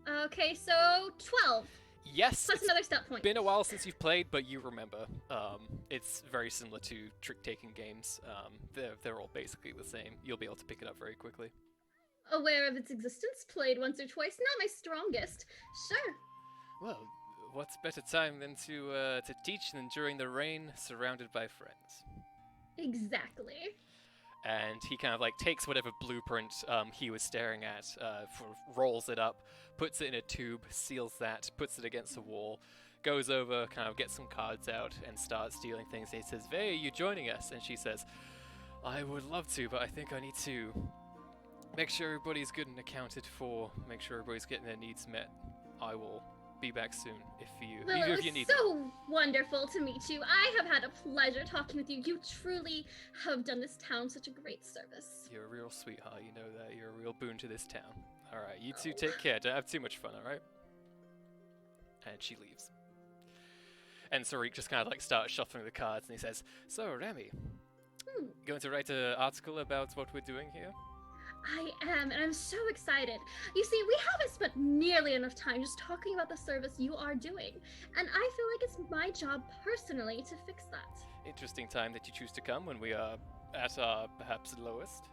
Okay, so 12 Yes. plus It's another step point. been a while since you've played, but you remember. It's very similar to trick-taking games. They're all basically the same. You'll be able to pick it up very quickly. Aware of its existence, played once or twice. Not my strongest. Sure. Well, what's better time than to teach than during the rain, surrounded by friends? Exactly. And he kind of like takes whatever blueprint he was staring at, rolls it up, puts it in a tube, seals that, puts it against the wall, goes over, kind of gets some cards out, and starts dealing things. He says, "Vey, are you joining us?" And she says, "I would love to, but I think I need to make sure everybody's good and accounted for, make sure everybody's getting their needs met. I will be back soon if you Well, if it you was need me." so wonderful to meet you. I have had a pleasure talking with you. You truly have done this town such a great service. You're a real sweetheart, you know that. You're a real boon to this town. Alright, you two take care. Don't have too much fun, alright? And she leaves. And Sarik just kind of like starts shuffling the cards and he says, "So, Rami, Hmm. going to write an article about what we're doing here?" I am, and I'm so excited. You see, we haven't spent nearly enough time just talking about the service you are doing, and I feel like it's my job personally to fix that. Interesting time that you choose to come when we are at our perhaps lowest.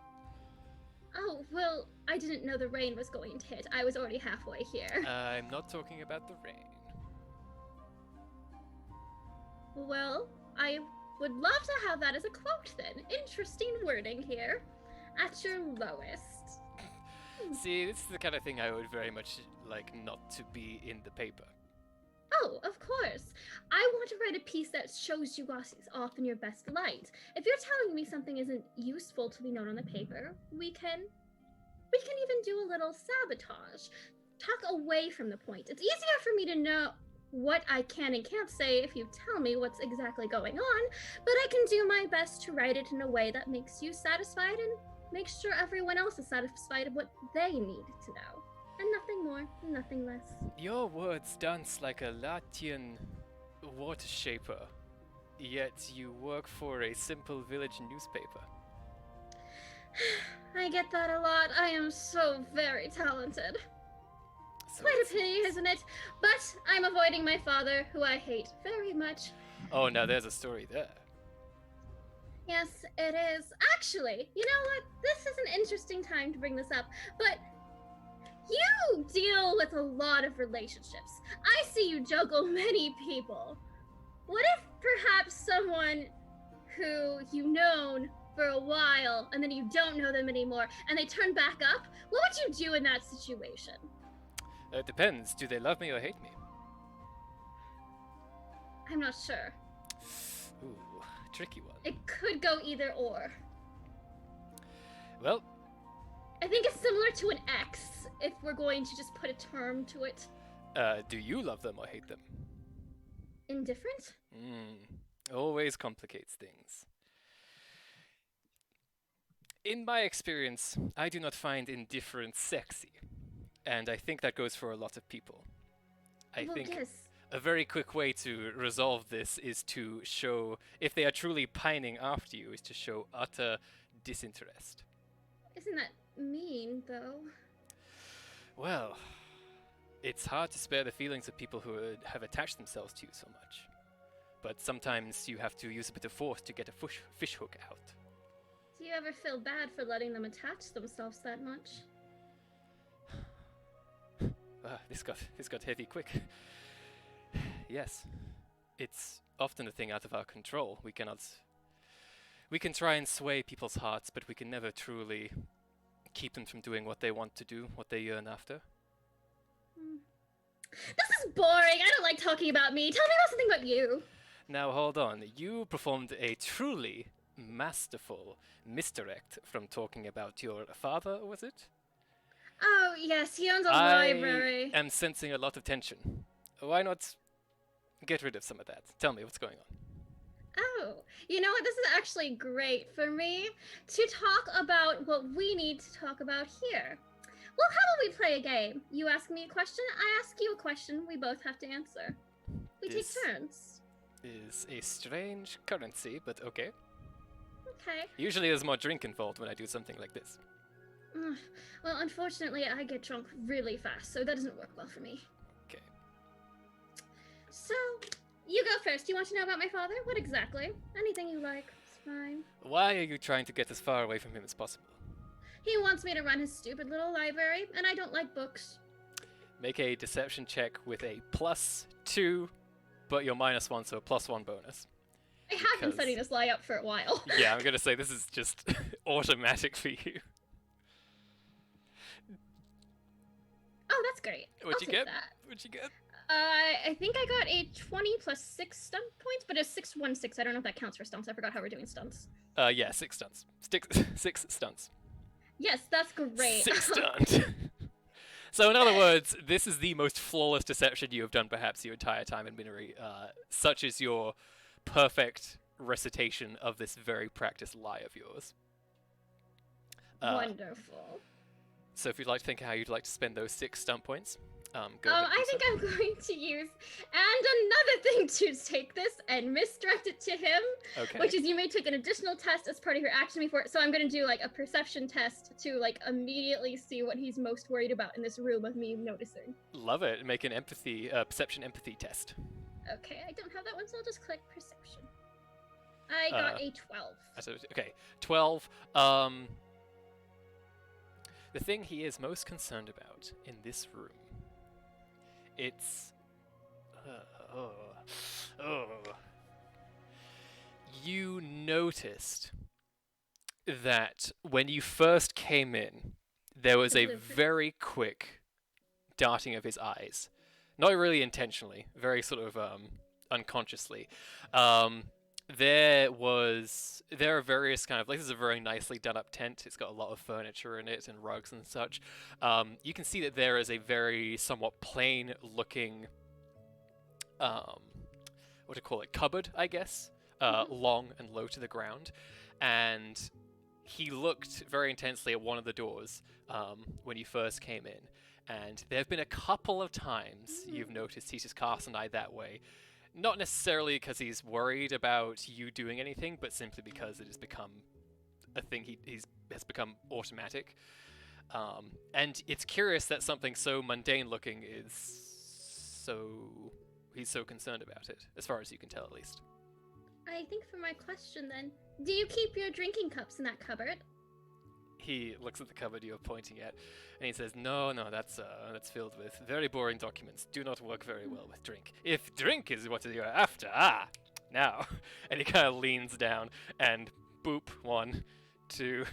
Oh, well, I didn't know the rain was going to hit. I was already halfway here. I'm not talking about the rain. Well, I would love to have that as a quote then. Interesting wording here. At your lowest. See, this is the kind of thing I would very much like not to be in the paper. Oh, of course. I want to write a piece that shows you guys off in your best light. If you're telling me something isn't useful to be known on the paper, we can even do a little sabotage. Talk away from the point. It's easier for me to know what I can and can't say if you tell me what's exactly going on, but I can do my best to write it in a way that makes you satisfied and makes sure everyone else is satisfied of what they need to know. And nothing more, nothing less. Your words dance like a Latian water shaper, yet you work for a simple village newspaper. I get that a lot. I am so very talented. So Quite a it's- pity, isn't it? But I'm avoiding my father, who I hate very much. Oh, now there's a story there. Yes, it is. Actually, you know what? This is an interesting time to bring this up, but you deal with a lot of relationships. I see you juggle many people. What if perhaps someone who you've known for a while and then you don't know them anymore and they turn back up? What would you do in that situation? It depends. Do they love me or hate me? I'm not sure. Ooh, tricky one. It could go either or. Well, I think it's similar to an ex, if we're going to just put a term to it. do you love them or hate them? Indifferent? Always complicates things. In my experience, I do not find indifference sexy. And I think that goes for a lot of people. I Well, think yes. a very quick way to resolve this is to show, if they are truly pining after you, is to show utter disinterest. Isn't that mean, though? Well, it's hard to spare the feelings of people who have attached themselves to you so much. But sometimes you have to use a bit of force to get a fish hook out. Do you ever feel bad for letting them attach themselves that much? This got heavy quick. Yes, it's often a thing out of our control. We can try and sway people's hearts, but we can never truly keep them from doing what they want to do, what they yearn after. This is boring. I don't like talking about me. Tell me about something about you. Now hold on, you performed a truly masterful misdirect from talking about your father, was it? Oh, yes, he owns a I library. am sensing a lot of tension. Why not get rid of some of that? Tell me what's going on. Oh, you know what? This is actually great for me to talk about what we need to talk about here. Well, how about we play a game? You ask me a question, I ask you a question. We both have to answer. We This- take turns. Is a strange currency, but okay. Okay. Usually there's more drink involved when I do something like this. Well, unfortunately, I get drunk really fast, so that doesn't work well for me. Okay. So, you go first. Do you want to know about my father? What exactly? Anything you like. It's fine. Why are you trying to get as far away from him as possible? He wants me to run his stupid little library, and I don't like books. Make a deception check with a +2, but you're -1, so a +1 bonus. I have been Because- setting this lie up for a while. Yeah, I'm gonna say this is just automatic for you. Oh, that's great. What'd I'll you take get? that. What'd you get? I think I got a 20 plus 6 stunt points, but a 6-1-6. I don't know if that counts for stunts. I forgot how we're doing stunts. Yeah, 6 stunts. 6 stunts. Yes, that's great. 6 stunt. So in other words, this is the most flawless deception you have done perhaps your entire time in Miniry. Such is your perfect recitation of this very practiced lie of yours. Wonderful. So if you'd like to think how you'd like to spend those 6 stunt points, go ahead. I think I'm going to use and another thing to take this and misdirect it to him, Okay. which is you may take an additional test as part of your action before. So I'm going to do like a perception test to like immediately see what he's most worried about in this room of me noticing. Love it. Make an perception empathy test. Okay, I don't have that one, so I'll just click perception. I got a 12. Okay, 12. The thing he is most concerned about in this room, it's... You noticed that when you first came in, there was a very quick darting of his eyes. not really intentionally, very sort of unconsciously. There are various kind of, like, this is a very nicely done up tent. It's got a lot of furniture in it and rugs and such. You can see that there is a very somewhat plain looking, what do you call it, cupboard, I guess, long and low to the ground. And he looked very intensely at one of the doors when you first came in. And there have been a couple of times you've noticed he's just cast an eye that way. Not necessarily because he's worried about you doing anything, but simply because it has become a thing has become automatic. And it's curious that something so mundane looking he's so concerned about it, as far as you can tell at least. I think for my question then, do you keep your drinking cups in that cupboard? He looks at the cupboard you're pointing at, and he says, no, that's filled with very boring documents. Do not work very well with drink. If drink is what you're after, now. And he kind of leans down and boop, 1, 2,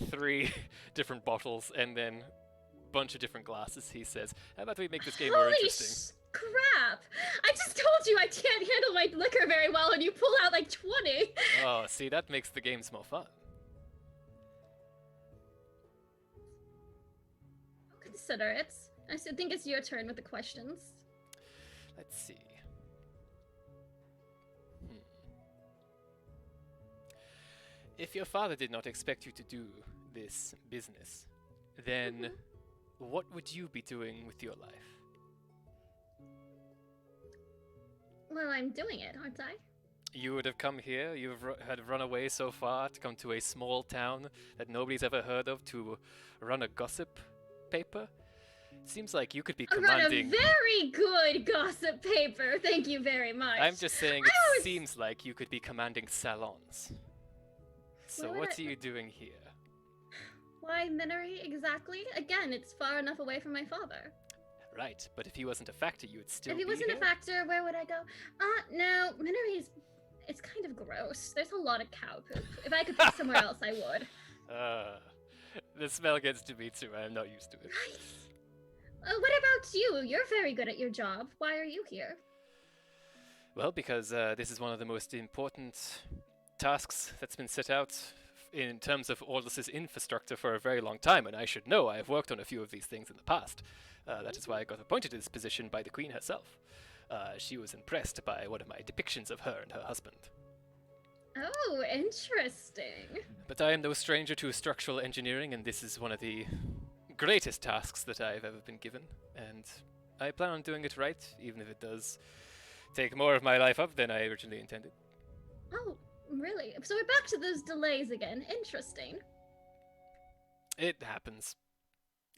3 different bottles, and then a bunch of different glasses. He says, how about we make this game more interesting? Crap! I just told you I can't handle my liquor very well, and you pull out like 20. Oh, see, that makes the games more fun. Consider it. I think it's your turn with the questions. Let's see. If your father did not expect you to do this business, then what would you be doing with your life? Well, I'm doing it, aren't I? You would have come here, had run away so far to come to a small town that nobody's ever heard of to run a gossip paper? Seems like you could be commanding... Run a very good gossip paper, thank you very much. I'm just saying it seems like you could be commanding salons. So what are you doing here? Why Miniry exactly? Again, it's far enough away from my father. Right, but if he wasn't a factor, you would still be If he wasn't here? a factor, where would I go? No, Miniry's... It's kind of gross. There's a lot of cow poop. If I could pick somewhere else, I would. The smell gets to me too. I am not used to it. Right. What about you? You're very good at your job. Why are you here? Well, because this is one of the most important tasks that's been set out in terms of Orlus's infrastructure for a very long time, and I should know. I have worked on a few of these things in the past. That is why I got appointed to this position by the Queen herself. She was impressed by one of my depictions of her and her husband. Oh, interesting. But I am no stranger to structural engineering, and this is one of the greatest tasks that I've ever been given, and I plan on doing it right, even if it does take more of my life up than I originally intended. Oh, really? So we're back to those delays again. Interesting. It happens.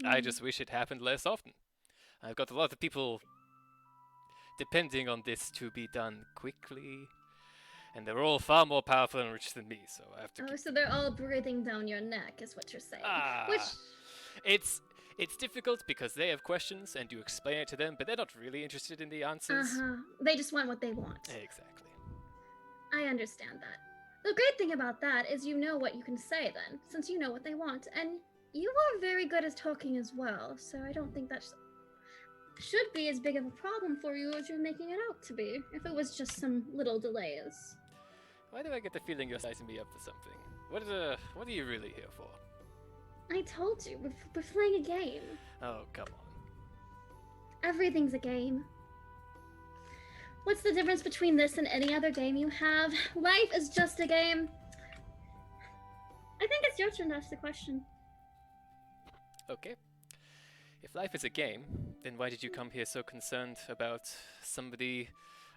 I just wish it happened less often. I've got a lot of people depending on this to be done quickly, and they're all far more powerful and rich than me, so I have to Oh, so they're all breathing down your neck, is what you're saying. Which... It's difficult because they have questions and you explain it to them, but they're not really interested in the answers. They just want what they want. Exactly. I understand that. The great thing about that is you know what you can say then, since you know what they want, and you are very good at talking as well, so I don't think that should be as big of a problem for you as you're making it out to be, if it was just some little delays. Why do I get the feeling you're sizing me up for something? What are you really here for? I told you, we're playing a game. Oh, come on. Everything's a game. What's the difference between this and any other game you have? Life is just a game. I think it's your turn to ask the question. Okay. If life is a game, then why did you come here so concerned about somebody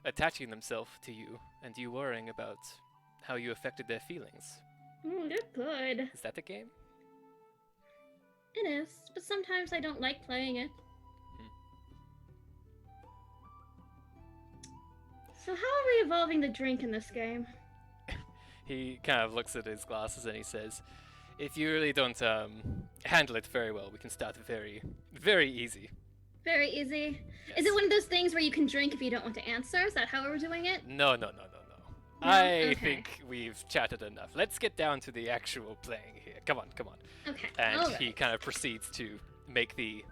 attaching themselves to you and you worrying about how you affected their feelings? You're good. Is that the game? It is, but sometimes I don't like playing it. So how are we evolving the drink in this game? He kind of looks at his glasses and he says, if you really don't handle it very well, we can start very, very easy. Very easy? Yes. Is it one of those things where you can drink if you don't want to answer? Is that how we're doing it? No. No? I Okay. think we've chatted enough. Let's get down to the actual playing here. Come on. Okay. And alright. he kind of proceeds to make the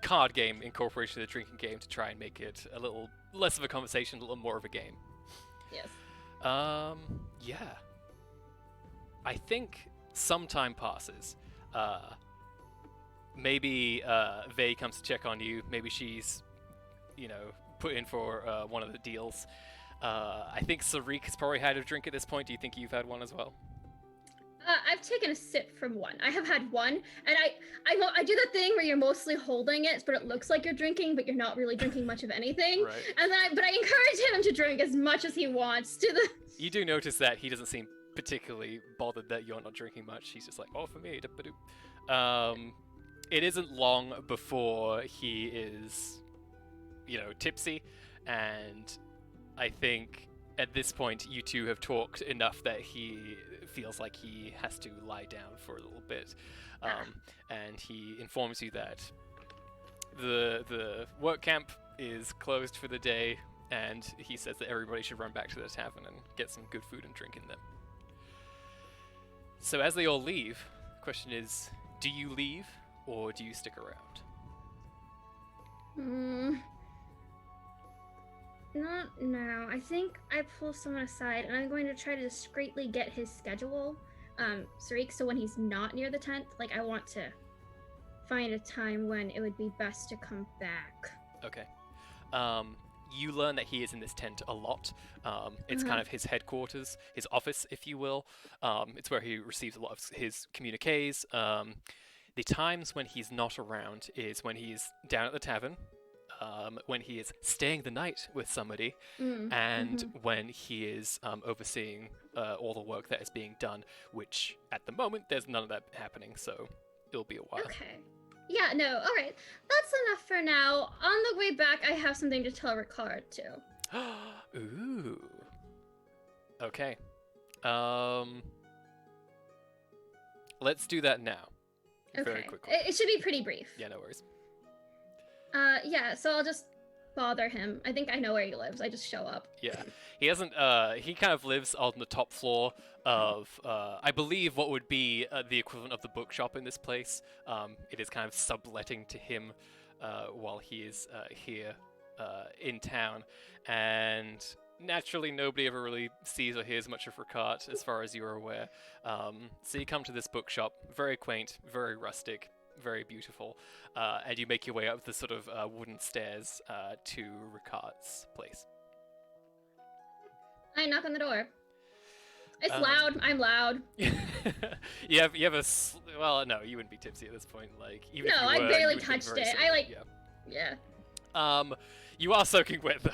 card game incorporated in the drinking game to try and make it a little less of a conversation, a little more of a game. Yes. Yeah. I think some time passes. Maybe Vey comes to check on you. Maybe she's, put in for one of the deals. I think Sarik has probably had a drink at this point. Do you think you've had one as well? I've taken a sip from one. I have had one, and I do the thing where you're mostly holding it, but it looks like you're drinking, but you're not really drinking much of anything. Right. And then, but I encourage him to drink as much as he wants. You do notice that he doesn't seem particularly bothered that you're not drinking much. He's just like, oh, for me. It isn't long before he is, tipsy, and I think at this point you two have talked enough that he feels like he has to lie down for a little bit, and he informs you that the work camp is closed for the day, and he says that everybody should run back to the tavern and get some good food and drink in them. So as they all leave, the question is, do you leave or do you stick around? Not now. I think I pull someone aside, and I'm going to try to discreetly get his schedule, Sarik, so when he's not near the tent, I want to find a time when it would be best to come back. Okay. You learn that he is in this tent a lot. It's kind of his headquarters, his office, if you will. It's where he receives a lot of his communiques. The times when he's not around is when he's down at the tavern, when he is staying the night with somebody, and when he is overseeing all the work that is being done, which at the moment there's none of that happening, so it'll be a while. Okay. Yeah, no, alright. That's enough for now. On the way back, I have something to tell Ricard, too. Ooh. Okay. Let's do that now. Okay. Very quickly. It should be pretty brief. Yeah, no worries. Yeah, so I'll just bother him. I think I know where he lives. I just show up. Yeah. He hasn't, he kind of lives on the top floor of, I believe what would be the equivalent of the bookshop in this place. It is kind of subletting to him while he is here in town. And naturally, nobody ever really sees or hears much of Ricard, as far as you're aware. So you come to this bookshop, very quaint, very rustic, very beautiful, and you make your way up the sort of wooden stairs to Ricard's place. I knock on the door. It's loud. I'm loud. you have a well, no, you wouldn't be tipsy at this point. Even no, if you I were, barely you would touched be very it. sober. Yeah. You are soaking wet though.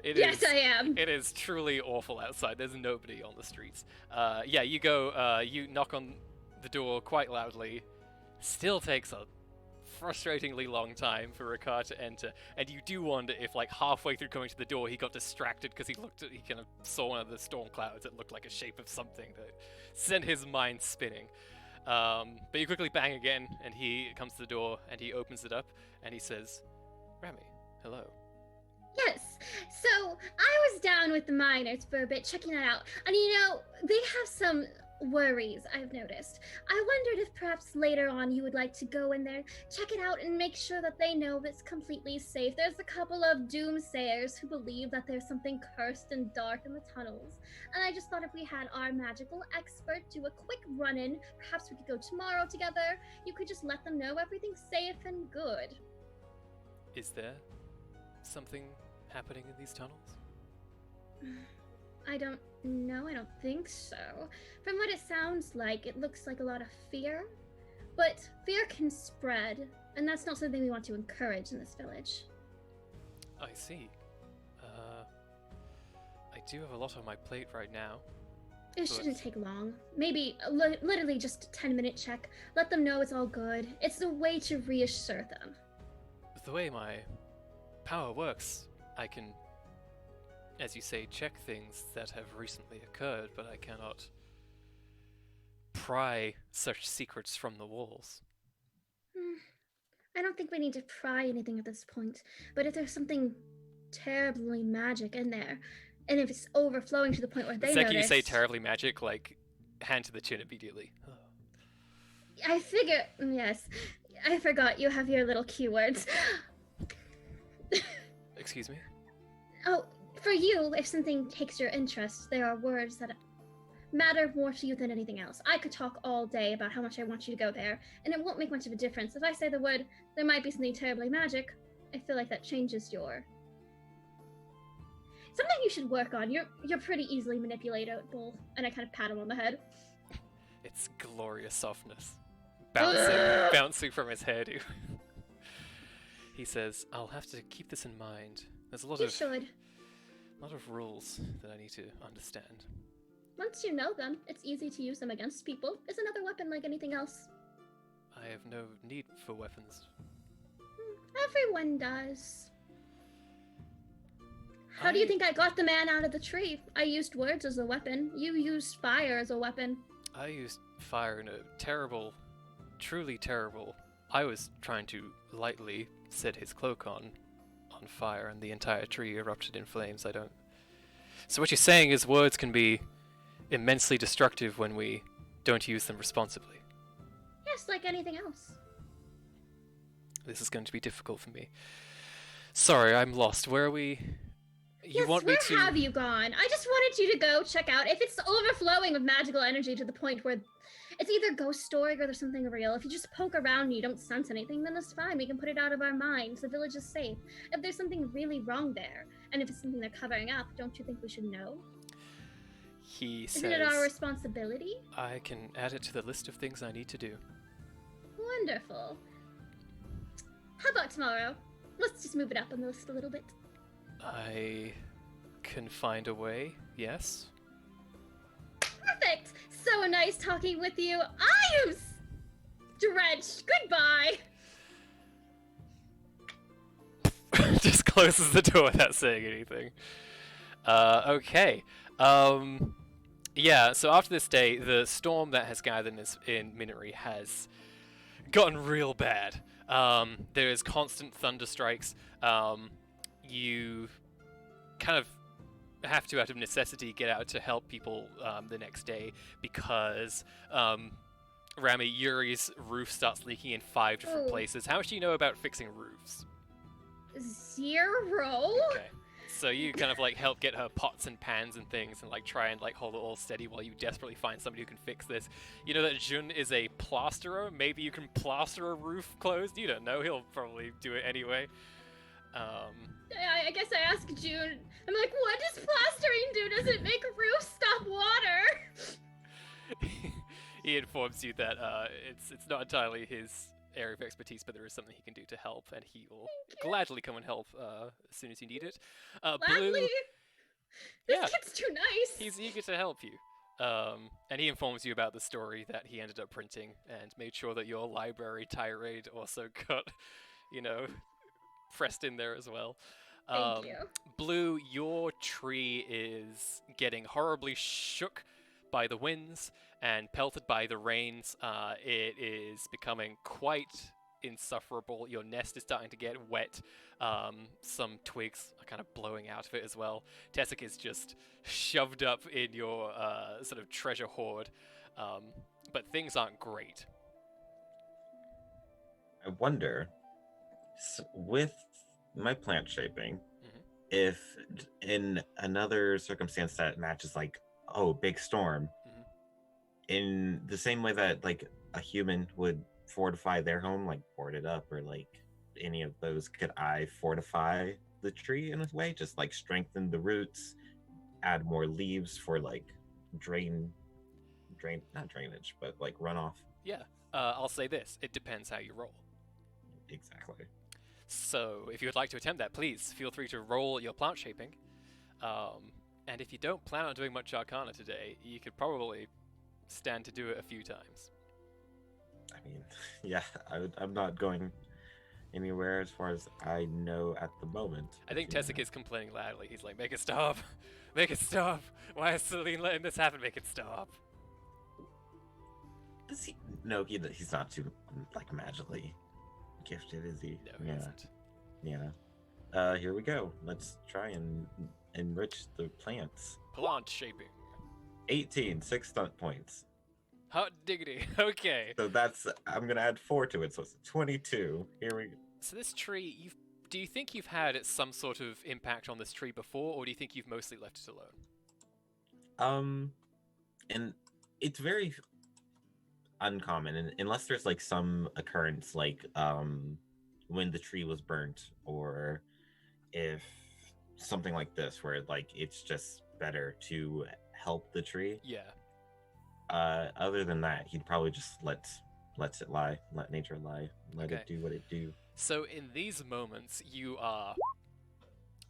Yes, I am. It is truly awful outside. There's nobody on the streets. You go. You knock on the door quite loudly. Still takes a frustratingly long time for Ricard to enter, and you do wonder if, halfway through coming to the door, he got distracted because he kind of saw one of the storm clouds that looked like a shape of something that sent his mind spinning. But you quickly bang again, and he comes to the door, and he opens it up, and he says, "Remy, hello." Yes. So I was down with the miners for a bit, checking that out, and they have some worries, I've noticed. I wondered if perhaps later on you would like to go in there, check it out, and make sure that they know it's completely safe. There's a couple of doomsayers who believe that there's something cursed and dark in the tunnels, and I just thought if we had our magical expert do a quick run-in, perhaps we could go tomorrow together. You could just let them know everything's safe and good. Is there something happening in these tunnels? I don't know. I don't think so. From what it sounds like, it looks like a lot of fear. But fear can spread, and that's not something we want to encourage in this village. I see. I do have a lot on my plate right now. It shouldn't take long. Maybe literally just a 10-minute check. Let them know it's all good. It's a way to reassure them. The way my power works, I can, as you say, check things that have recently occurred, but I cannot pry such secrets from the walls. I don't think we need to pry anything at this point, but if there's something terribly magic in there, and if it's overflowing to the point where they The second notice... you say terribly magic, hand to the chin immediately. I figure, yes. I forgot you have your little keywords. Excuse me? Oh, for you, if something takes your interest, there are words that matter more to you than anything else. I could talk all day about how much I want you to go there, and it won't make much of a difference. If I say the word, there might be something terribly magic, I feel like that changes your... Something you should work on. You're pretty easily manipulable. And I kind of pat him on the head. It's glorious softness. Bouncing from his hairdo. He says, I'll have to keep this in mind. There's a lot You of should. rules that I need to understand. Once you know them, it's easy to use them against people. It's another weapon like anything else. I have no need for weapons. Everyone does. How do you think I got the man out of the tree? I used words as a weapon. You used fire as a weapon. I used fire in a terrible, truly terrible... I was trying to lightly set his cloak on fire, and the entire tree erupted in flames. So what you're saying is words can be immensely destructive when we don't use them responsibly. Yes, like anything else. This is going to be difficult for me. Sorry, I'm lost. Where are we? Where have you gone? I just wanted you to go check out. If it's overflowing with magical energy to the point where it's either ghost story or there's something real. If you just poke around and you don't sense anything, then that's fine. We can put it out of our minds. The village is safe. If there's something really wrong there, and if it's something they're covering up, don't you think we should know? He says... Isn't it our responsibility? I can add it to the list of things I need to do. Wonderful. How about tomorrow? Let's just move it up on the list a little bit. I can find a way, yes? Perfect! So nice talking with you. I am drenched. Goodbye! Just closes the door without saying anything. Okay. Yeah, so after this day, the storm that has gathered in Miniry has gotten real bad. There is constant thunder strikes. You kind of have to, out of necessity, get out to help people the next day because Rami, Yuri's roof starts leaking in 5 different places. How much do you know about fixing roofs? 0. Okay. So you kind of like help get her pots and pans and things and like try and like hold it all steady while you desperately find somebody who can fix this. You know that Jun is a plasterer? Maybe you can plaster a roof closed? You don't know. He'll probably do it anyway. I guess I asked June. I'm like, what does plastering do? Does it make roofs stop water? He informs you that it's not entirely his area of expertise, but there is something he can do to help, and he will gladly come and help as soon as you need it. Gladly? Blue, This kid's too nice. he's eager to help you. And he informs you about the story that he ended up printing and made sure that your library tirade also got, pressed in there as well. Thank you. Blue, your tree is getting horribly shook by the winds and pelted by the rains. It is becoming quite insufferable. Your nest is starting to get wet. Some twigs are kind of blowing out of it as well. Tessic is just shoved up in your sort of treasure hoard. But things aren't great. I wonder, with my plant shaping, if in another circumstance that matches, like, big storm, in the same way that, like, a human would fortify their home, like, board it up, or, like, any of those, could I fortify the tree in a way? Just, like, strengthen the roots, add more leaves for, like, not drainage, but, like, runoff? Yeah. I'll say this. It depends how you roll. Exactly. So, if you would like to attempt that, please feel free to roll your plant shaping. And if you don't plan on doing much Arcana today, you could probably stand to do it a few times. I mean, yeah, I'm not going anywhere as far as I know at the moment. I think Tessic is complaining loudly. He's like, make it stop! Make it stop! Why is Celine letting this happen? Make it stop! Does he? No, he's not too, like, magically gifted, is he? No, he isn't. Yeah. Here we go. Let's try and enrich the plants. Plant shaping. 18, 6 stunt points. Hot diggity. Okay. So I'm gonna add 4 to it, so it's 22. Here we go. So this tree, do you think you've had some sort of impact on this tree before, or do you think you've mostly left it alone? And it's very uncommon, unless there's like some occurrence, like when the tree was burnt, or if something like this, where like it's just better to help the tree. Yeah. Other than that, he'd probably just lets it lie, let nature lie, let it do what it do. So in these moments, you are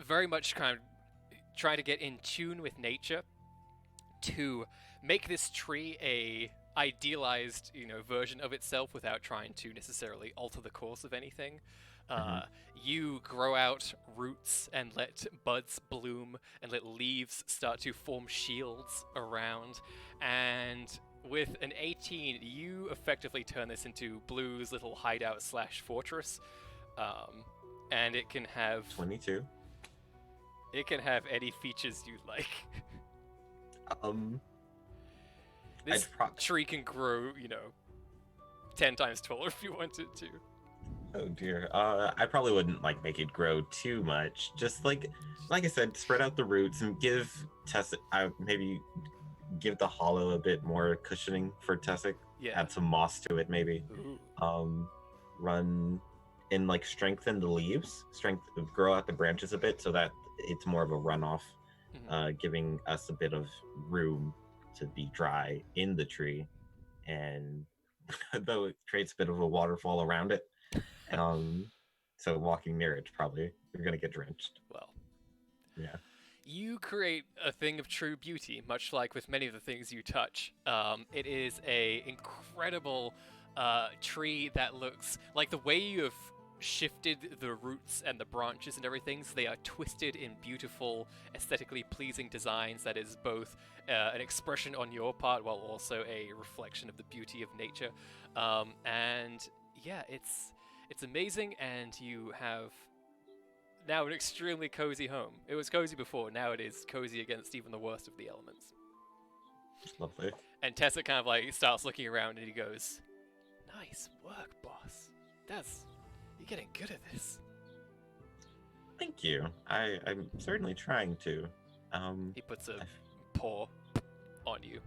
very much kind of trying to get in tune with nature to make this tree a idealized, version of itself without trying to necessarily alter the course of anything. You grow out roots and let buds bloom and let leaves start to form shields around, and with an 18, you effectively turn this into Blue's little hideout / fortress, and it can have 22. It can have any features you like. This tree can grow, 10 times taller if you wanted to. Oh dear. I probably wouldn't make it grow too much. Just like I said, spread out the roots and give Tessic. Maybe give the hollow a bit more cushioning for Tessic. Yeah. Add some moss to it, maybe. Ooh. Run and strengthen the leaves. Grow out the branches a bit so that it's more of a runoff, giving us a bit of room to be dry in the tree, and though it creates a bit of a waterfall around it. So walking near it, probably you're gonna get drenched. Well, yeah. You create a thing of true beauty, much like with many of the things you touch. It is a incredible tree that looks like the way you have shifted the roots and the branches and everything, so they are twisted in beautiful, aesthetically pleasing designs that is both an expression on your part while also a reflection of the beauty of nature. And yeah, it's amazing, and you have now an extremely cozy home. It was cozy before, now it is cozy against even the worst of the elements. Lovely. And Tessa kind of starts looking around and he goes, "Nice work, boss. You're getting good at this." Thank you. I'm certainly trying to. He puts a paw on you.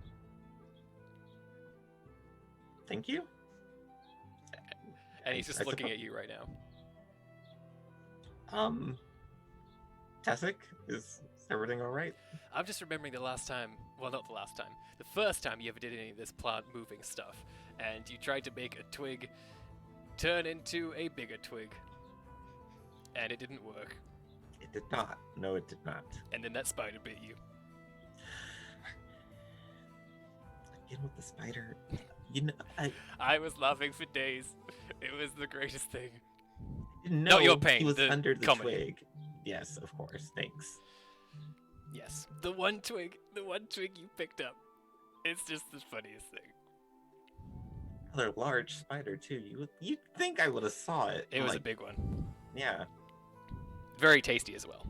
Thank you. And he's just looking at you right now. Tessic, is everything all right? I'm just remembering not the last time. The first time you ever did any of this plant moving stuff, and you tried to make a twig turn into a bigger twig. And it didn't work. It did not. No, it did not. And then that spider bit you. Again with the spider. I was laughing for days. It was the greatest thing. No, your pain. He was the under the comedy. twig. Yes, of course. Thanks. Yes. The one twig you picked up. It's just the funniest thing. Another large spider too. You'd think I would have saw it. It was a big one. Yeah. Very tasty as well.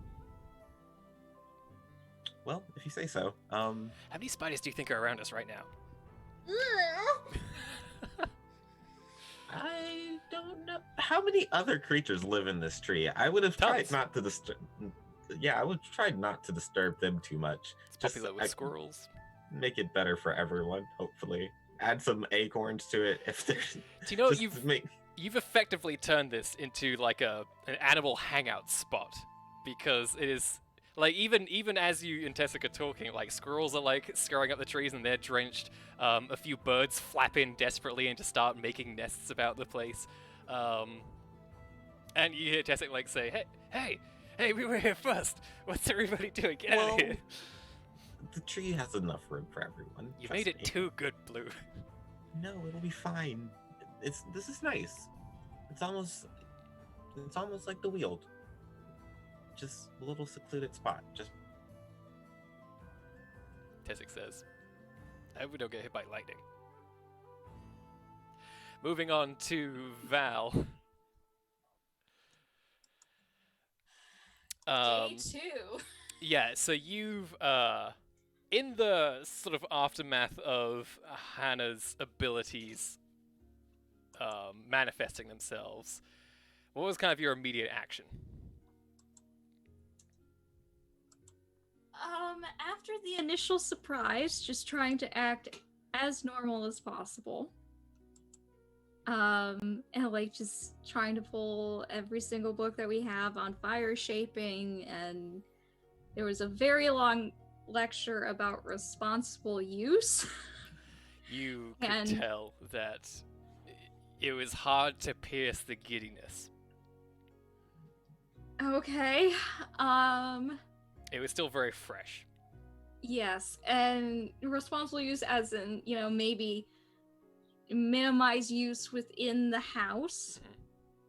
Well, if you say so. How many spiders do you think are around us right now? I don't know. How many other creatures live in this tree? I would have tried not to disturb. Yeah, I would try not to disturb them too much. It's popular with squirrels. Make it better for everyone, hopefully. Add some acorns to it if there's. Do you know you've effectively turned this into an animal hangout spot, because it is even as you and Tessic are talking, squirrels are scurrying up the trees and they're drenched. A few birds flap in desperately and to start making nests about the place. And you hear Tessic say, hey, we were here first. What's everybody doing? Get out of here. The tree has enough room for everyone. You made it too good, Blue. No, it'll be fine. This is nice. It's almost like the Weald. Just a little secluded spot. Tessic says, I hope we don't get hit by lightning. Moving on to Val. Day 2. Yeah, so you've in the sort of aftermath of Hannah's abilities manifesting themselves, what was kind of your immediate action? After the initial surprise, just trying to act as normal as possible. And like just trying to pull every single book that we have on fire shaping, and there was a very long lecture about responsible use. You could tell that it was hard to pierce the giddiness. Okay. It was still very fresh. Yes, and responsible use as in, maybe minimize use within the house.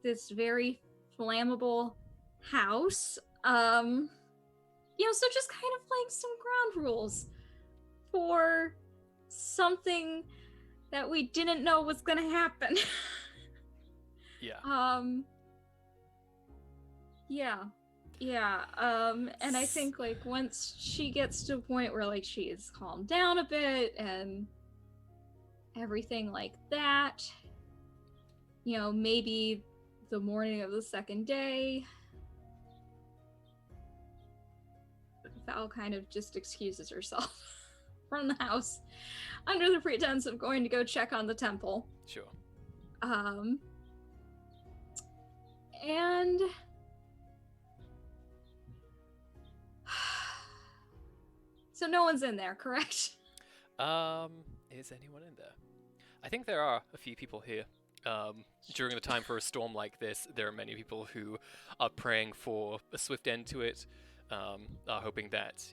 This very flammable house. So just kind of like some ground rules for something that we didn't know was gonna happen. Yeah. And I think like once she gets to a point where like she is calmed down a bit and everything like that, maybe the morning of the second day, Val kind of just excuses herself from the house under the pretense of going to go check on the temple. Sure. And so no one's in there, correct? Is anyone in there? I think there are a few people here. During the time for a storm like this, there are many people who are praying for a swift end to it, are hoping that,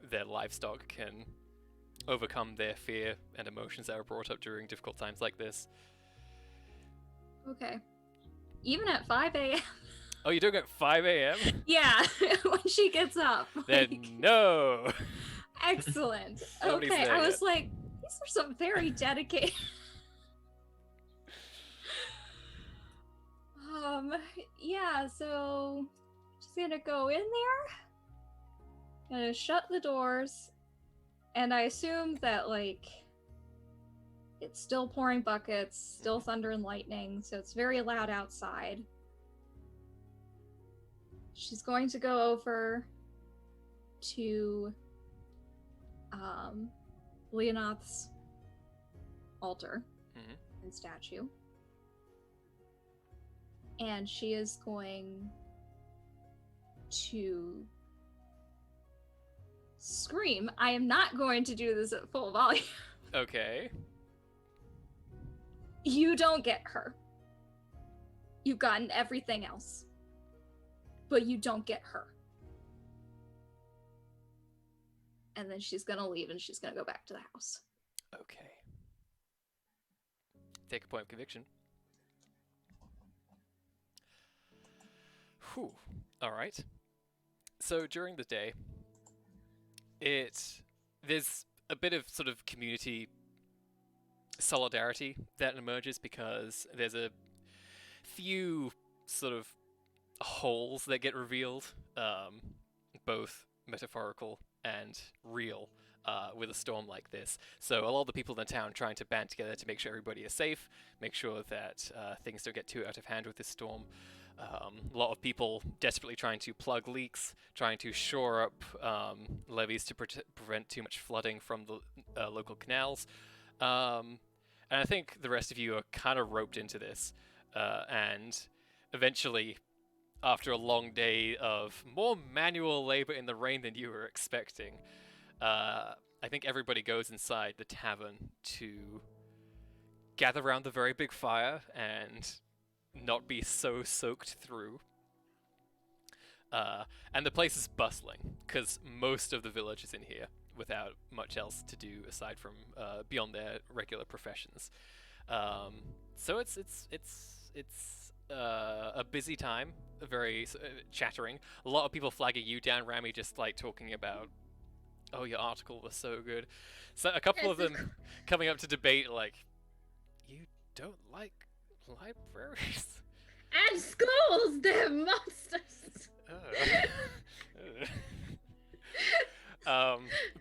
their livestock can overcome their fear and emotions that are brought up during difficult times like this. Okay. Even at 5 a.m.? Oh, you're doing it at 5 a.m.? Yeah, when she gets up. Then no! Excellent. Nobody's Okay, there I was yet. like, these are some very dedicated... So just gonna go in there, gonna shut the doors, and I assume that like it's still pouring buckets, still thunder and lightning, so it's very loud outside. She's going to go over to Leonoth's altar and statue. And she is going to scream. I am not going to do this at full volume. Okay. You don't get her. You've gotten everything else. But you don't get her. And then she's gonna leave and she's gonna go back to the house. Okay. Take a point of conviction. Whew. Alright. So during the day, there's a bit of sort of community solidarity that emerges because there's a few sort of holes that get revealed, both metaphorical and real, with a storm like this. So a lot of the people in the town trying to band together to make sure everybody is safe, make sure that things don't get too out of hand with this storm. A lot of people desperately trying to plug leaks, trying to shore up levees to prevent too much flooding from the local canals. And I think the rest of you are kind of roped into this. And eventually, after a long day of more manual labor in the rain than you were expecting, I think everybody goes inside the tavern to gather around the very big fire and not be so soaked through. And the place is bustling, because most of the village is in here without much else to do aside from beyond their regular professions. So it's a busy time, very chattering. A lot of people flagging you down, Rami, just like talking about, oh, your article was so good. So a couple of them coming up to debate, like, you don't like libraries? And schools, they're monsters!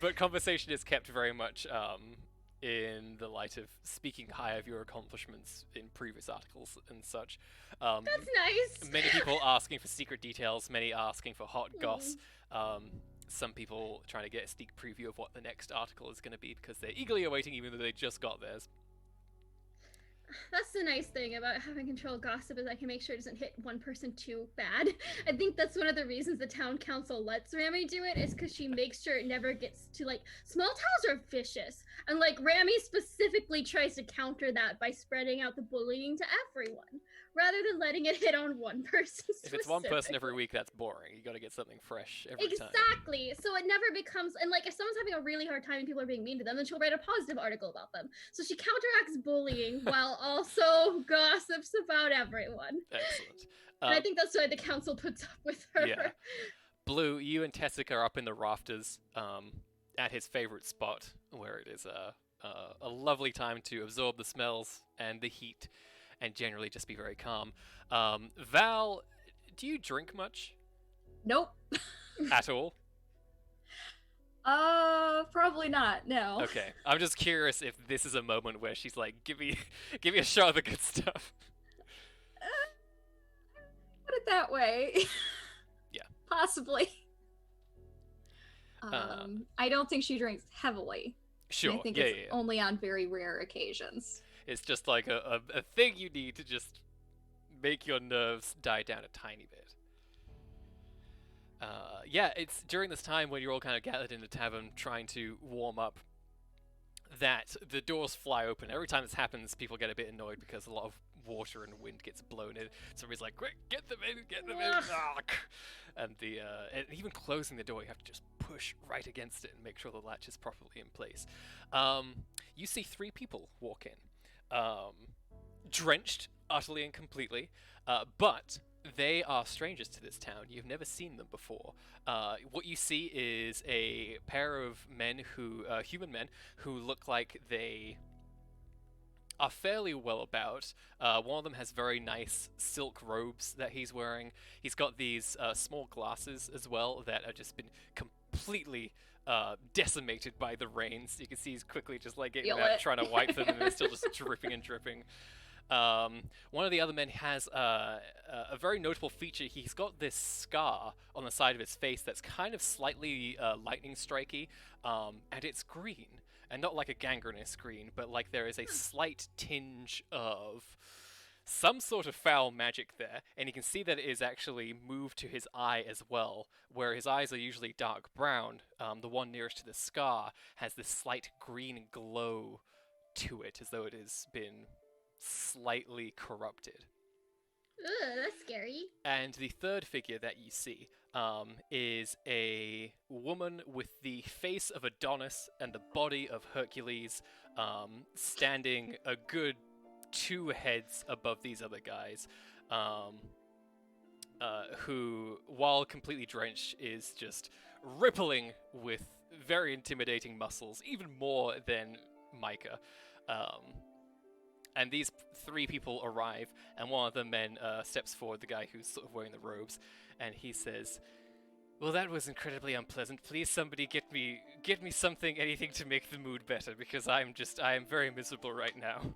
But conversation is kept very much in the light of speaking high of your accomplishments in previous articles and such. That's nice. Many people asking for secret details, many asking for hot goss. Some people trying to get a sneak preview of what the next article is going to be because they're eagerly awaiting, even though they just got theirs. That's the nice thing about having control gossip, is I can make sure it doesn't hit one person too bad. I think that's one of the reasons the town council lets Rami do it, is because she makes sure it never gets to, like, small towns are vicious. And, like, Rami specifically tries to counter that by spreading out the bullying to everyone, rather than letting it hit on one person. If it's one person every week, that's boring. You got to get something fresh every time. Exactly. So it never becomes, and like if someone's having a really hard time and people are being mean to them, then she'll write a positive article about them. So she counteracts bullying while also gossips about everyone. Excellent. And I think that's why the council puts up with her. Yeah. Blue, you and Tessica are up in the rafters at his favorite spot, where it is a lovely time to absorb the smells and the heat and generally just be very calm. Val, do you drink much? Nope. At all? Probably not, no. Okay. I'm just curious if this is a moment where she's like, give me a shot of the good stuff. Put it that way. Yeah. Possibly. I don't think she drinks heavily. Sure. I think it's only on very rare occasions. It's just like a thing you need to just make your nerves die down a tiny bit. Yeah, it's during this time when you're all kind of gathered in the tavern trying to warm up that the doors fly open. Every time this happens, people get a bit annoyed because a lot of water and wind gets blown in. Somebody's like, quick, get them in. And and even closing the door, you have to just push right against it and make sure the latch is properly in place. You see 3 people walk in. Drenched utterly and completely, but they are strangers to this town. You've never seen them before. What you see is a pair of men human men, who look like they are fairly well about. One of them has very nice silk robes that he's wearing. He's got these small glasses as well that have just been completely decimated by the rains. You can see he's quickly just like getting out, trying to wipe them, and they're still just dripping and dripping. One of the other men has a very notable feature. He's got this scar on the side of his face that's kind of slightly lightning striky, and it's green. And not like a gangrenous green, but like there is a slight tinge of some sort of foul magic there. And you can see that it is actually moved to his eye as well, where his eyes are usually dark brown. The one nearest to the scar has this slight green glow to it, as though it has been slightly corrupted. Ugh, that's scary. And the third figure that you see is a woman with the face of Adonis and the body of Hercules, standing a good 2 heads above these other guys, who, while completely drenched, is just rippling with very intimidating muscles, even more than Micah. And these 3 people arrive, and one of the men steps forward, the guy who's sort of wearing the robes, and he says, "Well, that was incredibly unpleasant. Please, somebody get me something, anything to make the mood better, because I am very miserable right now."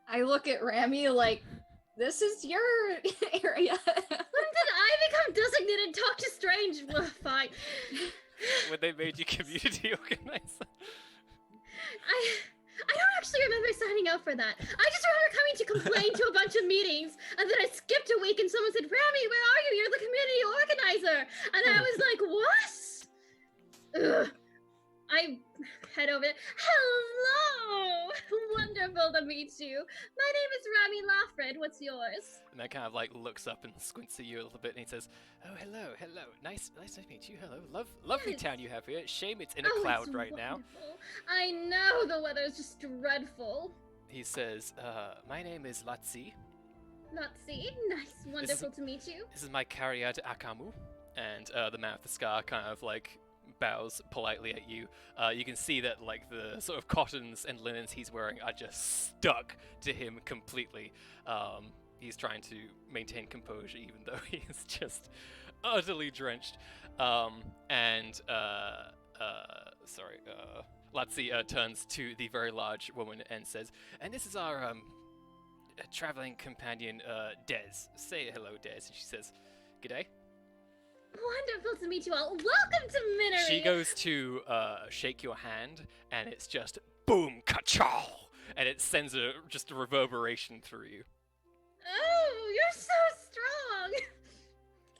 I look at Rami like, this is your area. When did I become designated talk to strange? Well, fine. When they made you community organizer. I don't actually remember signing up for that. I just remember coming to complain to a bunch of meetings, and then I skipped a week and someone said, "Rami, where are you? You're the community organizer." And I was like, what? Ugh. I head over. Hello! Wonderful to meet you. My name is Rami Lafred. What's yours? And that kind of like looks up and squints at you a little bit, and he says, "Oh, hello. Nice to meet you. Hello. Lovely town you have here. Shame it's in a cloud right now." I know, the weather's just dreadful. He says, "My name is Latsi. Latsi, nice, wonderful to meet you. This is my Cariad Akamu." And the man with the scar kind of like bows politely at you. You can see that like the sort of cottons and linens he's wearing are just stuck to him completely. He's trying to maintain composure even though he is just utterly drenched. Latzi turns to the very large woman and says, "And this is our traveling companion, Des. Say hello, Des." And she says, "G'day." Wonderful to meet you all. Welcome to Miniry. She goes to shake your hand, and it's just boom, ka-chow, and it sends just a reverberation through you. Oh, you're so strong.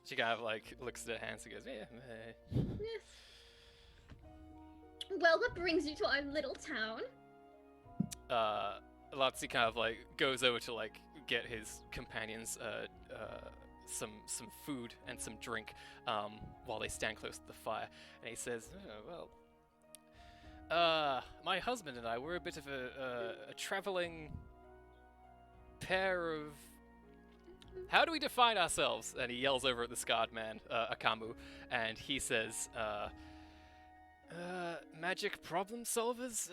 She kind of like looks at her hands and goes, "Yeah." Well, what brings you to our little town? Latzi kind of like goes over to like get his companions some food and some drink while they stand close to the fire, and he says, "Oh, well, my husband and I were a bit of a traveling pair of. How do we define ourselves?" And he yells over at the scarred man, Akamu, and he says, magic problem solvers?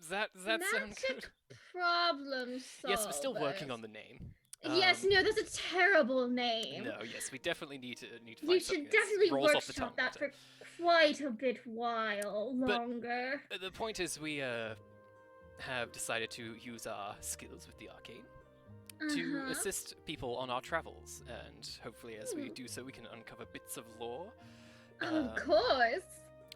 Does that sound good? Magic problem solvers. Yes, we're still working on the name. Yes, no, that's a terrible name. No, yes, we definitely need to find You something should that definitely rolls off the tongue workshop that better. for quite a bit while But- longer. The point is, we have decided to use our skills with the arcane to Uh-huh. assist people on our travels, and hopefully, as we Hmm. do so, we can uncover bits of lore. Of course.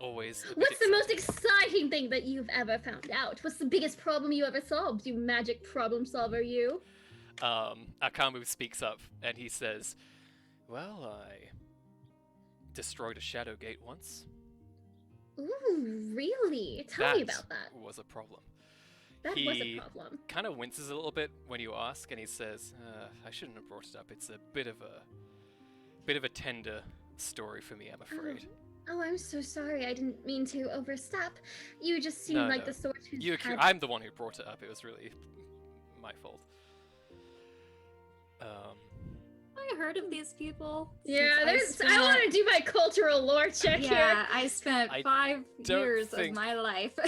Always. a bit What's the most exciting. exciting thing that you've ever found out? What's the biggest problem you ever solved, you magic problem solver, you? Akamu speaks up and he says, "Well, I destroyed a shadow gate once. Ooh, really? Tell me about that. Was a problem." That was a he- problem. Kind of winces a little bit when you ask, and he says, "I shouldn't have brought it up. It's a bit of a tender story for me, I'm afraid." Oh, I'm so sorry. I didn't mean to overstep. You just seemed No, like no. the sort who's I'm the one who brought it up. It was really my fault. I heard of these people. Yeah, since I want to do my cultural lore check Yeah, I spent I 5 don't years of think my life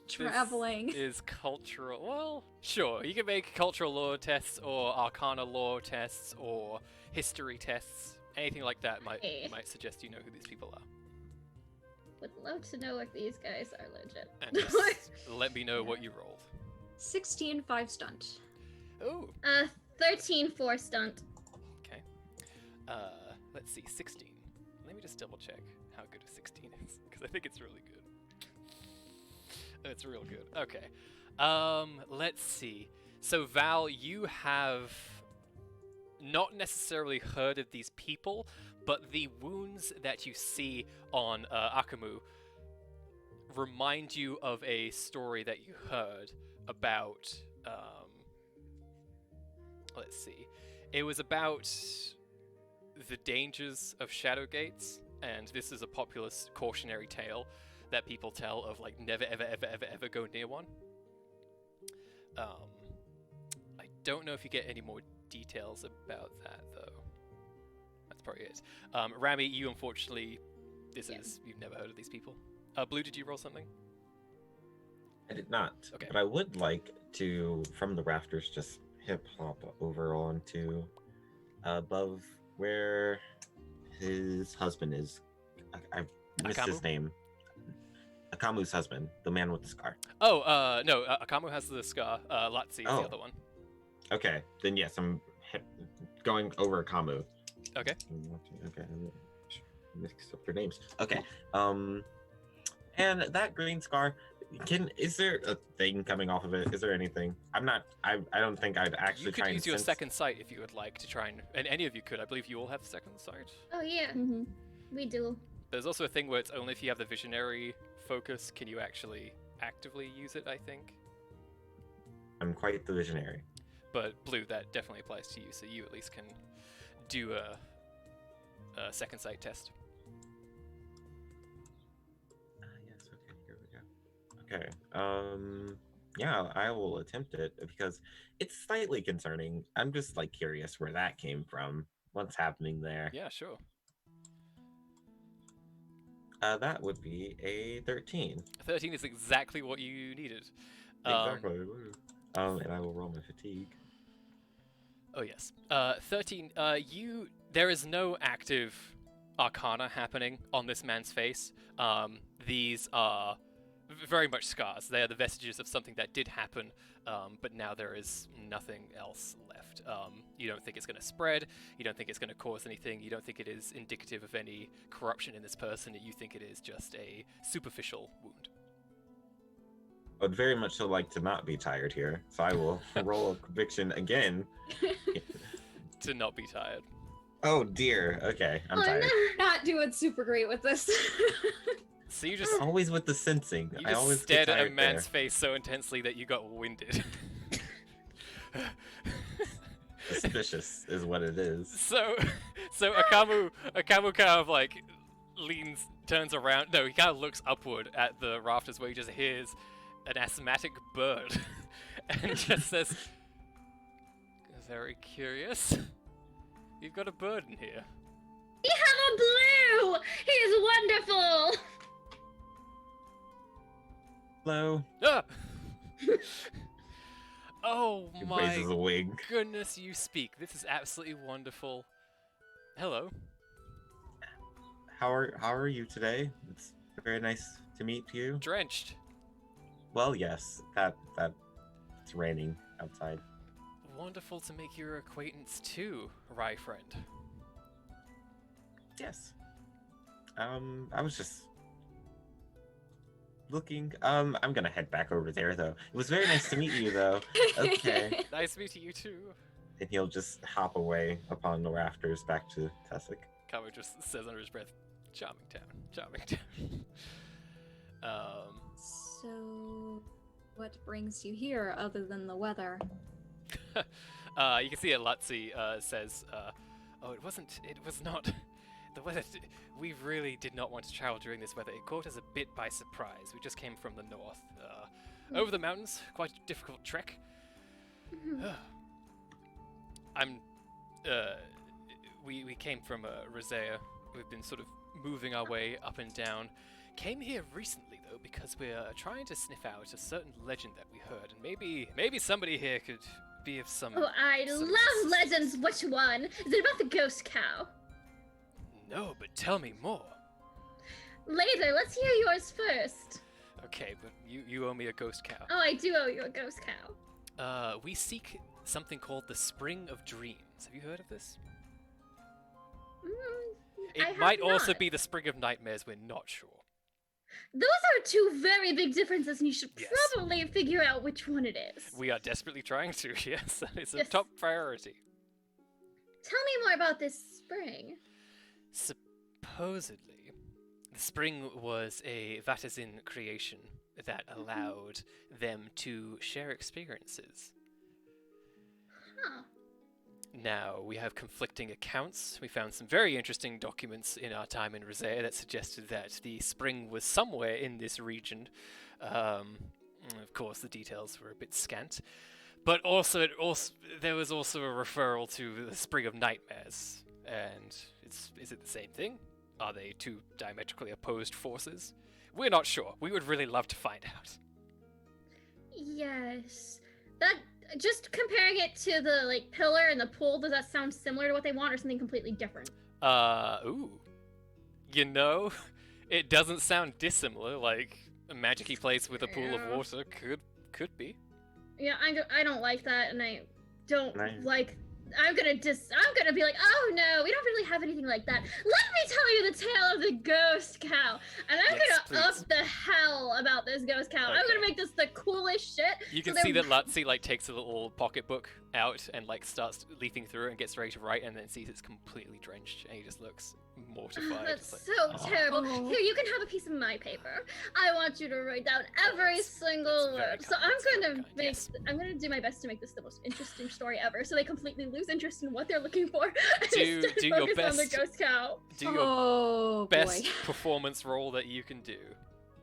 traveling. This is cultural. Well, sure. You can make cultural lore tests, or arcana lore tests, or history tests. Anything like that might suggest you know who these people are. Would love to know if these guys are legit. And just let me know what you rolled. 16 5 stunt. Oh, 13 4 stunt. okay. Let's see, 16. Let me just double check how good a 16 is, because I think it's really good. It's real good. Okay. Let's see. So Val, you have not necessarily heard of these people, but the wounds that you see on Akamu remind you of a story that you heard about. Let's see. It was about the dangers of shadow gates, and this is a popular cautionary tale that people tell of, like, never ever ever ever ever go near one. I don't know if you get any more details about that, though. That's probably it. Rami, you unfortunately, you've never heard of these people. Blue, did you roll something? I did not. Okay. But I would like to, from the rafters, just hip hop over onto above where his husband is. I missed his Akamu? name. Akamu's husband, the man with the scar. Oh, no, Akamu has the scar. Latzi is Oh. the other one. Okay, then yes, I'm going over Akamu. Okay. Okay, mixed up their names. Okay, and that green scar. Is there a thing coming off of it? Is there anything? I don't think I'd actually You try could and use your sense- second sight if you would like to try and any of you could. I believe you all have second sight. Oh, yeah, Mm-hmm. we do. There's also a thing where it's only if you have the visionary focus can you actually actively use it, I think. I'm quite the visionary. But Blue, that definitely applies to you, so you at least can do a second sight test. Yes. Okay. Here we go. Okay. Yeah, I will attempt it because it's slightly concerning. I'm just like curious where that came from. What's happening there? Yeah, sure. That would be a 13. 13 is exactly what you needed. Exactly. Woo. And I will roll my fatigue. Oh yes. 13. You There is no active arcana happening on this man's face. These are very much scars. They are the vestiges of something that did happen, but now there is nothing else left. You don't think it's going to spread. You don't think it's going to cause anything. You don't think it is indicative of any corruption in this person. You think it is just a superficial wound. I would very much so like to not be tired here, so I will roll a conviction again. To not be tired. Oh dear. Okay, I'm tired. Not doing super great with this. So you just Always with the sensing. you I just always stared get at a tired man's there. face so intensely that you got winded. Suspicious is what it is. So Akamu kind of like turns around. No, he kind of looks upward at the rafters where he just hears an asthmatic bird, and just says, "Very curious. You've got a bird in here." We have a blue! He is wonderful! Hello. Ah! Oh He my raises a wing. goodness, you speak. This is absolutely wonderful. Hello. How are you today? It's very nice to meet you. Drenched. Well, yes, that it's raining outside. Wonderful to make your acquaintance too, Rye friend. Yes. I was just looking. I'm gonna head back over there though. It was very nice to meet you though. Okay. Nice meeting you too. And he'll just hop away upon the rafters back to Tussock. Kamu just says under his breath, "Charming town, charming town." So, what brings you here other than the weather? You can see that Lutzi says, "Oh, it was not. The weather, we really did not want to travel during this weather. It caught us a bit by surprise. We just came from the north. Over the mountains, quite a difficult trek. We came from Rosea. We've been sort of moving our way up and down. Came here recently, though, because we're trying to sniff out a certain legend that we heard, and maybe somebody here could be of some... Oh, I some love legends! Which one? Is it about the ghost cow? No, but tell me more. Later, let's hear yours first. Okay, but you owe me a ghost cow. Oh, I do owe you a ghost cow. We seek something called the Spring of Dreams. Have you heard of this? I It have might also not. be the Spring of Nightmares, we're not sure. Those are two very big differences, and you should Yes. probably figure out which one it is. We are desperately trying to, yes. It's a Yes. top priority. Tell me more about this spring. Supposedly, the spring was a Vatazin creation that allowed them to share experiences. Huh. Now, we have conflicting accounts. We found some very interesting documents in our time in Rosea that suggested that the spring was somewhere in this region. Of course, the details were a bit scant. But there was also a referral to the Spring of Nightmares. And is it the same thing? Are they two diametrically opposed forces? We're not sure. We would really love to find out. Yes. That just comparing it to the pillar and the pool, does that sound similar to what they want or something completely different? Ooh. You know, it doesn't sound dissimilar, like a magic-y place with a pool of Yeah. water could be. Yeah, I don't like that, and I don't Nice. like. I'm gonna be like, oh no, we don't really have anything like that. Let me tell you the tale of the ghost cow, and I'm Yes, gonna up please. the hell about this ghost cow. I'm gonna Okay. make this the coolest shit. You can So see they're- that Lutzi takes a little pocketbook out and starts leafing through it and gets ready to write, and then sees it's completely drenched, and he just looks mortified. That's Just so "Oh." terrible. Oh. Here, you can have a piece of my paper. I want you to write down every that's- single that's very word. So kind, that's very kind, make yes. I'm gonna do my best to make this the most interesting story ever. So they completely lose interest in what they're looking for. and Do- they start do your focus on the best. ghost cow. Do your Oh best boy. performance role that you can do.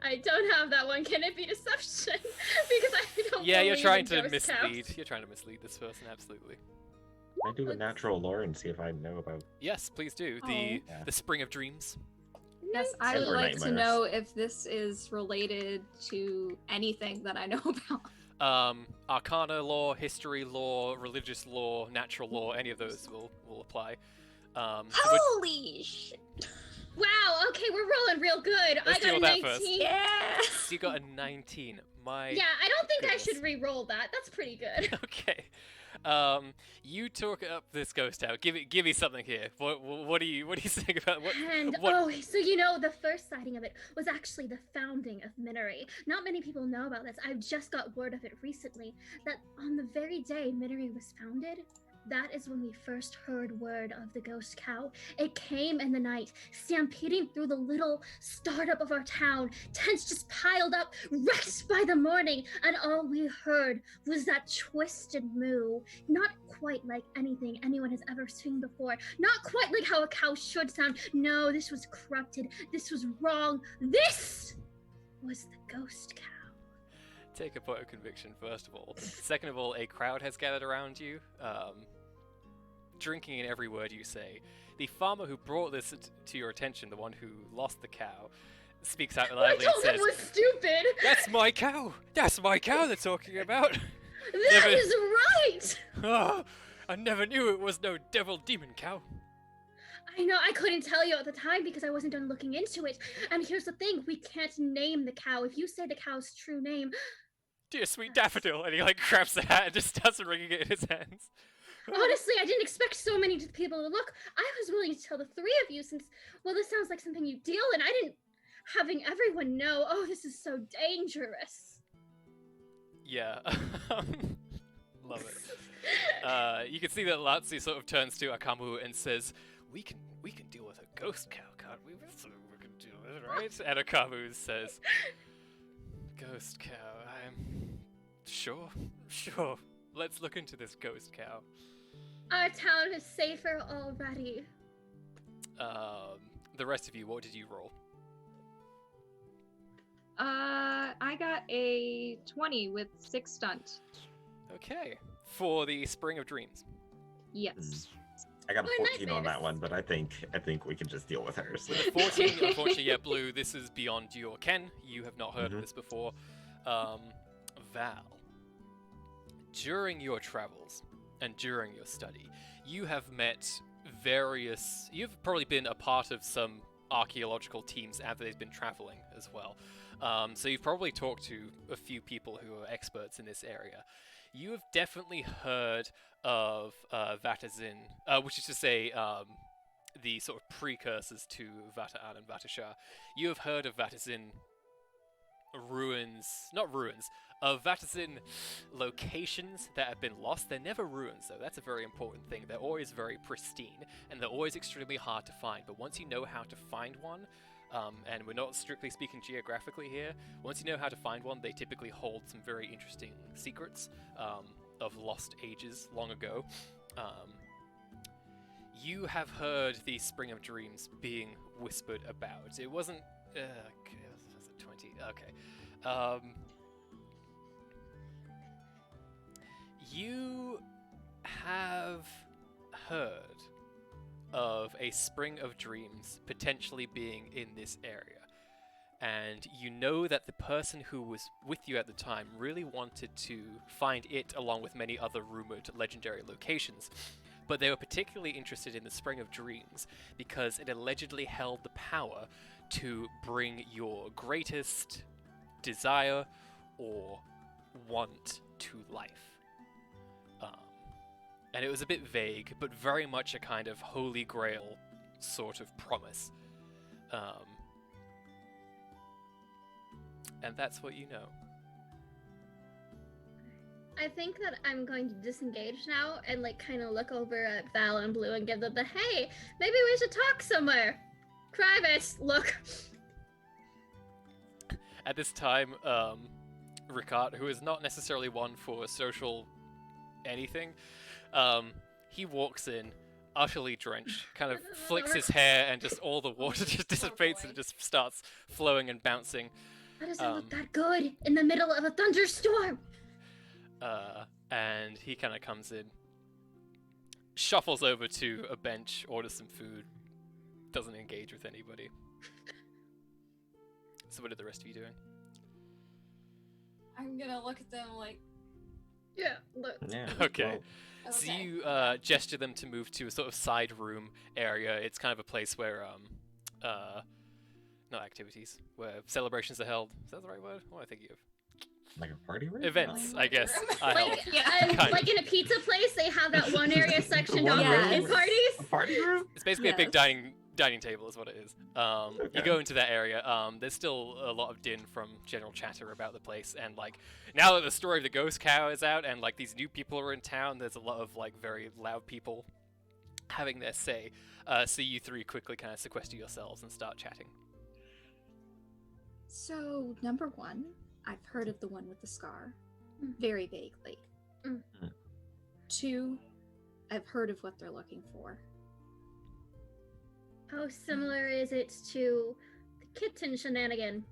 I don't have that one. Can it be deception? Because I don't. Yeah, you're believe trying in to ghost mislead. cows. You're trying to mislead this person, absolutely. Can I do a natural lore and see if I know about. Yes, please do. Oh. Yeah. The Spring of Dreams. Yes, I would Silver like to nightmares. know if this is related to anything that I know about. Arcana law, history law, religious law, natural law, any of those will apply. Holy shit! Wow, okay, we're rolling real good. Let's I got deal a with that 19. first. Yeah! So you got a 19. My Yeah, I don't think goodness. I should re-roll that. That's pretty good. Okay. You talk up this ghost town. Give me something here. What do you saying about what? And what? oh, so the first sighting of it was actually the founding of Miniry. Not many people know about this. I've just got word of it recently that on the very day Miniry was founded, that is when we first heard word of the ghost cow. It came in the night, stampeding through the little startup of our town, tents just piled up, wrecked by the morning, and all we heard was that twisted moo. Not quite like anything anyone has ever seen before. Not quite like how a cow should sound. No, this was corrupted. This was wrong. This was the ghost cow. Take a point of conviction, first of all. Second of all, a crowd has gathered around you, drinking in every word you say. The farmer who brought this to your attention, the one who lost the cow, speaks out I loudly and told him says, was stupid. "That's my cow! That's my cow they're talking about!" That Never- is right. Oh, I never knew it was no devil demon cow. I know, I couldn't tell you at the time because I wasn't done looking into it. And here's the thing, we can't name the cow. If you say the cow's true name... Dear sweet daffodil, and he like grabs the hat and just starts wringing it in his hands. Honestly, I didn't expect so many people to look. I was willing to tell the three of you since, well, this sounds like something you deal in. I didn't... Having everyone know, oh, this is so dangerous. Yeah. Love it. You can see that Lazzi sort of turns to Akamu and says, we can deal with a ghost cow, can't we? We can deal with it, right? And Akamu says, ghost cow, I'm... Sure. Let's look into this ghost cow. Our town is safer already. The rest of you, what did you roll? I got a 20 with 6 stunt. Okay. For the Spring of Dreams. Yes. I got a Or 14 on that nightmares. one, but I think we can just deal with hers. With a 14, unfortunately, yeah, Blue, this is beyond your ken. You have not heard of this before. Val, during your travels and during your study, you have met you've probably been a part of some archaeological teams after they've been traveling as well. So you've probably talked to a few people who are experts in this area. You have definitely heard of Vatazin, which is to say, the sort of precursors to Vata'an and Vatashar. You have heard of Vatazin of Vatazin locations that have been lost. They're never ruins, though. That's a very important thing. They're always very pristine, and they're always extremely hard to find. But once you know how to find one, and we're not strictly speaking geographically here, once you know how to find one, they typically hold some very interesting secrets of lost ages long ago. You have heard the Spring of Dreams being whispered about. It wasn't... okay, that's a 20. Okay. You have heard of a Spring of Dreams potentially being in this area. And you know that the person who was with you at the time really wanted to find it along with many other rumored legendary locations. But they were particularly interested in the Spring of Dreams because it allegedly held the power to bring your greatest desire or want to life. And it was a bit vague, but very much a kind of holy grail sort of promise. And that's what you know. I think that I'm going to disengage now and like kind of look over at Val and Blue and give them the, hey, maybe we should talk somewhere. Private, look. At this time, Ricard, who is not necessarily one for social anything, he walks in, utterly drenched, kind of flicks his hair, and just all the water just dissipates and it just starts flowing and bouncing. That doesn't look that good in the middle of a thunderstorm. And he kind of comes in, shuffles over to a bench, orders some food, doesn't engage with anybody. So what are the rest of you doing? I'm gonna look at them like, Yeah, look. Yeah. Okay. well, So Okay. you gesture them to move to a sort of side room area. It's kind of a place where not activities, where celebrations are held. Is that the right word? What am I thinking of? like a party room? Events, Oh, I guess. I Like, help. Yeah. Kind of. like in a pizza place, they have that one area section One on room? in A parties. party room? It's basically a big Yes. dining table, is what it is. You Okay. go into that area. There's still a lot of din from general chatter about the place, and like now that the story of the ghost cow is out, and like these new people are in town, there's a lot of like very loud people having their say. So you three quickly kind of sequester yourselves and start chatting. So, number one, I've heard of the one with the scar, Mm. very vaguely. Mm. Mm. Two, I've heard of what they're looking for. How similar is it to the kitten shenanigan?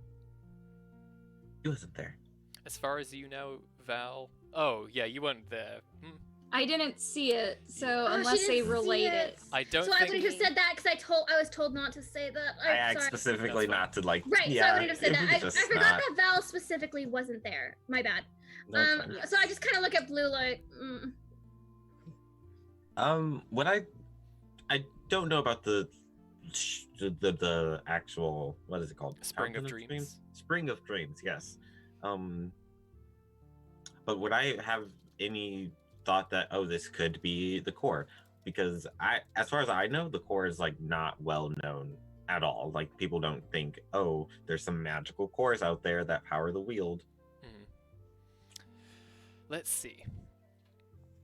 He wasn't there. As far as you know, Val. Oh yeah, you weren't there. I didn't see it, so Oh, she unless they didn't see relate it. it. I don't So I think. wouldn't have said that because I was told not to say that. I asked sorry. specifically That's fine. not to like. Right, Yeah, so I wouldn't have said it that. was I just forgot not- that Val specifically wasn't there. My bad. No, it's fine. Yes. So I just kind of look at Blue like, What I don't know about the actual, what is it called? Spring of Fountain Dreams. Spring of Dreams, yes. But would I have any thought that, oh, this could be the core? Because as far as I know, the core is like not well known at all. Like people don't think, oh, there's some magical cores out there that power the wield. Let's see.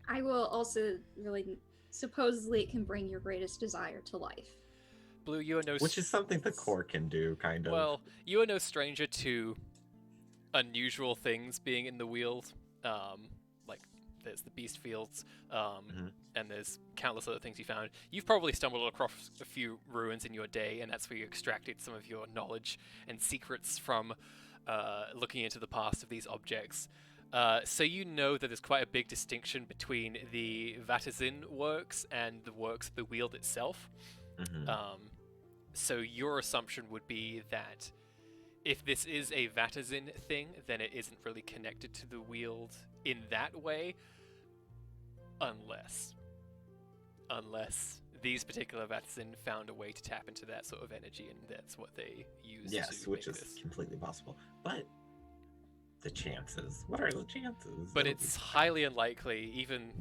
I will also really. Supposedly, it can bring your greatest desire to life. Blue, you are no. Which is something the core can do, kind of. Well, you are no stranger to unusual things being in the Weald. Like there's the beast fields, and there's countless other things you found. You've probably stumbled across a few ruins in your day, and that's where you extracted some of your knowledge and secrets from looking into the past of these objects. So you know that there's quite a big distinction between the Vatazin works and the works of the Weald itself. So your assumption would be that if this is a Vatazin thing, then it isn't really connected to the Weald in that way, unless these particular Vatazin found a way to tap into that sort of energy, and that's what they use. Yes, to which make is this. completely possible. But the chances? What are the chances? But That would it's be- highly unlikely, even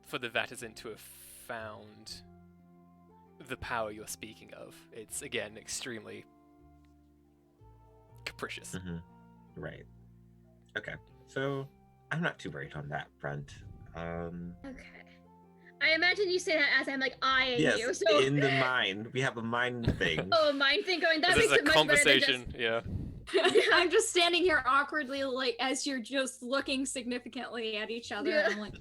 for the Vatazin to have found the power you're speaking of. It's, again, extremely capricious. Right. Okay. So I'm not too worried on that front. okay. I imagine you say that as I'm like eyeing Yes, you. So in the mind. We have a mind thing. oh, mind thing going. That This makes is a it much better than conversation, just. yeah. I'm just standing here awkwardly, like as you're just looking significantly at each other. Yeah. And I'm like,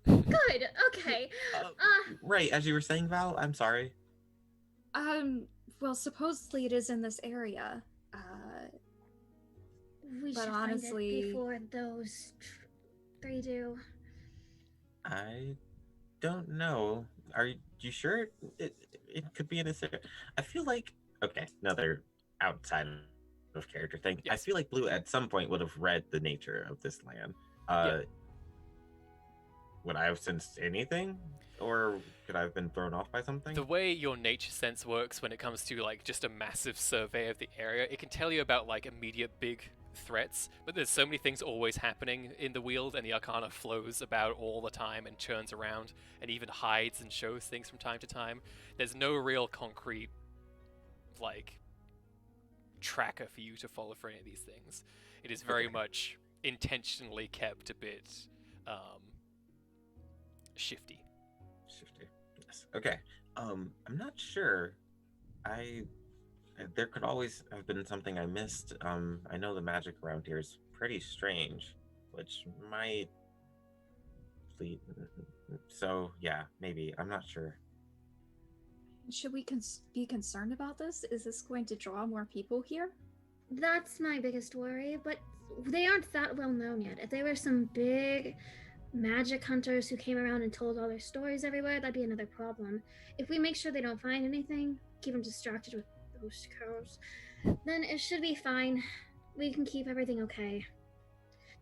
Good. Okay. Right, as you were saying, Val, I'm sorry. well, supposedly it is in this area. We But should honestly- find it before those three do. I don't know. Are you sure it could be in this area? I feel like, okay, another outside of character thing. I Yes. feel like Blue at some point would have read the nature of this land. Yeah. Would I have sensed anything? Or could I have been thrown off by something? The way your nature sense works when it comes to like just a massive survey of the area, it can tell you about like immediate big threats, but there's so many things always happening in the Weald, and the Arcana flows about all the time and churns around and even hides and shows things from time to time. There's no real concrete like tracker for you to follow for any of these things. It is very Okay. much intentionally kept a bit shifty. Shifty. Yes. Okay. I'm not sure. There could always have been something I missed. I know the magic around here is pretty strange, which might lead. So yeah, maybe. I'm not sure. should we be concerned about this? Is this going to draw more people here? That's my biggest worry, but they aren't that well known yet. If they were some big magic hunters who came around and told all their stories everywhere, that'd be another problem. If we make sure they don't find anything, keep them distracted with those cows, then it should be fine. We can keep everything okay.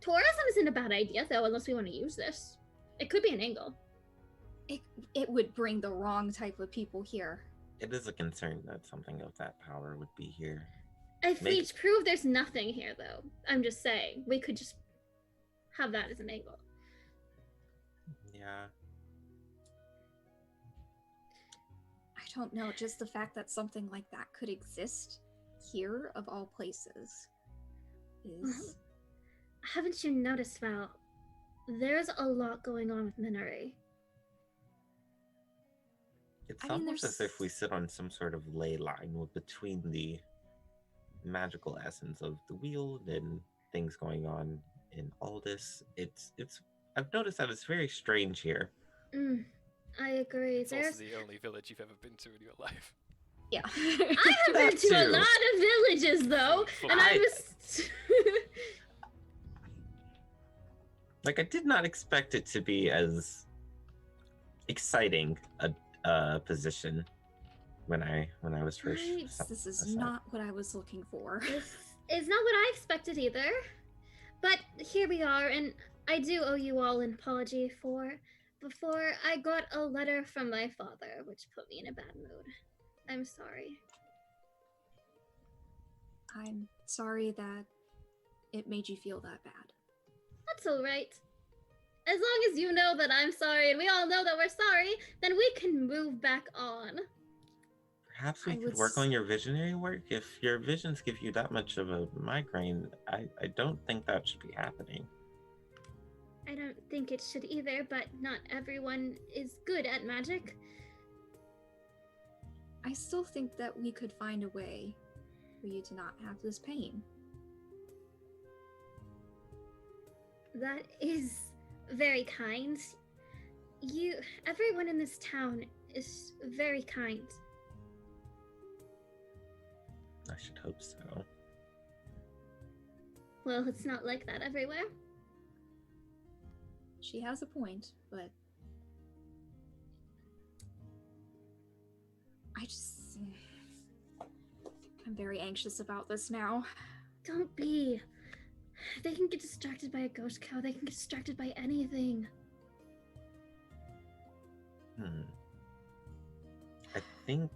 Tourism isn't a bad idea, though, unless we want to use this. It could be an angle. It would bring the wrong type of people here. It is a concern that something of that power would be here. If Maybe- we prove there's nothing here, though, I'm just saying, we could just have that as an angle. Yeah. I don't know, just the fact that something like that could exist here, of all places, is... Haven't you noticed, Val? There's a lot going on with Miniry. It's I mean, almost as there's- if we sit on some sort of ley line between the magical essence of the wheel and things going on in Aldous. It's I've noticed that it's very strange here. I agree. It's There's... also the only village you've ever been to in your life. Yeah. I have been That to a too. lot of villages, though, and I was... Like, I did not expect it to be as exciting a position when I was first. Right. This is assigned. not what I was looking for. It's not what I expected either. But here we are, and I do owe you all an apology for before I got a letter from my father, which put me in a bad mood. I'm sorry. I'm sorry that it made you feel that bad. That's alright. As long as you know that I'm sorry and we all know that we're sorry, then we can move back on. Perhaps we I could would work on your visionary work. If your visions give you that much of a migraine, I don't think that should be happening. I don't think it should either, but not everyone is good at magic. I still think that we could find a way for you to not have this pain. That is very kind. Everyone in this town is very kind. I should hope so. Well, it's not like that everywhere. She has a point, but I'm very anxious about this now. Don't be. They can get distracted by a ghost cow. They can get distracted by anything. I think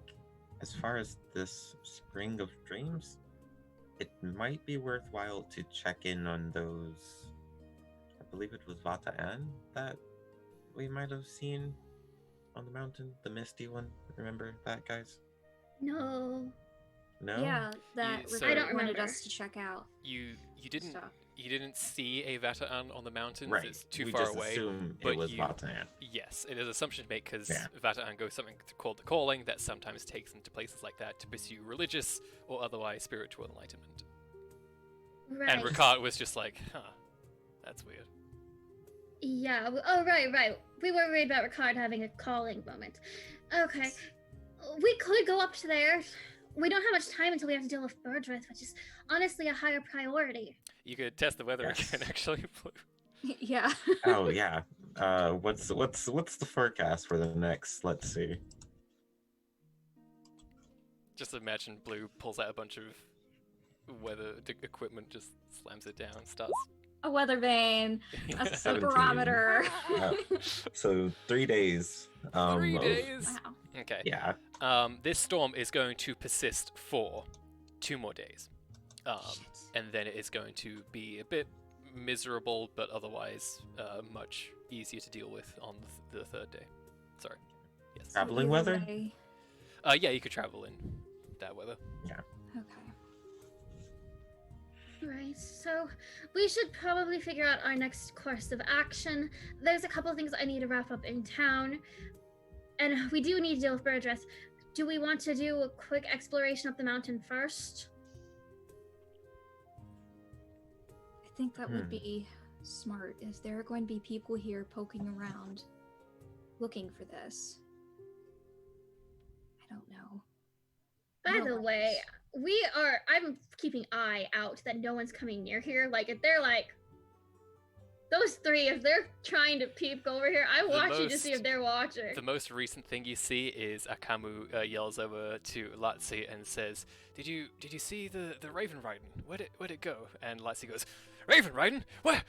as far as this Spring of Dreams, it might be worthwhile to check in on those. I believe it was Vata Ann that we might have seen on the mountain, the misty one. Remember that, guys? No. No. Yeah, that so- I don't Rick wanted remember. us to check out You stuff. didn't see a Vataan on the mountains. Right. It's too we far just away. assume but it was you- Vata Ann. Yes, it is assumption made because Yeah. Vataan goes something called the calling that sometimes takes them to places like that to pursue religious or otherwise spiritual enlightenment. Right. And Ricard was just like, that's weird. Yeah. Oh, right. We were worried about Ricard having a calling moment. Okay. We could go up to there. We don't have much time until we have to deal with Birdrith, which is honestly a higher priority. You could test the weather Yes. again, actually. Yeah. Oh yeah. What's the forecast for the next? Let's see. Just imagine Blue pulls out a bunch of weather equipment, just slams it down, starts. A weather vane, a 17. barometer. So 3 days. 3 of- days. Wow. Okay. Yeah. This storm is going to persist for 2 more days. And then it is going to be a bit miserable, but otherwise much easier to deal with on the third day. Sorry. Yes. Traveling Either weather? way- Yeah, you could travel in that weather. Okay. Right, so we should probably figure out our next course of action. There's a couple things I need to wrap up in town, and we do need to deal with Birdrith. Do we want to do a quick exploration up the mountain first? I think that would be smart. If there are going to be people here poking around, looking for this. I don't know. By No the worries. way, I'm keeping eye out that no one's coming near here. Like, if they're like, those three, if they're trying to peep over here, I'm The watching to see most- if they're watching. The most recent thing you see is Akamu yells over to Latsi and says, "Did you see the raven riding? Where'd it go?" And Latsi goes, Raven Raiden, where?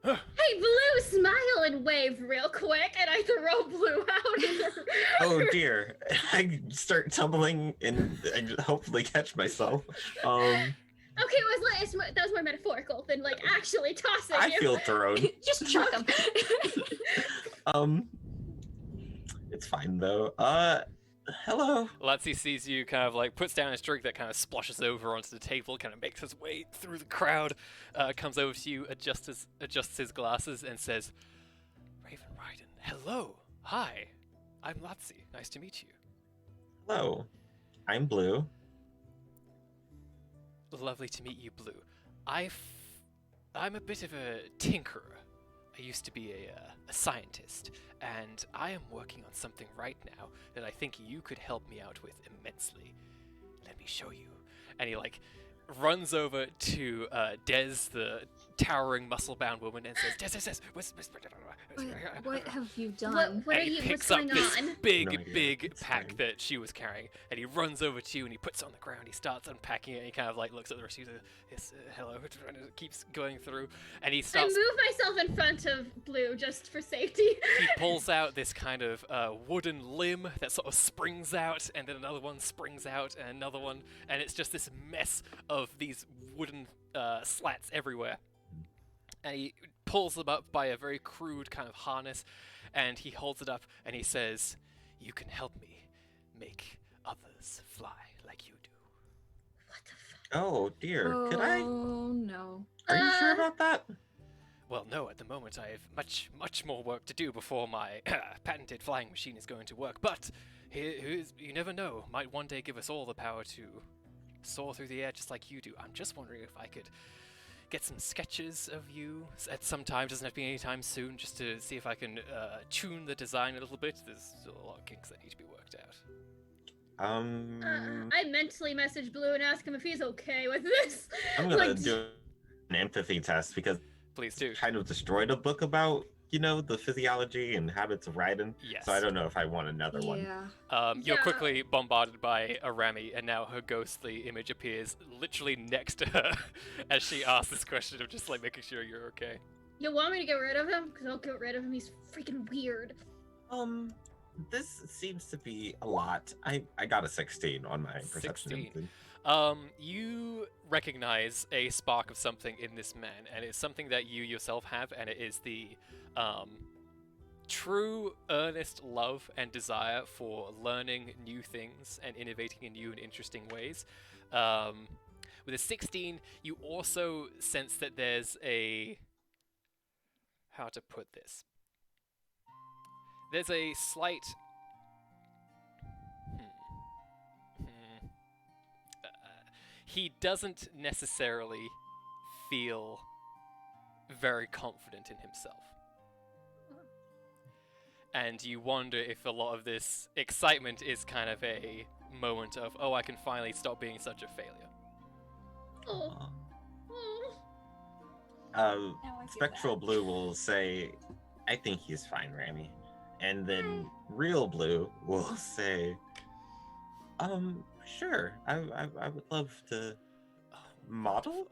Hey, Blue, smile and wave real quick, and I throw Blue out. Oh dear. I start tumbling and I hopefully catch myself. Okay, that was more metaphorical than like actually tossing I him. feel thrown. Just chuck him. It's fine though. Hello. Latsy sees you, kind of like puts down his drink that kind of splashes over onto the table, kind of makes his way through the crowd, comes over to you, adjusts his glasses, and says, Raven Raiden, hello, hi, I'm Latsy, nice to meet you. Hello. I'm Blue. Lovely to meet you, Blue. I'm a bit of a tinkerer. I used to be a scientist, and I am working on something right now that I think you could help me out with immensely. Let me show you. And he like runs over to Des, the towering muscle-bound woman, and says, Des, What have you done? What are and he you? picks What's up going this on? No big idea. It's pack fine. that she was carrying, and he runs over to you and he puts it on the ground. He starts unpacking it, and he kind of like looks at the rest of you. Yes, hello, and it keeps going through, and he I starts. move myself in front of Blue just for safety. He pulls out this kind of wooden limb that sort of springs out, and then another one springs out, and another one, and it's just this mess of these wooden slats everywhere. And he pulls them up by a very crude kind of harness, and he holds it up and he says, "You can help me make others fly like you do." What the fuck? Oh dear. Could I? Oh no. Are you sure about that? Well, no, at the moment I have much more work to do before my patented flying machine is going to work. But you never know, might one day give us all the power to soar through the air just like you do. I'm just wondering if I could get some sketches of you at some time. Doesn't have to be anytime soon, just to see if I can tune the design a little bit. There's still a lot of kinks that need to be worked out. I mentally message Blue and ask him if he's okay with this. I'm gonna Like, do an empathy test because Please do. I kind of destroyed a book about, the physiology and habits of Raiden. Yes. So I don't know if I want another one. Yeah. You're Yeah. quickly bombarded by Arami, and now her ghostly image appears literally next to her as she asks this question of just like making sure you're okay. you want me to get rid of him? Because I'll get rid of him. He's freaking weird. This seems to be a lot. I got a 16 on my perception. 16. empathy. You recognize a spark of something in this man, and it's something that you yourself have, and it is the true, earnest love and desire for learning new things and innovating in new and interesting ways. With a 16, you also sense that there's a... how to put this? There's a slight... he doesn't necessarily feel very confident in himself. And you wonder if a lot of this excitement is kind of a moment of, oh, I can finally stop being such a failure. Oh. Oh. Now I feel Spectral bad. Blue will say, I think he's fine, Rami. And then Real Blue will say, sure, I would love to model.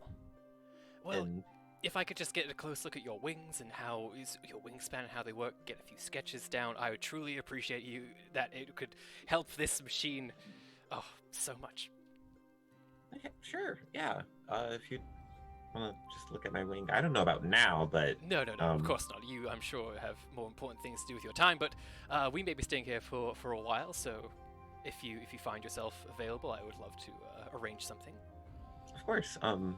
Well, And if I could just get a close look at your wings and how is your wingspan and how they work, get a few sketches down, I would truly appreciate you that it could help this machine so much. okay, sure, yeah. If you want to just look at my wing, I don't know about now, but No, of course not. You, I'm sure, have more important things to do with your time, but we may be staying here for a while, so if you find yourself available, I would love to arrange something. of course, I'm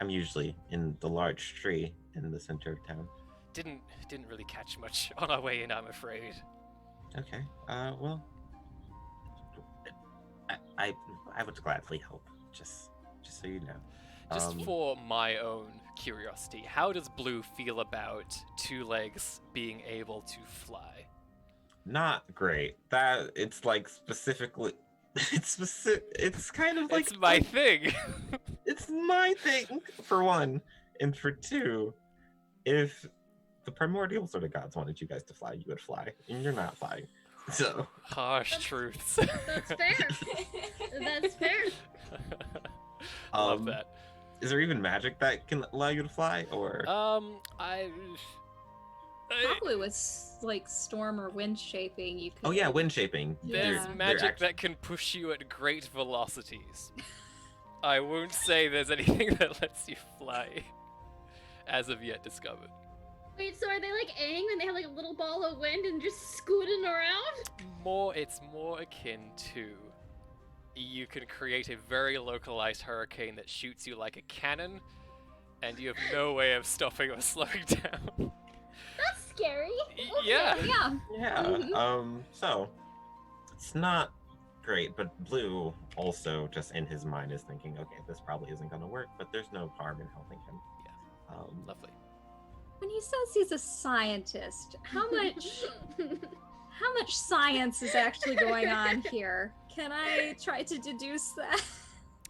usually in the large tree in the center of town. Didn't really catch much on our way in, I'm afraid. Okay. Well, I would gladly help. Just so you know. Just for my own curiosity, how does Blue feel about two legs being able to fly? Not great. That it's like specifically. It's kind of like It's my thing. It's my thing for one, and for two, if the primordial sort of gods wanted you guys to fly, you would fly, and you're not flying. So Harsh truths. That's fair. That's fair. Love that. Is there even magic that can allow you to fly, or? Probably with like storm or wind shaping, you could. Oh yeah, wind shaping. There's Yeah. magic that can push you at great velocities. I won't say there's anything that lets you fly, as of yet discovered. Wait, so are they like Aang when they have like a little ball of wind and just scooting around? It's more akin to you can create a very localized hurricane that shoots you like a cannon, and you have no way of stopping or slowing down. That's scary. Yeah. Yeah. Yeah. Mhm. So it's not great, but Blue also just in his mind is thinking, okay, this probably isn't going to work, but there's no harm in helping him. Yeah. Lovely. When he says he's a scientist, how much science is actually going on here? Can I try to deduce that?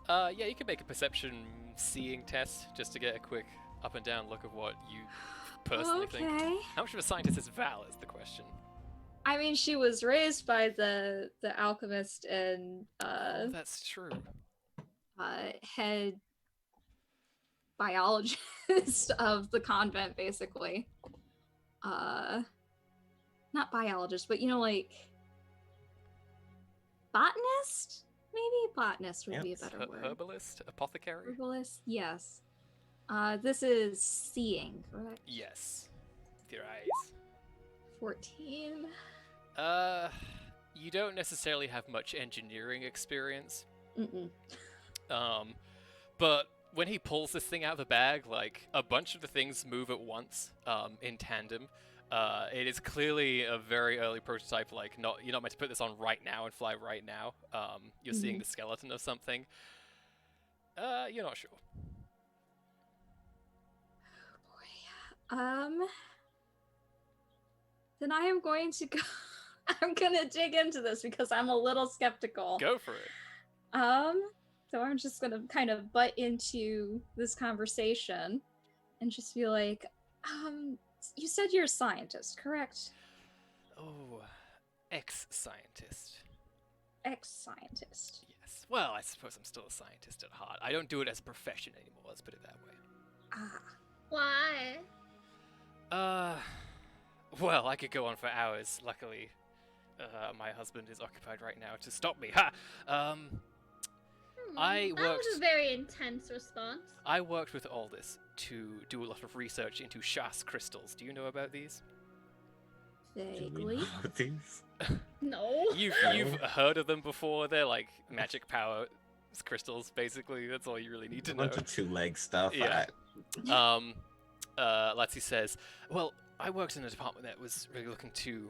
Yeah, you can make a perception seeing test just to get a quick up and down look of what you personally think. Okay. How much of a scientist is Val is the question. I mean, she was raised by the alchemist and Oh, that's true. head biologist of the convent, basically. Not biologist, but like botanist? Maybe botanist would be a better word. Herbalist? Apothecary? Herbalist, yes. This is seeing, correct? Yes. With your eyes. 14. You don't necessarily have much engineering experience. Mm-mm. But when he pulls this thing out of the bag, like, a bunch of the things move at once, in tandem. It is clearly a very early prototype, like, you're not meant to put this on right now and fly right now. You're seeing the skeleton of something. You're not sure. Oh boy. Then I am going to go... I'm gonna dig into this because I'm a little skeptical. Go for it. So I'm just gonna kind of butt into this conversation and just be like, you said you're a scientist, correct? Oh, ex-scientist. Ex-scientist. Yes. Well, I suppose I'm still a scientist at heart. I don't do it as a profession anymore, let's put it that way. Ah. Why? Well, I could go on for hours. Luckily, my husband is occupied right now to stop me. Ha! I That worked... was a very intense response. I worked with Aldous to do a lot of research into Shas crystals. Do you know about these? Do we Vaguely. know these? No. You've heard of them before? They're like magic power crystals, basically. That's all you really need to A know. bunch of two-leg stuff. Yeah. Latzi says, well, I worked in a department that was really looking to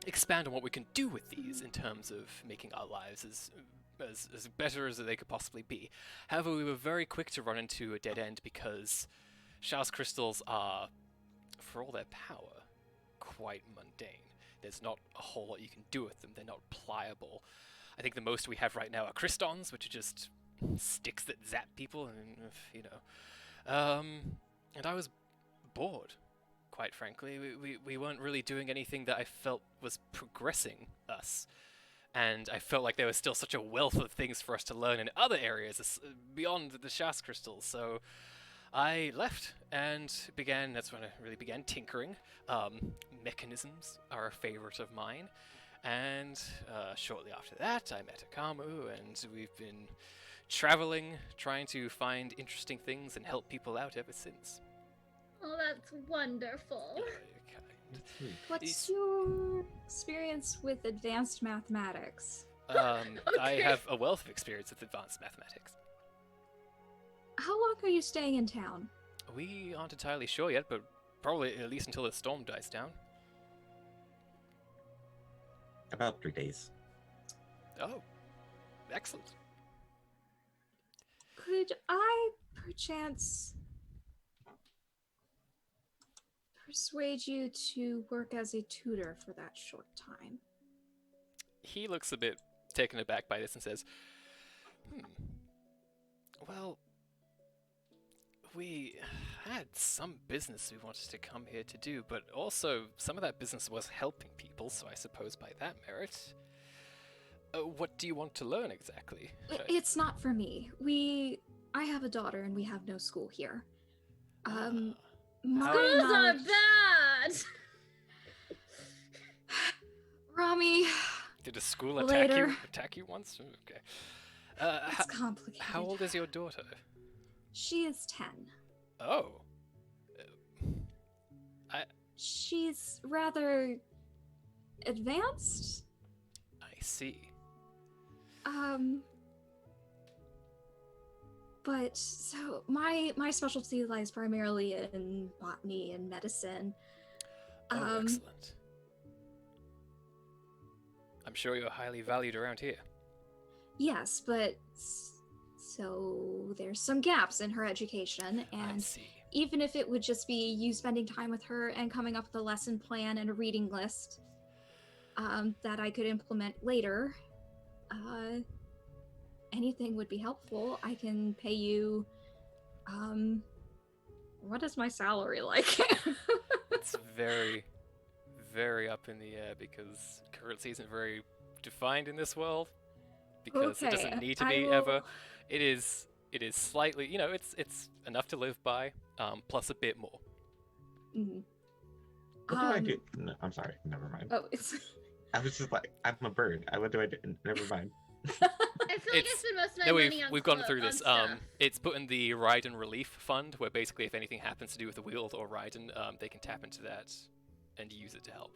expand on what we can do with these in terms of making our lives as better as they could possibly be. However, we were very quick to run into a dead end because Shas crystals are, for all their power, quite mundane. There's not a whole lot you can do with them. They're not pliable. I think the most we have right now are crystons, which are just sticks that zap people, and and I was bored, quite frankly. We weren't really doing anything that I felt was progressing us. And I felt like there was still such a wealth of things for us to learn in other areas beyond the Shas crystals. So I left and that's when I really began tinkering. Mechanisms are a favorite of mine. And shortly after that, I met Akamu, and we've been traveling, trying to find interesting things and help people out ever since. Oh, that's wonderful. You're very kind. What's your experience with advanced mathematics? I have a wealth of experience with advanced mathematics. How long are you staying in town? We aren't entirely sure yet, but probably at least until the storm dies down. About 3 days. Oh, excellent. Could I, perchance, persuade you to work as a tutor for that short time? He looks a bit taken aback by this and says, well, we had some business we wanted to come here to do, but also some of that business was helping people, so I suppose by that merit. What do you want to learn exactly? It's not for me. We I have a daughter and we have no school here. Ah. My Schools are knowledge- bad! Rami, Did a school Later. attack you once? Okay. it's complicated. How old is your daughter? She is 10. Oh. She's rather advanced. I see. But so my specialty lies primarily in botany and medicine. Oh, excellent. I'm sure you're highly valued around here. Yes, but so there's some gaps in her education, I and see. even if it would just be you spending time with her and coming up with a lesson plan and a reading list that I could implement later, anything would be helpful. I can pay you. What is my salary like? It's very, very up in the air because currency isn't very defined in this world. Because it doesn't need to be ever. It is slightly, it's enough to live by, plus a bit more. Mhm. What do I do? No, I'm sorry. Never mind. Oh, it's. I was just like, I'm a bird. What do I do? Never mind. I feel like I spend most of my No, money on we've gone clo- through on this. stuff. It's put in the Raiden Relief Fund, where basically if anything happens to do with the Wield or Raiden, they can tap into that and use it to help.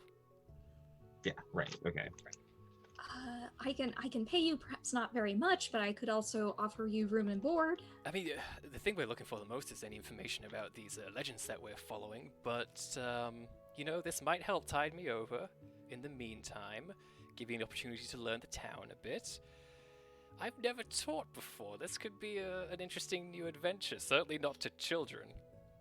Yeah, right. Okay. I can pay you perhaps not very much, but I could also offer you room and board. I mean, the thing we're looking for the most is any information about these legends that we're following, but, this might help tide me over. In the meantime, give you an opportunity to learn the town a bit. I've never taught before. This could be an interesting new adventure, certainly not to children.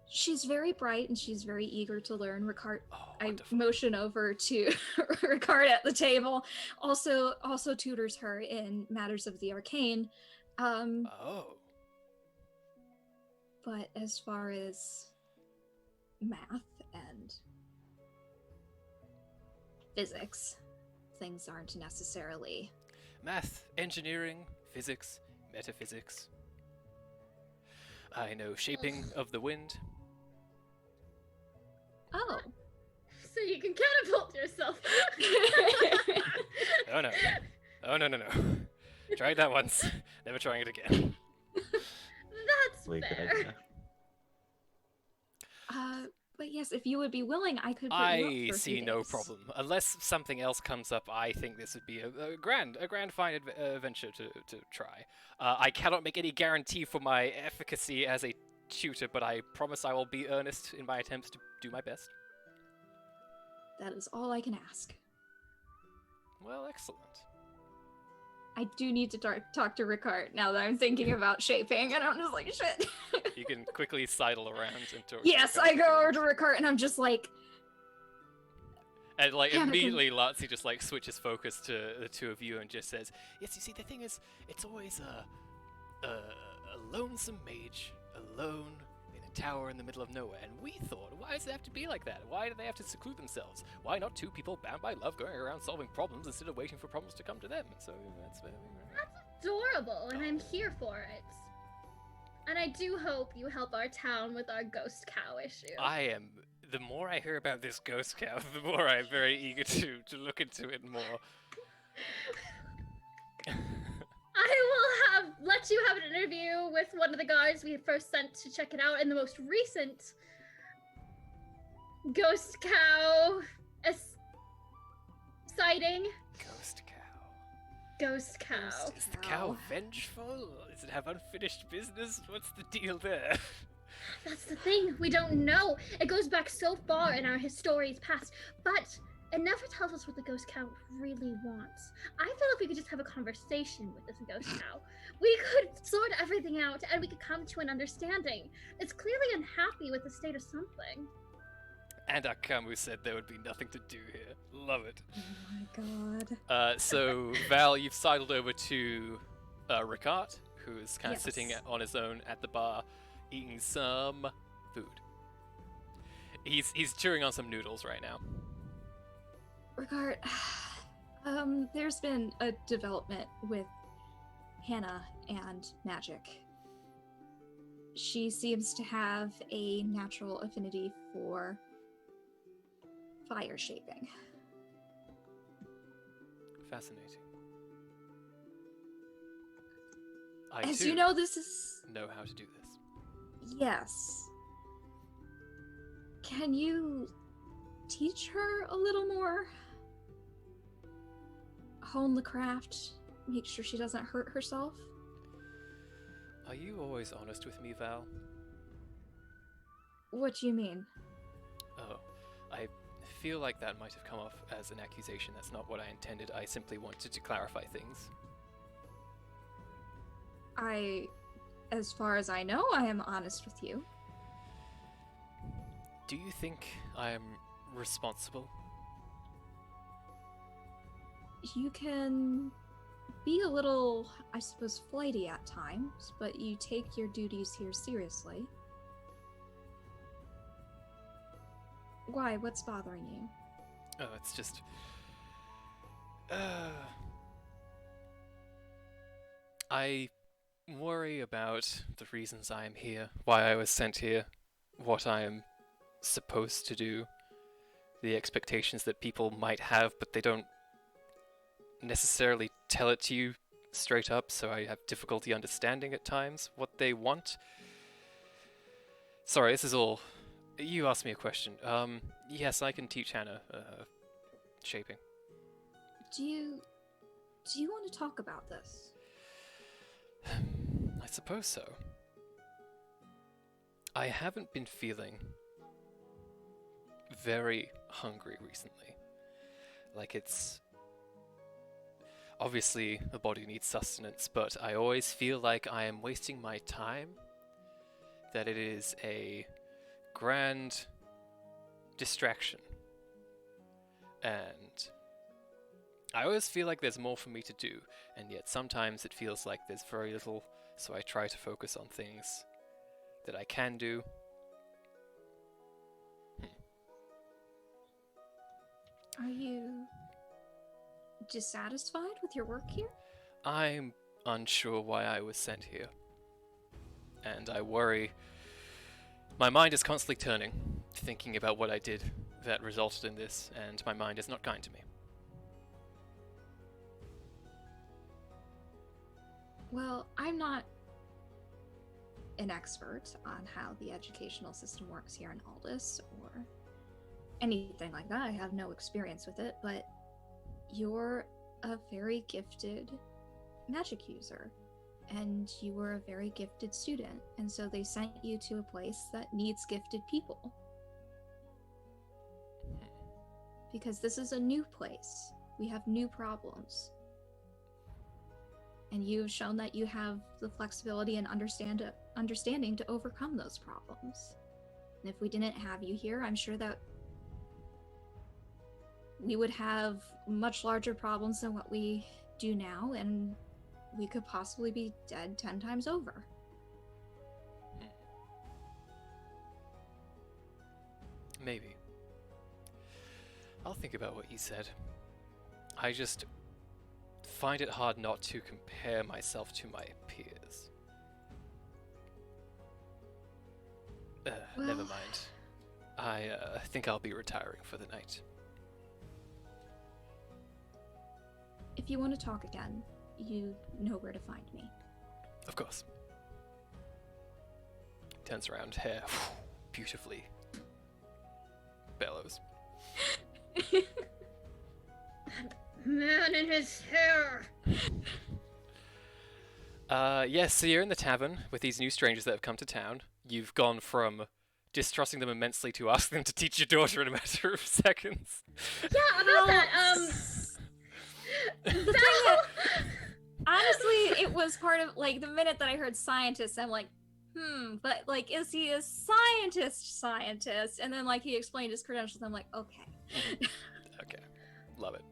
She's very bright and she's very eager to learn. Ricard, Oh, I wonderful. motion over to Ricard at the table. Also tutors her in matters of the arcane. Oh. But as far as math and physics, things aren't necessarily. Math, engineering, physics, metaphysics. I know shaping of the wind. Oh. So you can catapult yourself. Oh no. Oh no. Tried that once. Never trying it again. That's Wait, good fair. idea. But yes, if you would be willing, I could put you I up for a see few no days. problem. Unless something else comes up, I think this would be a grand fine adventure to try. I cannot make any guarantee for my efficacy as a tutor, but I promise I will be earnest in my attempts to do my best. That is all I can ask. Well, excellent. I do need to talk to Ricard now that I'm thinking about shaping, and I'm just like, shit. You can quickly sidle around and talk. Yes, I go over to Ricard, and I'm just like, And Anakin. immediately, Lazzi just switches focus to the two of you and just says, "Yes, you see, the thing is, it's always a lonesome mage alone in a tower in the middle of nowhere. And we thought, why does it have to be like that? Why do they have to seclude themselves? Why not two people bound by love going around solving problems instead of waiting for problems to come to them?" And so that's Adorable, and I'm here for it. And I do hope you help our town with our ghost cow issue. I am. The more I hear about this ghost cow, the more I'm very eager to look into it more. I will let you have an interview with one of the guards we first sent to check it out in the most recent ghost cow sighting. Ghost cow. Ghost cow. Is the cow vengeful? Does it have unfinished business? What's the deal there? That's the thing, we don't know. It goes back so far in our story's past, but it never tells us what the ghost cow really wants. I feel if we could just have a conversation with this ghost cow, we could sort everything out and we could come to an understanding. It's clearly unhappy with the state of something. And Akamu said there would be nothing to do here. Love it. oh my god. So, Val, you've sidled over to Ricard, who is kind of Yes. sitting on his own at the bar, eating some food. He's chewing on some noodles right now. Ricard, there's been a development with Hannah and magic. she seems to have a natural affinity for fire shaping. Fascinating. I As too you know, this is... know how to do this. Yes. Can you teach her a little more? Hone the craft, make sure she doesn't hurt herself? Are you always honest with me, Val? What do you mean? Oh, I feel like that might have come off as an accusation. That's not what I intended. I simply wanted to clarify things. As far as I know, I am honest with you. Do you think I am responsible? You can be a little, I suppose, flighty at times, but you take your duties here seriously. Why? What's bothering you? Oh, it's just... I worry about the reasons I am here, why I was sent here, what I am supposed to do, the expectations that people might have, but they don't necessarily tell it to you straight up, so I have difficulty understanding at times what they want. Sorry, this is all... You asked me a question. Yes, I can teach Hannah, shaping. Do you want to talk about this? I suppose so. I haven't been feeling very hungry recently. Like it's... Obviously, the body needs sustenance, but I always feel like I am wasting my time. That it is a grand distraction. And I always feel like there's more for me to do, and yet sometimes it feels like there's very little, so I try to focus on things that I can do. Are you dissatisfied with your work here? I'm unsure why I was sent here. And I worry... My mind is constantly turning, thinking about what I did that resulted in this, and my mind is not kind to me. Well, I'm not an expert on how the educational system works here in Aldous, or anything like that. I have no experience with it, but you're a very gifted magic user, and you were a very gifted student, and so they sent you to a place that needs gifted people. Because this is a new place. We have new problems. And you've shown that you have the flexibility and understanding to overcome those problems. And if we didn't have you here, I'm sure that we would have much larger problems than what we do now, and we could possibly be dead 10 times over. Maybe. I'll think about what you said. I just find it hard not to compare myself to my peers. Never mind. I think I'll be retiring for the night. If you want to talk again, you know where to find me. Of course. Turns around, hair beautifully bellows. Man in his hair! Yes, so you're in the tavern with these new strangers that have come to town. You've gone from distrusting them immensely to asking them to teach your daughter in a matter of seconds. Yeah, about that, Honestly, it was part of, like, the minute that I heard scientist, I'm like, but, like, is he a scientist? And then, like, he explained his credentials, I'm like, okay. Okay, love it.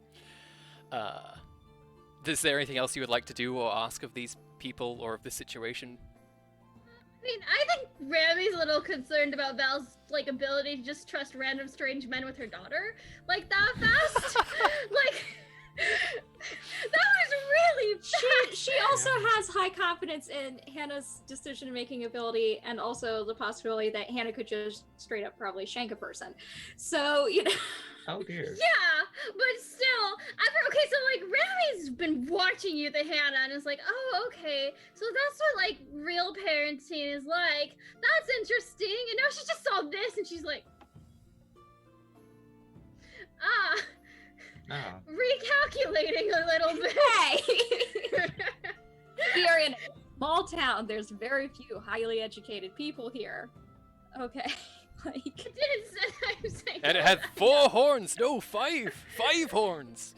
Is there anything else you would like to do or ask of these people or of this situation? I mean, I think Rammy's a little concerned about Val's, like, ability to just trust random strange men with her daughter, like, that fast. Like, that was really fast. She also has high confidence in Hannah's decision-making ability, and also the possibility that Hannah could just straight up probably shank a person. So, you know. Oh dear. Yeah, but still, okay, so like Rami's been watching you, the Hannah, and is like, oh, okay, so that's what like real parenting is like. That's interesting. And now she just saw this, and she's like, recalculating a little bit. Hey! We are in a small town. There's very few highly educated people here. Okay. Like, It didn't say I'm saying. And it had 4 horns, no 5. 5 horns.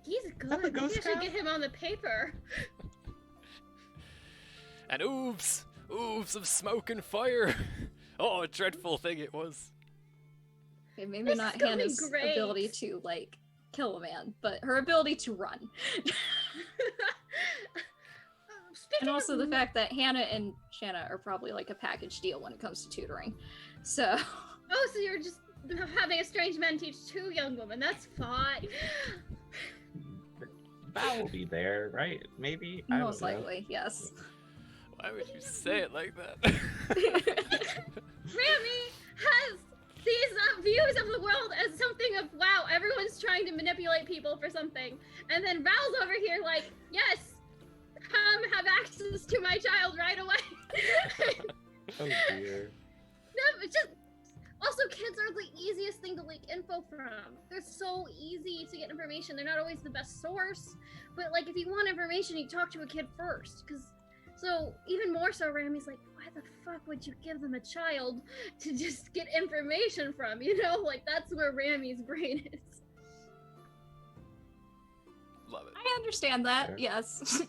He's good. that the Maybe I ghost should cow? get him on the paper. And oofs of smoke and fire. Oh, a dreadful thing it was. okay, maybe This not is going Hannah's great. ability to, like, kill a man, but her ability to run. Speaking And also of the fact that Hannah and Shanna are probably like a package deal when it comes to tutoring. So, Oh, so you're just having a strange man teach 2 young women. That's fine. Val will be there, right? Maybe? I most don't know. likely, yes. Why would you say it like that? Rami has these views of the world as something of, wow, everyone's trying to manipulate people for something. And then Val's over here like, yes, come have access to my child right away. Oh dear. No, it's just, also kids are the easiest thing to leak info from. They're so easy to get information. They're not always the best source, but like if you want information, you talk to a kid first. So even more so, Rami's like, why the fuck would you give them a child to just get information from? You know, like that's where Rami's brain is. Love it. I understand that, Fair. yes.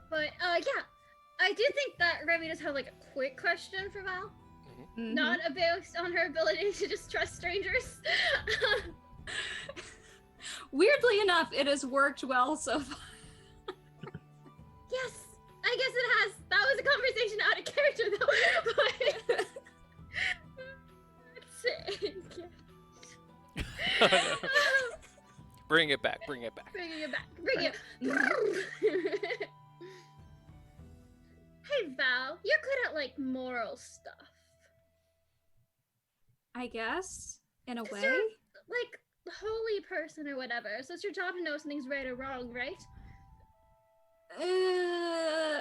But yeah, I do think that Rami does have like a quick question for Val. Mhm. Not based on her ability to just trust strangers. Weirdly enough, it has worked well so far. Yes, I guess it has. That was a conversation out of character though. But Bring it back. bringing it back. Bring it. Hey Val, you're good at like moral stuff. I guess, in a way. You're like holy person or whatever, so it's your job to know something's right or wrong, right?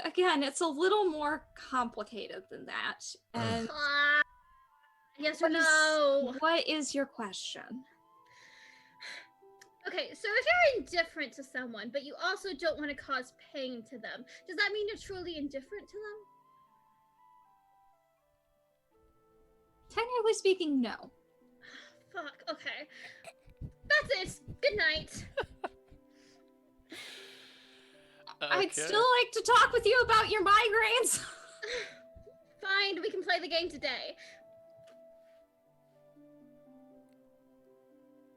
Again, it's a little more complicated than that. And Yes or what is- no? what is your question? Okay, so if you're indifferent to someone, but you also don't want to cause pain to them, does that mean you're truly indifferent to them? Technically speaking, no. Fuck, okay. That's it. Good night. I'd Okay. still like to talk with you about your migraines. Fine, we can play the game today.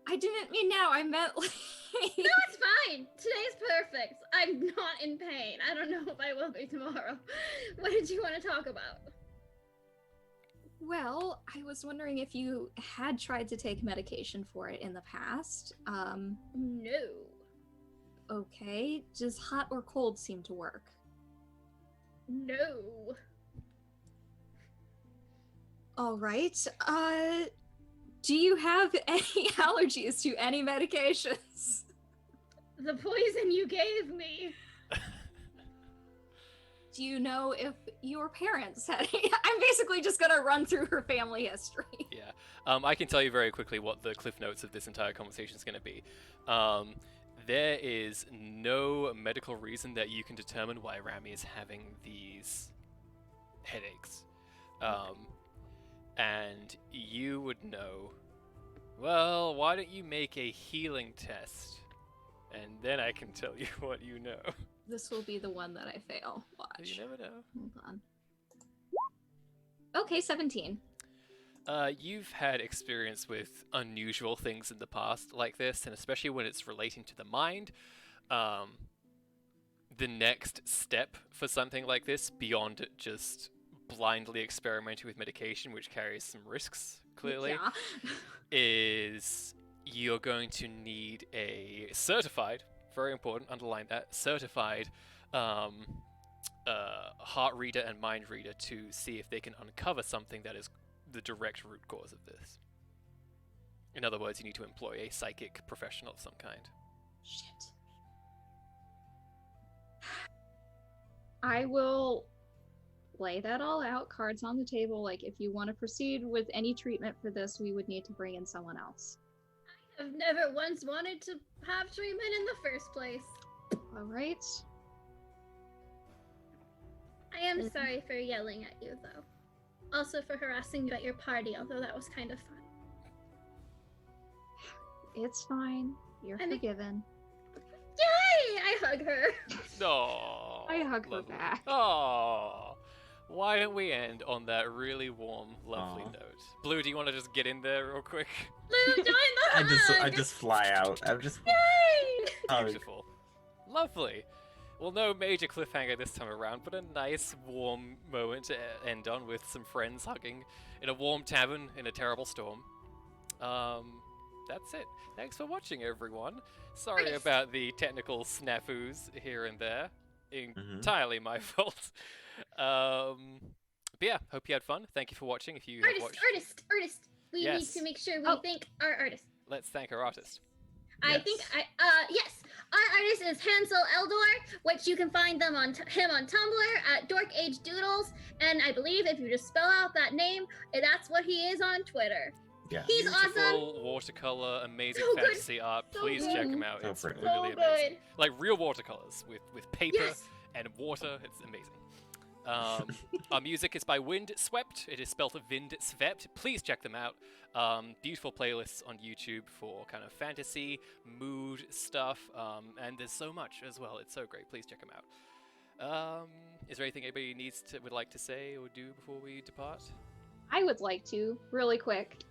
I didn't mean now, I meant like... No, it's fine. Today's perfect. I'm not in pain. I don't know if I will be tomorrow. What did you want to talk about? Well, I was wondering if you had tried to take medication for it in the past. No. Okay. Does hot or cold seem to work? No. All right. Do you have any allergies to any medications? The poison you gave me. Do you know if your parents had any? I'm basically just gonna run through her family history. Yeah. I can tell you very quickly what the cliff notes of this entire conversation is going to be. There is no medical reason that you can determine why Rami is having these headaches. And you would know, well, why don't you make a healing test? And then I can tell you what you know. This will be the one that I fail. Watch. You never know. Hold on. Okay, 17. You've had experience with unusual things in the past like this, and especially when it's relating to the mind. The next step for something like this, beyond just blindly experimenting with medication, which carries some risks, clearly, Yeah. is you're going to need a certified, very important, underline that, certified heart reader and mind reader to see if they can uncover something that is the direct root cause of this. In other words, you need to employ a psychic professional of some kind. Shit. I will lay that all out, cards on the table. Like, if you want to proceed with any treatment for this, we would need to bring in someone else. I've never once wanted to have treatment in the first place. All right. I am sorry for yelling at you, though. Also for harassing you at your party, although that was kind of fun. It's fine. You're forgiven. Yay! I hug her. No. I hug her back. Oh. Why don't we end on that really warm, lovely Aw. note? Blue, do you want to just get in there real quick? Blue, join the hug! I just fly out. I'm just Yay! Beautiful. Lovely. Well, no major cliffhanger this time around, but a nice, warm moment to end on with some friends hugging in a warm tavern in a terrible storm. That's it. Thanks for watching, everyone. Sorry Nice. about the technical snafus here and there. Entirely my fault. But yeah, hope you had fun. Thank you for watching. If you have watched, Artist. We Yes. need to make sure we thank our artist. let's thank our artist. Yes. Our artist is Hansel Eldor, which you can find him on Tumblr at Dork Age Doodles, and I believe if you just spell out that name, that's what he is on Twitter. yeah. He's awesome. Beautiful watercolor, amazing So good. fantasy art. So Please good. check him out. So It's pretty. really So amazing. good. Like real watercolors with paper Yes. and water. It's amazing. Our music is by Wind Swept. It is spelled Vind Svept. Please check them out. Beautiful playlists on YouTube for kind of fantasy, mood stuff, and there's so much as well. It's so great. Please check them out. Is there anything anybody would like to say or do before we depart? I would like to, really quick.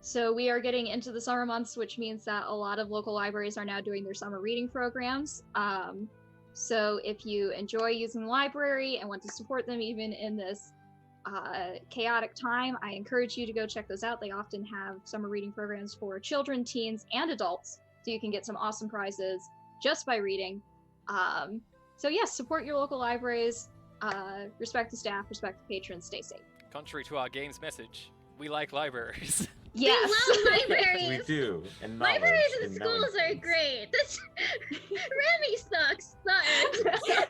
So we are getting into the summer months, which means that a lot of local libraries are now doing their summer reading programs. So if you enjoy using the library and want to support them even in this chaotic time, I encourage you to go check those out. They often have summer reading programs for children, teens, and adults, so you can get some awesome prizes just by reading. So yes, support your local libraries, respect the staff, respect the patrons, stay safe. Contrary to our game's message, we like libraries. Yes. We love libraries. We do. And Libraries knowledge, and knowing schools are things. great. Remy sucks. Sorry.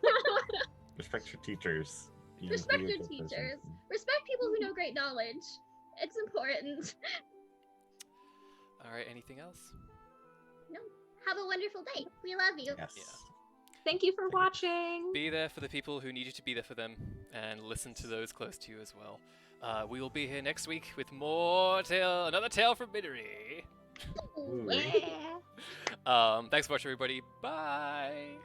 Respect your teachers. Respect Be a your good person. teachers. Respect people who know great knowledge. It's important. All right, anything else? No. Have a wonderful day. We love you. Yes. Yeah. Thank you for watching. Be there for the people who need you to be there for them, and listen to those close to you as well. We will be here next week with another tale from Miniry. Ooh. Yeah. Thanks for watching, everybody. Bye.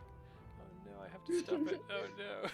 Oh no, I have to stop it. Oh no.